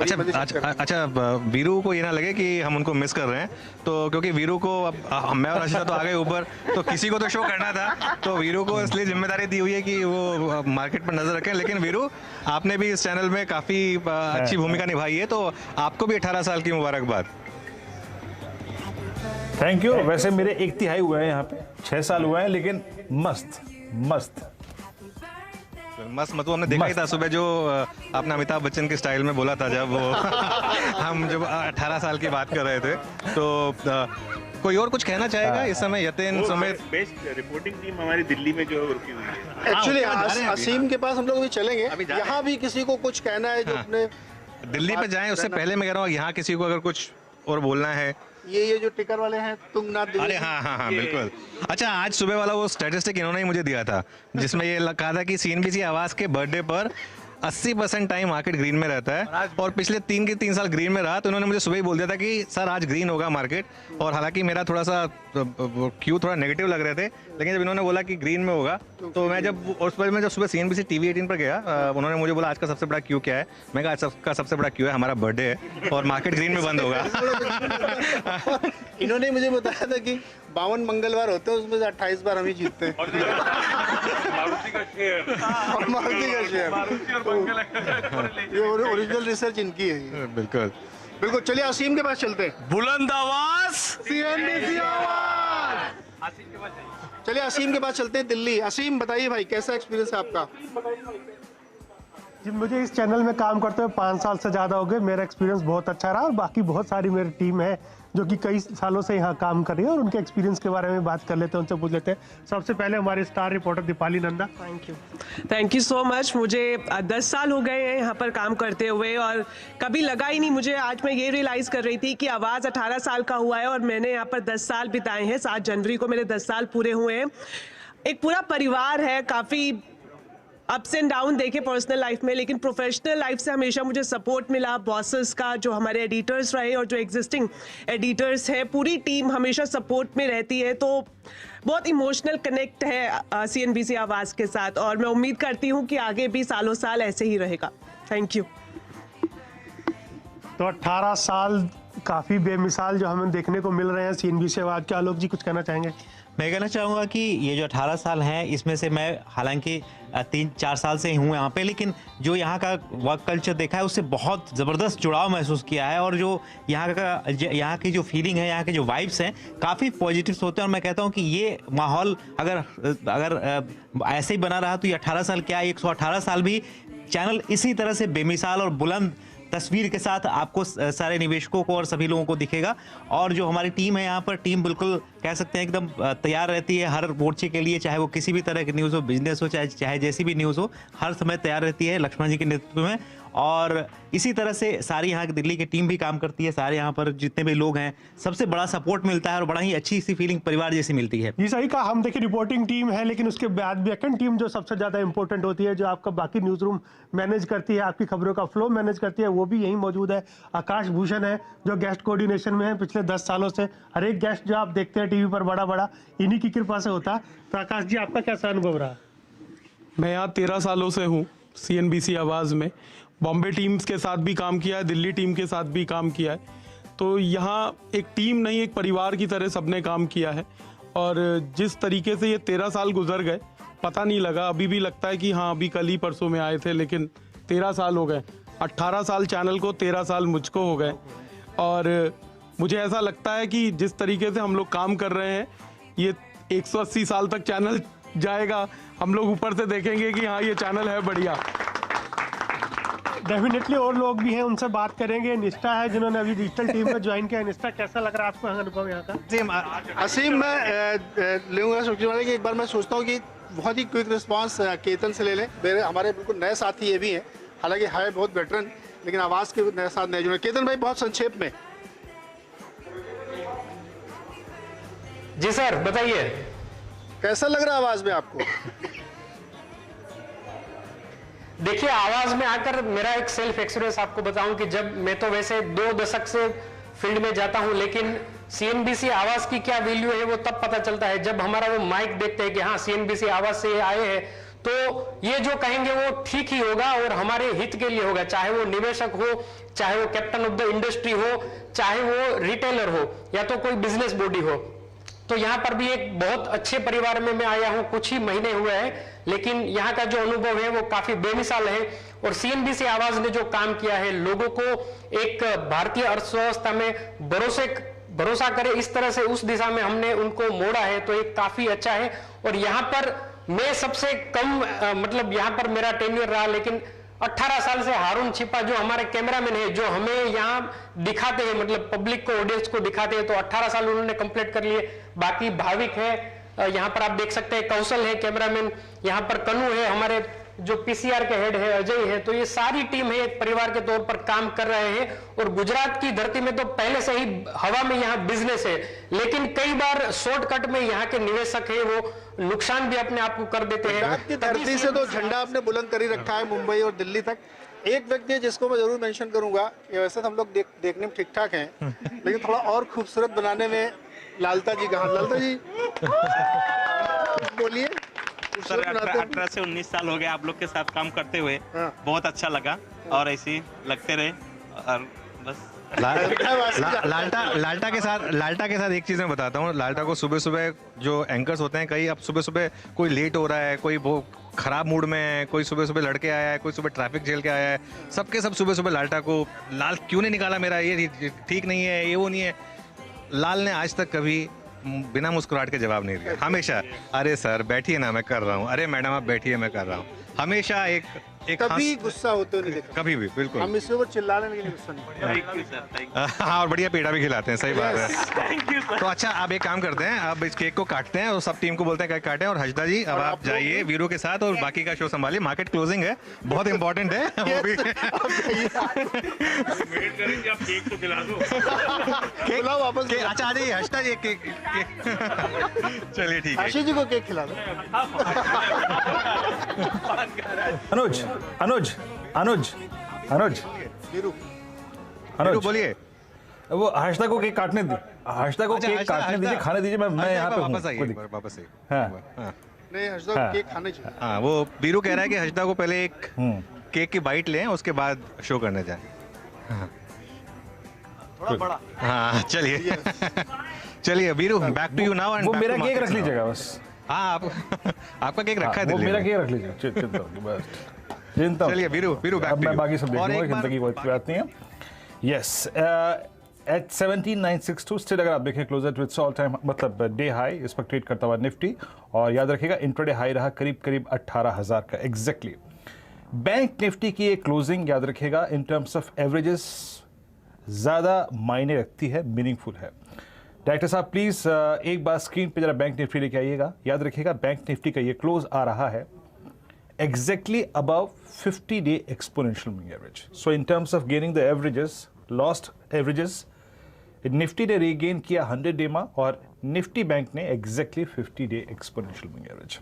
Speaker 3: अच्छा, वीरू को ये ना लगे कि हम उनको मिस कर रहे हैं, तो क्योंकि वीरू को अब मैं और अशिता तो आ गए ऊपर, तो किसी को तो शो करना था, तो वीरू को इसलिए जिम्मेदारी दी हुई है कि वो मार्केट पर नजर रखें। लेकिन वीरू, आपने भी इस चैनल में काफी अच्छी भूमिका निभाई है, तो आपको भी 18 साल की मुबारकबाद।
Speaker 11: Thank you. वैसे मेरे 1/3 हुए हैं यहाँ पे, 6 साल हुए हैं, लेकिन मस्त मस्त
Speaker 3: मस्त मतलब हमने देखा ही था सुबह जो आपने अमिताभ बच्चन के स्टाइल में बोला था जब वो हम जब 18 साल की बात कर रहे थे। तो कोई और कुछ कहना चाहेगा इस समय यतीन समेत?
Speaker 9: बेस्ट रिपोर्टिंग टीम हमारी दिल्ली में जो रुकी हुई है।
Speaker 6: एक्चुअली असीम के पास हम लोग अभी चलेंगे, यहाँ भी किसी को कुछ कहना है जो अपने
Speaker 3: दिल्ली पे जाएं उससे पहले मैं कह रहा हूँ यहाँ किसी को अगर कुछ और बोलना है।
Speaker 6: ये जो टिकर वाले हैं तुंगनाथ दिल्ली।
Speaker 3: अरे हाँ बिल्कुल। अच्छा, आज सुबह वाला वो स्टैटिस्टिक इन्होंने ही मुझे दिया था जिसमें ये कहा था कि सीएनबीसी आवाज के बर्थडे पर 80% टाइम मार्केट ग्रीन में रहता है और पिछले 3 साल ग्रीन में रहा। तो उन्होंने मुझे सुबह ही बोल दिया था कि सर आज ग्रीन होगा मार्केट। और हालांकि मेरा थोड़ा सा क्यू थोड़ा नेगेटिव लग रहे थे, लेकिन जब इन्होंने बोला कि ग्रीन में होगा तो मैं जब सुबह CNBC TV 18 पर गया, उन्होंने मुझे बोला आज का सबसे बड़ा क्यू क्या है। मैं कहा आज का सबसे बड़ा क्यू है हमारा बर्थडे है और मार्केट ग्रीन में बंद होगा।
Speaker 6: इन्होंने मुझे बताया था कि 52 मंगलवार होते हैं, उसमें से 28 बार हम ही जीतते हैं।
Speaker 7: मारुति का शेयर
Speaker 6: ये ओरिजिनल रिसर्च इनकी है। बिल्कुल। चलिए असीम के पास चलते हैं।
Speaker 7: बुलंद आवाज
Speaker 6: CNBC आवाज। चलिए असीम के पास चलते हैं दिल्ली। असीम बताइए भाई कैसा एक्सपीरियंस है आपका?
Speaker 19: जी, मुझे इस चैनल में काम करते हुए 5 साल से ज़्यादा हो गए। मेरा एक्सपीरियंस बहुत अच्छा रहा और बाकी बहुत सारी मेरी टीम है जो कि कई सालों से यहाँ काम कर रही है और उनके एक्सपीरियंस के बारे में बात कर लेते हैं, उनसे पूछ लेते हैं। सबसे पहले हमारे star reporter Deepali Nanda.
Speaker 4: Thank you so much. मुझे 10 साल हो गए हैं यहाँ पर काम करते हुए और कभी लगा ही नहीं मुझे। आज मैं ये रियलाइज़ कर रही थी कि आवाज़ 18 साल का हुआ है और मैंने यहाँ पर 10 साल बिताए हैं। 7 जनवरी को मेरे 10 साल पूरे हुए हैं। एक पूरा परिवार है, काफ़ी अप्स एंड डाउन देखे पर्सनल लाइफ में, लेकिन प्रोफेशनल लाइफ से हमेशा मुझे सपोर्ट मिला बॉसेस का, जो हमारे एडिटर्स रहे और जो एग्जिस्टिंग एडिटर्स हैं। पूरी टीम हमेशा सपोर्ट में रहती है, तो बहुत इमोशनल कनेक्ट है CNBC आवाज़ के साथ और मैं उम्मीद करती हूँ कि आगे भी सालों साल ऐसे ही रहेगा। Thank you.
Speaker 19: तो 18 साल काफ़ी बेमिसाल जो हमें देखने को मिल रहे हैं CNBC आवाज़ के। आलोक जी कुछ कहना चाहेंगे?
Speaker 8: मैं कहना चाहूँगा कि ये जो 18 साल हैं इसमें से मैं हालांकि 3-4 साल से ही हूँ यहाँ पे, लेकिन जो यहाँ का वर्क कल्चर देखा है उससे बहुत ज़बरदस्त जुड़ाव महसूस किया है और जो यहाँ की जो फीलिंग है, यहाँ के जो वाइब्स हैं काफ़ी पॉजिटिव्स होते हैं। और मैं कहता हूँ कि ये माहौल अगर ऐसे ही बना रहा तो ये 18 साल क्या 118 साल भी चैनल इसी तरह से बेमिसाल और बुलंद तस्वीर के साथ आपको सारे निवेशकों को और सभी लोगों को दिखेगा। और जो हमारी टीम है यहाँ पर, टीम बिल्कुल कह सकते हैं एकदम तैयार रहती है हर मोर्चे के लिए, चाहे वो किसी भी तरह की न्यूज़ हो, बिजनेस हो, चाहे जैसी भी न्यूज़ हो, हर समय तैयार रहती है लक्ष्मण जी के नेतृत्व में। और इसी तरह से सारी यहाँ की दिल्ली की टीम भी काम करती है। सारे यहाँ पर जितने भी लोग हैं सबसे बड़ा सपोर्ट मिलता है और बड़ा ही अच्छी सी फीलिंग परिवार जैसी मिलती है।
Speaker 19: ये सही कहा। हम देखिए रिपोर्टिंग टीम है, लेकिन उसके बाद बैकएंड टीम जो सबसे ज़्यादा इंपॉर्टेंट होती है, जो आपका बाकी न्यूज़ रूम मैनेज करती है, आपकी खबरों का फ्लो मैनेज करती है, वो भी यहीं मौजूद है। आकाश भूषण है जो गेस्ट कोऑर्डिनेशन में है पिछले 10 सालों से। हर एक गेस्ट जो आप देखते हैं टीवी पर बड़ा इन्हीं की कृपा से होता है। तो आकाश जी आपका कैसा अनुभव रहा?
Speaker 10: मैं यहाँ 13 सालों से हूँ CNBC आवाज़ में। बॉम्बे टीम्स के साथ भी काम किया है, दिल्ली टीम के साथ भी काम किया है। तो यहाँ एक टीम नहीं, एक परिवार की तरह सबने काम किया है। और जिस तरीके से ये 13 साल गुजर गए पता नहीं लगा। अभी भी लगता है कि हाँ अभी कल ही परसों में आए थे, लेकिन 13 साल हो गए। 18 साल चैनल को, 13 साल मुझको हो गए। और मुझे ऐसा लगता है कि जिस तरीके से हम लोग काम कर रहे हैं ये 180 साल तक चैनल जाएगा। हम लोग ऊपर से देखेंगे कि हाँ ये चैनल है बढ़िया।
Speaker 19: डेफिनेटली और लोग भी हैं, उनसे बात करेंगे। निष्ठा है जिन्होंने अभी डिजिटल टीम में ज्वाइन किया। निष्ठा कैसा लग रहा है आपको अनुभव यहाँ का?
Speaker 6: असीम मैं लूँगा सोचने वाले कि एक बार मैं सोचता हूँ कि बहुत ही क्विक रिस्पांस केतन से ले लें। मेरे हमारे बिल्कुल नए साथी ये भी हैं, हालांकि है बहुत वेटरन, लेकिन आवाज़ के नए साथ नए जुड़े। केतन भाई बहुत संक्षेप में।
Speaker 20: जी सर बताइए,
Speaker 6: कैसा लग रहा है आवाज़ में आपको?
Speaker 20: देखिए आवाज में आकर मेरा एक सेल्फ एक्सपीरियंस आपको बताऊं कि जब मैं तो वैसे 2 दशक से फील्ड में जाता हूं, लेकिन CNBC आवाज की क्या वैल्यू है वो तब पता चलता है जब हमारा वो माइक देखते हैं कि हाँ CNBC आवाज से आए हैं, तो ये जो कहेंगे वो ठीक ही होगा और हमारे हित के लिए होगा। चाहे वो निवेशक हो, चाहे वो कैप्टन ऑफ द इंडस्ट्री हो, चाहे वो रिटेलर हो या तो कोई बिजनेस बॉडी हो। तो यहाँ पर भी एक बहुत अच्छे परिवार में मैं आया हूँ, कुछ ही महीने हुए हैं, लेकिन यहाँ का जो अनुभव है वो काफी बेमिसाल है। और CNBC आवाज ने जो काम किया है, लोगों को एक भारतीय अर्थव्यवस्था में भरोसे भरोसा करें, इस तरह से उस दिशा में हमने उनको मोड़ा है, तो ये काफी अच्छा है। और यहाँ पर मैं सबसे कम मतलब यहाँ पर मेरा टेन्योर रहा, लेकिन 18 साल से हारून छिपा जो हमारे कैमरामैन है, जो हमें यहाँ दिखाते हैं, मतलब पब्लिक को, ऑडियंस को दिखाते हैं, तो 18 साल उन्होंने कंप्लीट कर लिए। बाकी भाविक है, यहाँ पर आप देख सकते हैं, कौशल है कैमरामैन, यहाँ पर कनु है, हमारे जो पीसीआर के हेड है अजय है, तो ये सारी टीम है, एक परिवार के तौर पर काम कर रहे हैं। और गुजरात की धरती में तो पहले से ही हवा में यहाँ बिजनेस है, लेकिन कई बार शॉर्टकट में यहाँ के निवेशक है वो नुकसान भी अपने आप को कर देते हैं।
Speaker 6: गुजरात की धरती से तो झंडा आपने बुलंद कर ही रखा है मुंबई और दिल्ली तक। एक व्यक्ति है जिसको मैं जरूर मेंशन करूंगा, ये वैसे तो हम लोग देखने में ठीक ठाक हैं, लेकिन थोड़ा और खूबसूरत बनाने में लालता जी कहाँ? लालता जी बोलिए।
Speaker 5: सर 18 से 19 साल हो गए आप लोग के साथ काम करते हुए, बहुत अच्छा लगा और ऐसे ही लगते रहे और बस।
Speaker 3: लाल्टा के साथ एक चीज़ मैं बताता हूँ। लाल्टा को सुबह सुबह जो एंकर्स होते हैं, कई अब सुबह सुबह कोई लेट हो रहा है, कोई वो खराब मूड में है, कोई सुबह सुबह लड़के आया है, कोई सुबह ट्रैफिक झेल के आया है, सबके सब सुबह सुबह लाल्टा को लाल क्यों नहीं निकाला मेरा, ये ठीक नहीं है, ये वो नहीं है। लाल ने आज तक कभी बिना मुस्कुराहट के जवाब नहीं दिया। हमेशा अरे सर बैठिए ना, मैं कर रहा हूँ, अरे मैडम आप बैठिए मैं कर रहा हूँ। हमेशा एक
Speaker 6: कभी गुस्सा होते हुए नहीं देखा,
Speaker 3: कभी भी, बिल्कुल।
Speaker 6: हम इसके ऊपर चिल्लाने में गुस्सा नहीं।
Speaker 3: हाँ, और बढ़िया पेड़ा भी खिलाते हैं, सही बात है। तो अच्छा, अब एक काम करते हैं, अब इस केक को काटते हैं और सब टीम को बोलते हैं केक काटें। और हजदा जी अब आप जाइए वीरू के साथ और बाकी का शो संभालिए, मार्केट क्लोजिंग है, बहुत इंपॉर्टेंट है वो भी।
Speaker 5: केक तो खिला दो।
Speaker 6: वापस
Speaker 3: अच्छा आ जाइए हजदा जी, केक चलिए ठीक है,
Speaker 6: आशीष जी को केक खिला दो।
Speaker 11: अनुज अनुज अनुज अनुज अनुज
Speaker 3: बोलिए।
Speaker 11: वो हर्षदा को केक काटने दी, हर्षदा को केक काटने दीजिए, खाने दीजिए, मैं यहाँ पे
Speaker 3: वापस आइए, वापस आइए।
Speaker 11: हाँ
Speaker 6: नहीं, हर्षदा को केक खाने चाहिए।
Speaker 3: हाँ, वो बीरू कह रहा है कि हर्षदा को पहले एक केक की बाइट लें, उसके बाद शो करने जाएं।
Speaker 5: थोड़ा बड़ा।
Speaker 3: हाँ चलिए चलिए Biru, back to you now.
Speaker 11: वो मेरा केक रख लीजिएगा बस।
Speaker 3: हाँ, आपका केक रखा है,
Speaker 11: वो मेरा केक रख लीजिए, चिंता बस चिंता।
Speaker 3: चलिए बीरू बैक टू यू।
Speaker 11: मैं बाकी सब देखूंगा, चिंता की कोई बात नहीं है। यस, एट 17,962 स्टिल अगर आप देखें closer to its all time मतलब डे हाई, इस पर ट्रेड करता हुआ निफ्टी, और याद रखिएगा इंट्राडे हाई रहा करीब करीब 18,000 का एग्जैक्टली। बैंक निफ्टी की एक क्लोजिंग याद रखिएगा इन टर्म्स ऑफ एवरेजेस ज़्यादा मायने रखती है, मीनिंगफुल है। डायरेक्टर साहब प्लीज़ एक बार स्क्रीन पे जरा बैंक निफ्टी लेके आइएगा। याद रखिएगा बैंक निफ्टी का ये क्लोज आ रहा है exactly above 50-day exponential moving average. So in terms of gaining the averages, lost averages, Nifty ने रीगेन किया 100 डे में और निफ्टी बैंक ने exactly 50-day exponential moving average.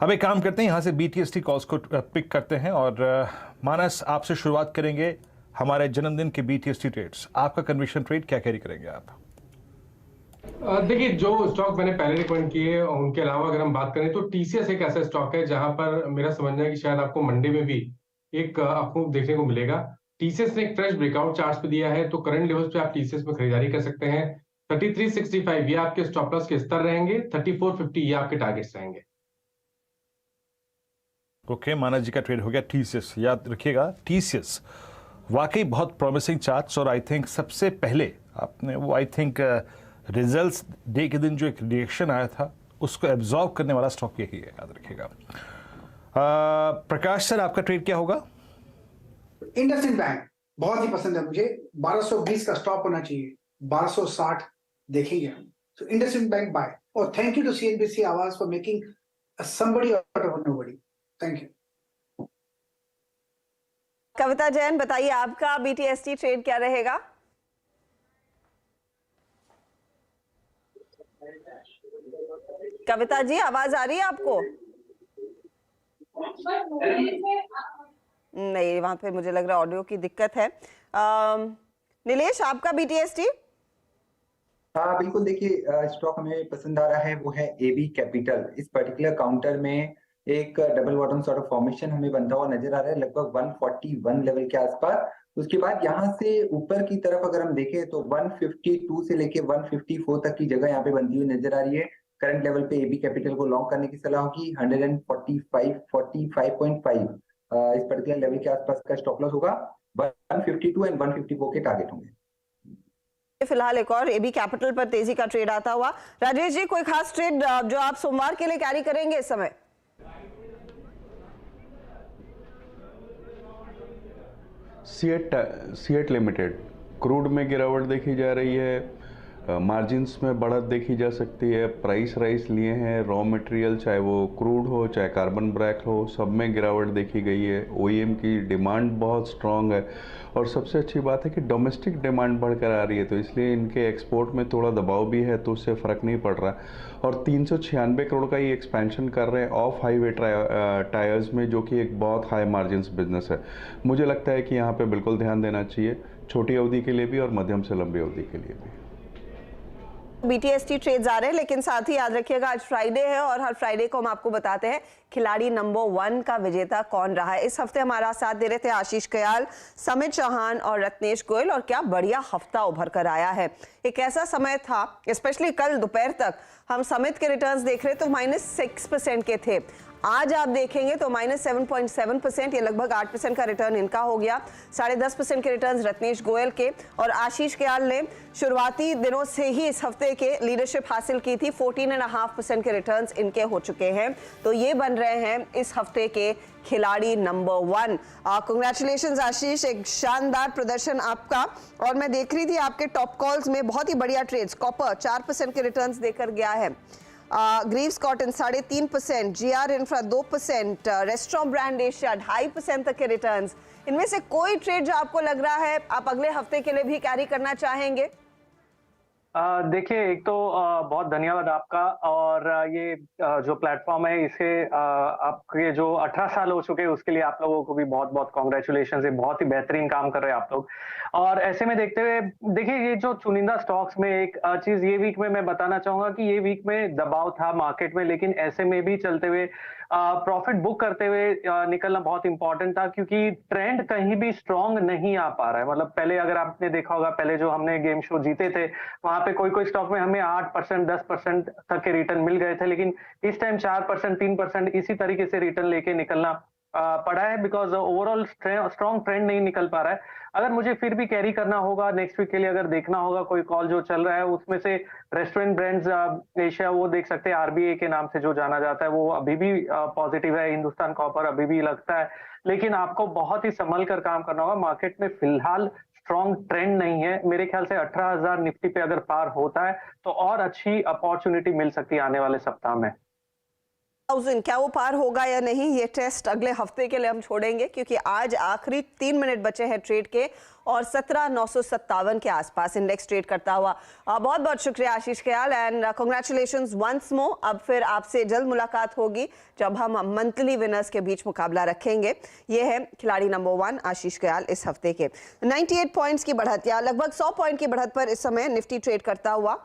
Speaker 11: अब एक काम करते हैं, यहाँ से BTST कॉल्स को पिक करते हैं और मानस आपसे शुरुआत करेंगे हमारे जन्मदिन के BTST ट्रेड्स। आपका कन्विक्शन ट्रेड क्या कैरी करेंगे आप?
Speaker 14: देखिए, जो स्टॉक मैंने पहले रिकमेंड किए उनके अलावा अगर हम बात करें तो टीसीएस एक ऐसा स्टॉक है जहां पर मेरा समझना है कि शायद आपको मंडे में भी एक आपको देखने को मिलेगा। टीसीएस ने एक फ्रेश ब्रेकआउट चार्ट्स पे दिया है, तो करंट लेवल्स पे आप टीसीएस में खरीदारी कर सकते हैं। 3365 ये आपके स्टॉप लॉस के स्तर रहेंगे, 3450 ये आपके टारगेट्स रहेंगे।
Speaker 11: ओके, मानस जी का ट्रेड हो गया टीसीएस। याद रखिएगा टीसीएस वाकई बहुत प्रॉमिसिंग चार्ट्स, और आई थिंक सबसे पहले आपने वो आई थिंक रिजल्ट्स डे के दिन जो एक रिएक्शन आया था उसको एब्जॉर्व करने वाला स्टॉक यही है, याद रखिएगा। प्रकाश सर आपका ट्रेड क्या होगा?
Speaker 12: इंडसइंड बैंक बहुत ही पसंद है मुझे, 1220 का स्टॉप होना चाहिए, 1260 देखेंगे हम। सो इंडसइंड बैंक बाय, और thank you to CNBC Awaaz for making somebody out of nobody. Thank you.
Speaker 2: Kavita Jain बताइए आपका बीटीएसटी ट्रेड क्या रहेगा? कविता जी आवाज आ रही है आपको? नहीं, वहां पे मुझे लग रहा है ऑडियो की दिक्कत है। नीलेश आपका बीटीएसटी?
Speaker 16: हाँ बिल्कुल, देखिए स्टॉक हमें पसंद आ रहा है वो है एबी कैपिटल। इस पर्टिकुलर काउंटर में एक double bottom sort of formation हमें बनता हुआ नजर आ रहा है लगभग 141 लेवल के आसपास। उसके बाद यहाँ से ऊपर की तरफ अगर हम देखें तो 152 से लेके 154 तक की जगह यहाँ पे बनती हुई नजर आ रही है। करंट लेवल पे एबी कैपिटल को लॉन्ग करने की सलाह होगी। 145.5 इस पर्टिकुलर लेवल के आसपास का स्टॉप लॉस होगा। 152 एंड 154 के टारगेट होंगे।
Speaker 2: फिलहाल एक और एबी कैपिटल पर तेजी का ट्रेड आता हुआ। राजेश जी, कोई खास ट्रेड जो आप सोमवार के लिए कैरी करेंगे इस समय?
Speaker 15: सीएट लिमिटेड क्रूड में गिरावट देखी जा रही है, मार्जिन्स में बढ़त देखी जा सकती है, प्राइस राइज लिए हैं, रॉ मटेरियल चाहे वो क्रूड हो चाहे कार्बन ब्लैक हो, सब में गिरावट देखी गई है। ओईएम की डिमांड बहुत स्ट्रांग है और सबसे अच्छी बात है कि डोमेस्टिक डिमांड बढ़कर आ रही है, तो इसलिए इनके एक्सपोर्ट में थोड़ा दबाव भी है, तो उससे फ़र्क नहीं पड़ रहा। और 396 करोड़ का ये एक्सपेंशन कर रहे हैं ऑफ हाईवे टायर्स में, जो कि एक बहुत हाई मार्जिन्स बिजनेस है। मुझे लगता है कि यहाँ पे बिल्कुल ध्यान देना चाहिए, छोटी अवधि के लिए भी और मध्यम से लंबी अवधि के लिए भी।
Speaker 2: BTST ट्रेड्स आ रहे हैं, लेकिन साथ ही याद रखिएगा आज फ्राइडे है और हर फ्राइडे को हम आपको बताते हैं खिलाड़ी नंबर 1 का विजेता कौन रहा है। इस हफ्ते हमारा साथ दे रहे थे आशीष कयाल, समित चौहान और रत्नेश गोयल, और क्या बढ़िया हफ्ता उभर कर आया है। एक ऐसा समय था, स्पेशली कल दोपहर तक हम समित के रिटर्न्स देख रहे तो -6% के थे, आज आप देखेंगे तो -7.7%, ये लगभग 8% का रिटर्न इनका हो गया। 10.5% के रिटर्न्स रत्नेश गोयल के, और आशीष कयाल ने शुरुआती दिनों से ही इस हफ्ते के लीडरशिप हासिल की थी, 14.5% के रिटर्न्स इनके हो चुके हैं। तो ये बन रहे हैं इस हफ्ते के खिलाड़ी नंबर 1। कांग्रेचुलेशंस आशीष, एक शानदार प्रदर्शन आपका। और मैं देख रही थी आपके टॉप कॉल्स में बहुत ही बढ़िया ट्रेड्स, कॉपर 4% के रिटर्न्स देकर गया है, Greaves Cotton 3.5%, GR infra 2%, restaurant brand Asia 2.5% तक के रिटर्न्स। इनमें से कोई ट्रेड जो आपको लग रहा है आप अगले हफ्ते के लिए भी कैरी करना चाहेंगे?
Speaker 13: देखिए, एक तो बहुत धन्यवाद आपका, और ये जो प्लेटफॉर्म है इसे आपके जो 18 साल हो चुके हैं उसके लिए आप लोगों को भी बहुत बहुत कॉन्ग्रेचुलेशन है, बहुत ही बेहतरीन काम कर रहे हैं आप लोग। और ऐसे में देखते हुए देखिए, ये जो चुनिंदा स्टॉक्स में एक चीज ये वीक में मैं बताना चाहूंगा कि ये वीक में दबाव था मार्केट में, लेकिन ऐसे में भी चलते हुए प्रॉफिट बुक करते हुए निकलना बहुत इंपॉर्टेंट था, क्योंकि ट्रेंड कहीं भी स्ट्रांग नहीं आ पा रहा है। मतलब पहले अगर आपने देखा होगा, पहले जो हमने गेम शो जीते थे वहां पे कोई कोई स्टॉक में हमें 8%, 10% तक के रिटर्न मिल गए थे, लेकिन इस टाइम 4%, 3% इसी तरीके से रिटर्न लेके निकलना पड़ा है, बिकॉज ओवरऑल स्ट्रॉन्ग ट्रेंड नहीं निकल पा रहा है। अगर मुझे फिर भी कैरी करना होगा नेक्स्ट वीक के लिए, अगर देखना होगा कोई कॉल जो चल रहा है, उसमें से रेस्टोरेंट ब्रांड्स एशिया वो देख सकते हैं, आरबीए के नाम से जो जाना जाता है, वो अभी भी पॉजिटिव है। हिंदुस्तान कॉपर अभी भी लगता है, लेकिन आपको बहुत ही संभल कर काम करना होगा। मार्केट में फिलहाल स्ट्रॉन्ग ट्रेंड नहीं है। मेरे ख्याल से 18,000 निफ्टी पे अगर पार होता है तो और अच्छी अपॉर्चुनिटी मिल सकती है आने वाले सप्ताह में।
Speaker 2: क्या वो पार होगा या नहीं, ये टेस्ट अगले हफ्ते के लिए हम छोड़ेंगे, क्योंकि आज आखिरी 3 मिनट बचे हैं ट्रेड के और 17,957 के आसपास इंडेक्स ट्रेड करता हुआ। बहुत बहुत शुक्रिया Ashish Kayal, and congratulations once more. अब फिर आपसे जल्द मुलाकात होगी जब हम मंथली विनर्स के बीच मुकाबला रखेंगे। ये है खिलाड़ी नंबर 1 आशीष कयाल इस हफ्ते के। 98 पॉइंट्स की बढ़त, या लगभग 100 पॉइंट की बढ़त पर इस समय निफ्टी ट्रेड करता हुआ।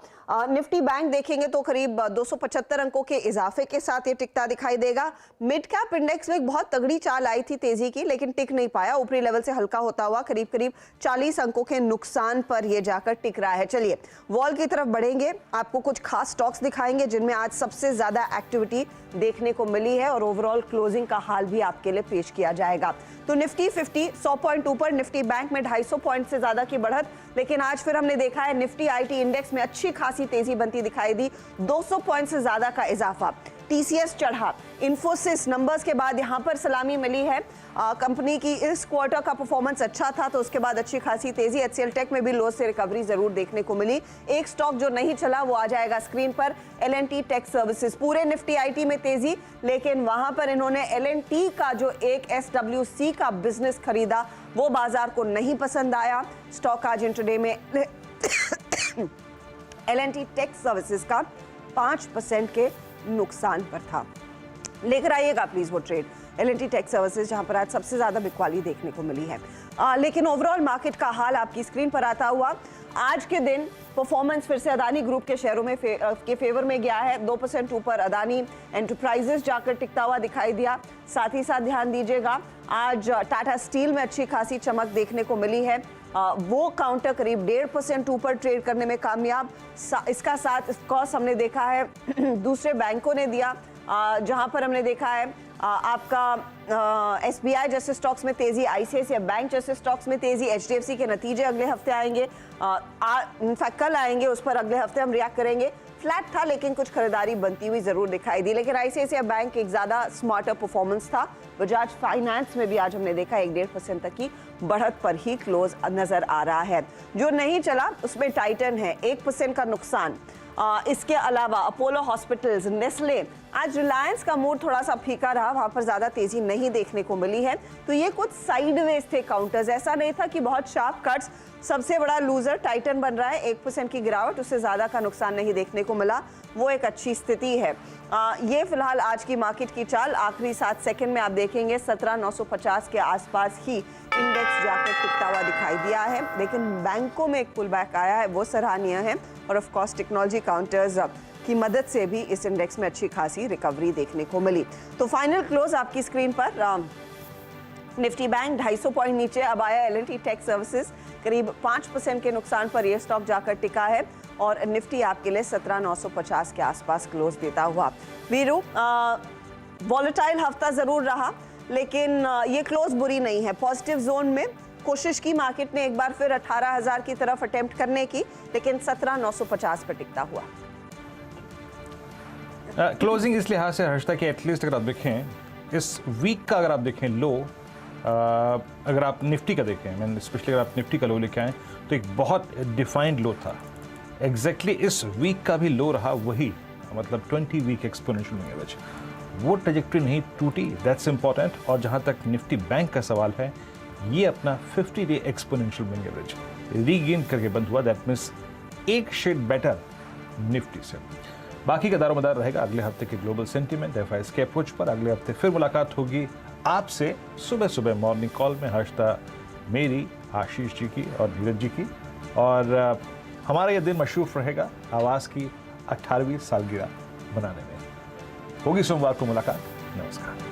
Speaker 2: निफ्टी बैंक देखेंगे तो करीब 275 अंकों के इजाफे के साथ ये टिकता दिखाई देगा। मिड कैप इंडेक्स में एक बहुत तगड़ी चाल आई थी तेजी की, लेकिन टिक नहीं पाया, ऊपरी लेवल से हल्का होता हुआ करीब करीब 40 अंकों के नुकसान पर ये जाकर टिक रहा है। चलिए वॉल की तरफ बढ़ेंगे, आपको कुछ खास स्टॉक्स दिखाएंगे जिनमें आज सबसे ज्यादा एक्टिविटी देखने को मिली है, और ओवरऑल क्लोजिंग का हाल भी आपके लिए पेश किया जाएगा। तो निफ्टी 50 100 पॉइंट ऊपर, निफ्टी बैंक में 250 पॉइंट से ज्यादा की बढ़त, लेकिन आज फिर हमने देखा है निफ्टी आईटी इंडेक्स में अच्छी खासी तेजी बनती दिखाई दी, 200 पॉइंट से ज्यादा का इजाफा। टीसीएस चढ़ा, इन्फोसिस नंबर्स के बाद यहां पर सलामी मिली है। कंपनी की इस क्वार्टर का परफॉर्मेंस अच्छा था, तो उसके बाद अच्छी खासी तेजी। एचसीएल टेक में भी लो से रिकवरी जरूर देखने को मिली। एक स्टॉक जो नहीं चला वो आ जाएगा स्क्रीन पर, एल&टी टेक सर्विसेज। पूरे निफ्टी आईटी में तेजी, लेकिन वहां पर इन्होंने एल&टी का जो एक एसडब्ल्यूसी का बिजनेस खरीदा वो बाजार को नहीं पसंद आया। स्टॉक आज इंट्राडे में एल&टी टेक सर्विसेज का 5% के नुकसान पर था। लेकर आइएगा प्लीज वो ट्रेड, एल&टी टेक सर्विसेज, जहां पर आज सबसे ज्यादा बिकवाली देखने को मिली है। लेकिन ओवरऑल मार्केट का हाल आपकी स्क्रीन पर आता हुआ। आज के दिन परफॉर्मेंस फिर से अदानी ग्रुप के शेयरों में के फेवर में गया है। 2% ऊपर अदानी एंटरप्राइजेस जाकर टिकता हुआ दिखाई दिया। साथ ही साथ ध्यान दीजिएगा, आज टाटा स्टील में अच्छी खासी चमक देखने को मिली है। वो काउंटर करीब 1.5% ऊपर ट्रेड करने में कामयाब। इसका साथ कॉस्ट हमने देखा है दूसरे बैंकों ने दिया, जहां पर हमने देखा है आपका SBI जैसे स्टॉक्स में तेजी, ICICI बैंक जैसे स्टॉक्स में तेजी, HDFC के नतीजे अगले हफ्ते आएंगे, इनफैक्ट कल आएंगे, उस पर अगले हफ्ते हम रिएक्ट करेंगे। फ्लैट था लेकिन कुछ खरीदारी बनती हुई जरूर दिखाई दी, लेकिन ICICI बैंक एक ज्यादा स्मार्टर परफॉर्मेंस था। बजाज फाइनेंस में भी आज हमने देखा 1-1.5% तक की बढ़त पर ही क्लोज नजर आ रहा है। जो नहीं चला उसमें टाइटन है, 1% का नुकसान। इसके अलावा अपोलो हॉस्पिटल्स, नेस्ले, आज रिलायंस का मूड थोड़ा सा फीका रहा, वहां पर ज्यादा तेजी नहीं देखने को मिली है। तो ये कुछ साइडवेज थे काउंटर्स, ऐसा नहीं था कि बहुत शार्प कट्स। सबसे बड़ा लूजर टाइटन बन रहा है, 1% की गिरावट, उससे ज्यादा का नुकसान नहीं देखने को मिला, वो एक अच्छी स्थिति है। ये फिलहाल आज की मार्केट की चाल। आखिरी 7 सेकंड में आप देखेंगे 17,950 के आसपास ही इंडेक्स जाकर टिकता हुआ दिखाई दिया है, लेकिन बैंकों में एक पुल बैक आया है, वो सराहनीय है। और ऑफ कोर्स टेक्नोलॉजी काउंटर्स की मदद से भी इस इंडेक्स में अच्छी खासी रिकवरी देखने को मिली। तो फाइनल क्लोज आपकी स्क्रीन पर, निफ्टी बैंक 250 पॉइंट नीचे अब आया। L&T टेक सर्विसेज करीब 5% के नुकसान पर यह स्टॉक जाकर टिका है और निफ्टी आपके लिए 17,950 के आसपास क्लोज देता हुआ। वीरू, वॉलेटाइल हफ्ता जरूर रहा, लेकिन ये क्लोज बुरी नहीं है, पॉजिटिव जोन में कोशिश की मार्केट ने एक बार फिर 18,000 की तरफ अटेम्प्ट करने की, लेकिन 17,950 पर टिकता हुआ।
Speaker 11: क्लोजिंग इस लिहाज से हर्षता कि एटलीस्ट अगर आप देखें इस वीक का, अगर आप देखें लो, अगर आप निफ्टी का देखें, मैंने स्पेशली अगर आप निफ्टी का लो लेके आए तो एक बहुत डिफाइंड लो था। एग्जैक्टली इस वीक का भी लो रहा वही, मतलब 20 वीक एक्सपोनेंशियल मूविंग एवरेज, वो ट्रेजेक्टरी नहीं टूटी, दैट्स इंपॉर्टेंट। और जहां तक निफ्टी बैंक का सवाल है, ये अपना 50 day exponential moving average regain करके बंद हुआ, दैट मीन्स एक शेड बेटर निफ्टी से। बाकी का दारोमदार रहेगा अगले हफ्ते के ग्लोबल सेंटीमेंट FIs के अप्रोच पर। अगले हफ्ते फिर मुलाकात होगी आपसे सुबह सुबह मॉर्निंग कॉल में, हर्षता मेरी, आशीष जी की और धीरज जी की। और हमारा यह दिन मशरूफ रहेगा आवाज़ की 18वीं सालगिरह बनाने में। होगी सोमवार को मुलाकात। नमस्कार।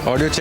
Speaker 17: ऑडियो